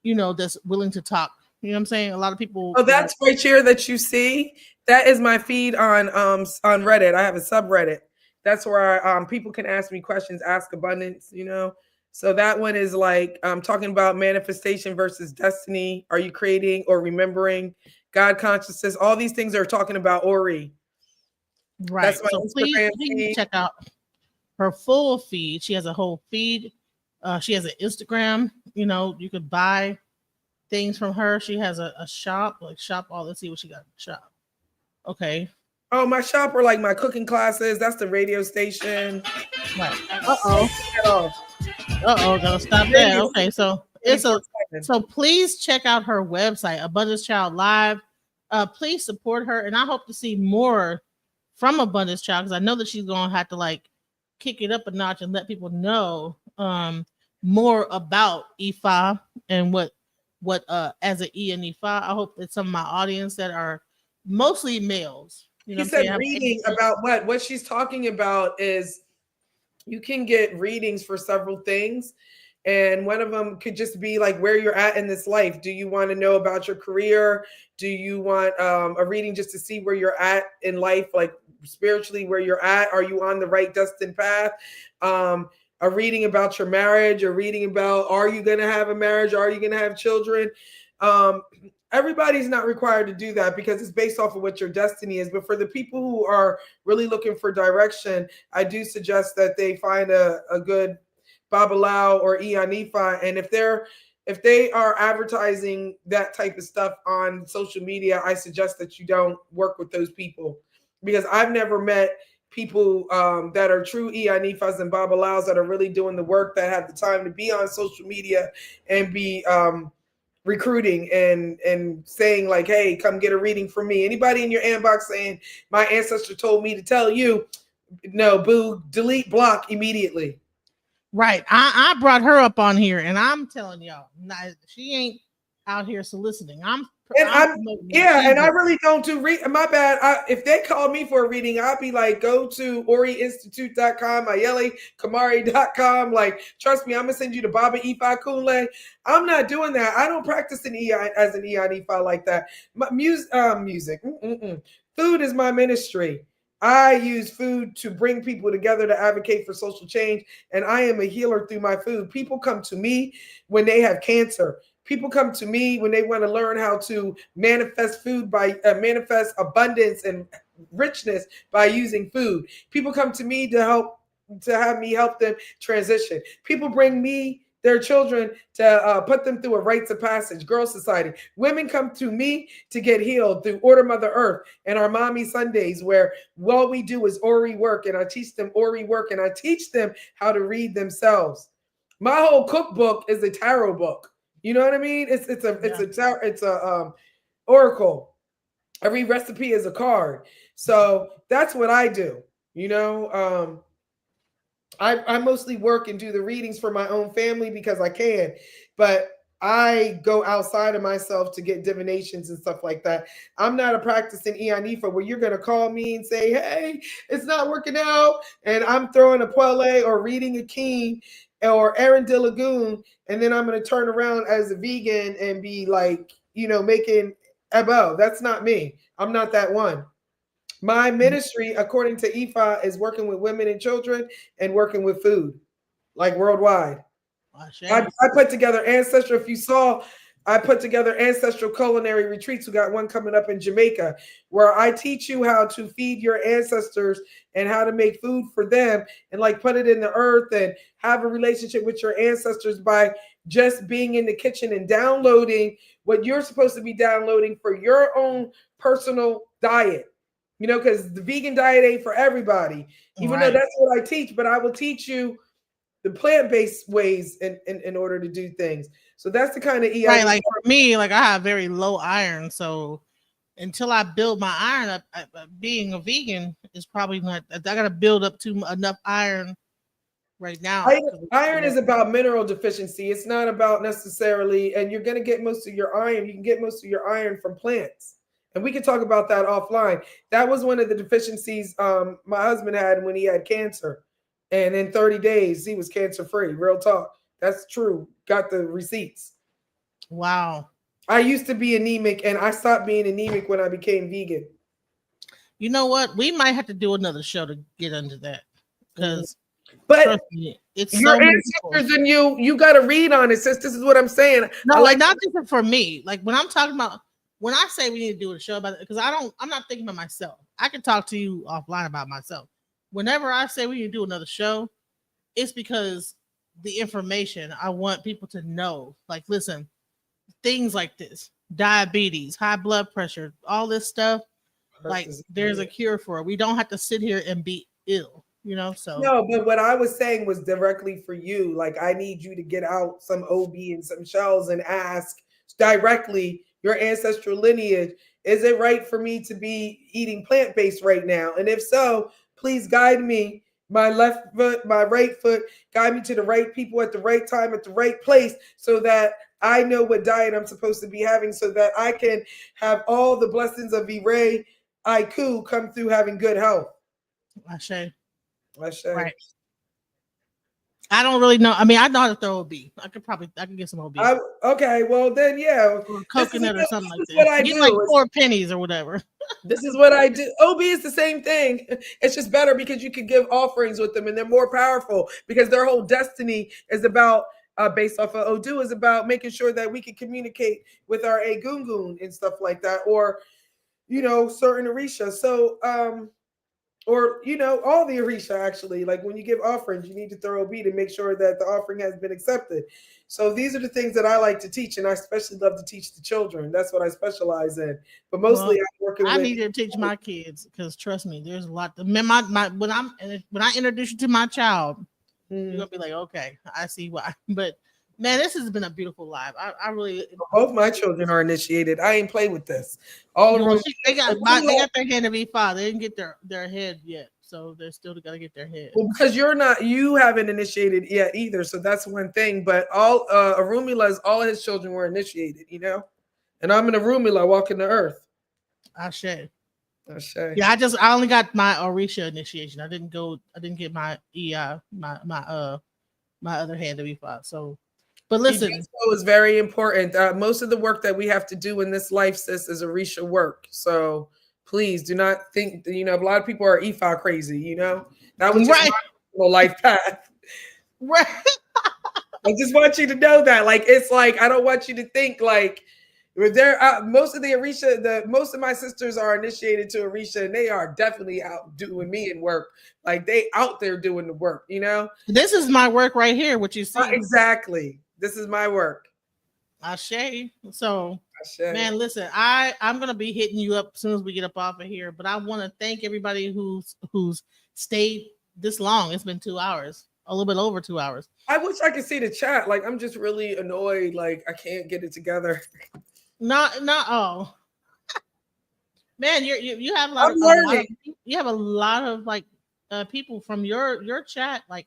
that's willing to talk. You know what I'm saying? A lot of people. Oh, that's right here that you see. That is my feed on Reddit. I have a subreddit. That's where people can ask me questions, ask abundance, So that one is like talking about manifestation versus destiny. Are you creating or remembering God consciousness? All these things are talking about Ori. Right. That's my So Instagram please feed. check out her full feed. She has a whole feed. She has an Instagram. You could buy things from her. She has a shop, like shop all. Let's see what she got in the shop. Okay. Oh, my shop are like my cooking classes. That's the radio station. Right. Uh-oh. Gotta stop that. Okay, so so please check out her website, Abundance Child Live. Please support her, and I hope to see more from Abundance Child, because I know that she's gonna have to like kick it up a notch and let people know more about IFA and what as an ENE5. I hope that some of my audience that are mostly males. He said reading about what she's talking about is you can get readings for several things. And one of them could just be like where you're at in this life. Do you want to know about your career? Do you want a reading just to see where you're at in life, like spiritually, where you're at? Are you on the right destined path? A reading about your marriage, a reading about, are you going to have a marriage? Are you going to have children? Everybody's not required to do that because it's based off of what your destiny is. But for the people who are really looking for direction, I do suggest that they find a good Babalawo or ENE5. And if they are advertising that type of stuff on social media, I suggest that you don't work with those people, because I've never met people that are true ENE5s and Babalawos that are really doing the work, that have the time to be on social media and be recruiting and saying like, hey, come get a reading from me. Anybody in your inbox saying my ancestor told me to tell you, no, boo, delete, block immediately. Right. I brought her up on here, and I'm telling y'all, she ain't out here soliciting. I really don't do my bad. If they call me for a reading, I'll be like, go to oriinstitute.com, ayelekamari.com. Like, trust me, I'm gonna send you to Baba Ifa Kunle. I'm not doing that. I don't practice as an ENE5 like that. Music. Food is my ministry. I use food to bring people together to advocate for social change, and I am a healer through my food. People come to me when they have cancer. People come to me when they want to learn how to manifest food by manifest abundance and richness by using food. People come to me to have me help them transition. People bring me their children to put them through a rites of passage, Girl Society. Women come to me to get healed through Order Mother Earth and our Mommy Sundays, where all we do is Ori work, and I teach them Ori work, and I teach them how to read themselves. My whole cookbook is a tarot book. You know what I mean? It's a oracle. Every recipe is a card. So that's what I do. I mostly work and do the readings for my own family because I can, but I go outside of myself to get divinations and stuff like that. I'm not a practicing ENE5 where you're going to call me and say, hey, it's not working out, and I'm throwing a Puele or reading a King or Aaron de Lagoon, and then I'm going to turn around as a vegan and be like, making Ebo. That's not me. I'm not that one. My ministry, according to IFA, is working with women and children and working with food, like worldwide. I put together Ancestry. If you saw I put together ancestral culinary retreats. We got one coming up in Jamaica where I teach you how to feed your ancestors and how to make food for them and like put it in the earth and have a relationship with your ancestors by just being in the kitchen and downloading what you're supposed to be downloading for your own personal diet. You know, because the vegan diet ain't for everybody, even though Right. that's what I teach, but I will teach you the plant-based ways in order to do things. So that's the kind of Right. EID. Like for me, like I have very low iron. So until I build my iron up, being a vegan is probably not, I got to build up to enough iron right now. Iron is about mineral deficiency. It's not about necessarily, and you're going to get most of your iron. You can get most of your iron from plants. And we can talk about that offline. That was one of the deficiencies my husband had when he had cancer. And in 30 days, he was cancer free. Real talk. That's true. Got the receipts. Wow. I used to be anemic and I stopped being anemic when I became vegan. You know what? We might have to do another show to get into that because But trust me, it's your so many ancestors people. and you got to read on it, sis. This is what I'm saying. No, I like like not just for me. Like when I'm talking about, when I say we need to do a show about it, because I'm not thinking about myself. I can talk to you offline about myself. Whenever I say we need to do another show, it's because the information I want people to know. Like, listen, things like this, diabetes, high blood pressure, all this stuff, like there's a cure for it. We don't have to sit here and be ill, you know? So no, but what I was saying was directly for you. Like, I need you to get out some OB and some shells and ask directly your ancestral lineage. Is it right for me to be eating plant-based right now? And if so, please guide me. My left foot, my right foot, guide me to the right people at the right time, at the right place, so that I know what diet I'm supposed to be having, so that I can have all the blessings of Iray Aiku come through having good health. I say, I say. right. I don't really know. I mean, I know how to throw OB. I could get some OB. Okay, well then, yeah, or coconut or something like what that. I Get do. like 4 pennies or whatever. This is what I do. OB is the same thing. It's just better because you can give offerings with them, and they're more powerful because their whole destiny is about based off of Odu is about making sure that we can communicate with our Egungun and stuff like that, or certain Orisha. So or all the Orisha actually. Like when you give offerings, you need to throw OB to make sure that the offering has been accepted. So these are the things that I like to teach, and I especially love to teach the children. That's what I specialize in. But mostly, I'm working I with. need to teach my kids because trust me, there's a lot. My when I introduce you to my child, you're gonna be like, okay, I see why. But man, this has been a beautiful live. I really Both my children are initiated. I ain't play with this. All well, of they got their hand to be father. They didn't get their head yet, so they're still gotta get their head. Well, because you haven't initiated yet either, so that's one thing. But all Arumila's all his children were initiated, and I'm an Arumila walking the earth. Ashe. Ashe. Yeah, I only got my Orisha initiation. I didn't get my my other hand to be father. So, but listen, it was very important. Most of the work that we have to do in this life, sis, is Orisha work. So please do not think a lot of people are Ifa crazy. That was just my life path. Right. I just want you to know that. Like, it's like I don't want you to think like there. Most of the Orisha, most of my sisters are initiated to Orisha, and they are definitely out doing me in work. Like they out there doing the work. This is my work right here. What you see? Exactly. This is my work. Ashe. So, man, listen, I'm gonna be hitting you up as soon as we get up off of here. But I want to thank everybody who's stayed this long. It's been 2 hours, a little bit over 2 hours. I wish I could see the chat. Like, I'm just really annoyed. Like, I can't get it together. Not. Oh, man, you have you have a lot of like people from your chat. Like,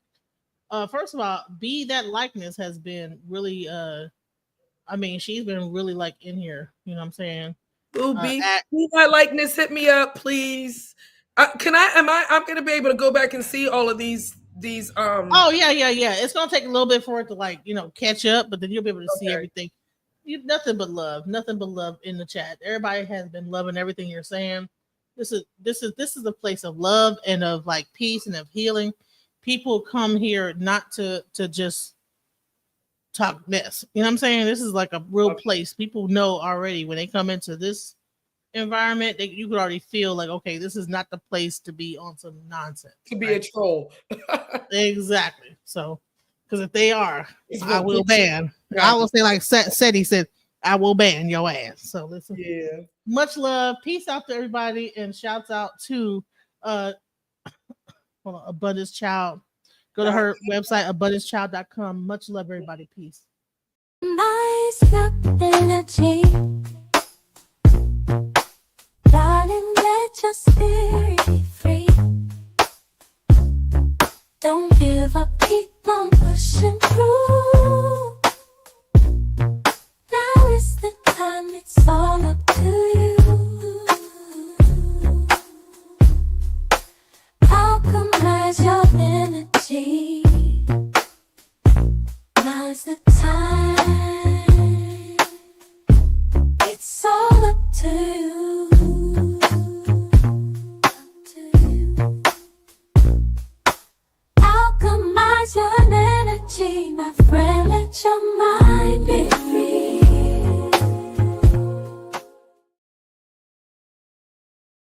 first of all, Be That Likeness has been really I mean, she's been really like in here. You know what I'm saying? Ooh, Be That Likeness, hit me up, please. I'm gonna be able to go back and see all of these. Oh yeah. It's gonna take a little bit for it to catch up, but then you'll be able to see everything. Nothing but love in the chat. Everybody has been loving everything you're saying. This is a place of love and of like peace and of healing. People come here not to just talk mess. You know what I'm saying? This is like a real place. People know already when they come into this environment, you could already feel like, okay, this is not the place to be on some nonsense. To be a troll. Exactly. So, because if they are, It's I gonna will put you- ban. I will say like Seti said, I will ban your ass. So listen. Yeah. Much love. Peace out to everybody, and shouts out to hold on, Abundance Child. Go to her website, abundancechild.com. Much love, everybody. Peace. Nice energy. Darling, let your spirit be free. Don't give up, keep on pushing through. Now is the time, it's all up to you. Alchemize your energy. Now's the time. It's all up to you.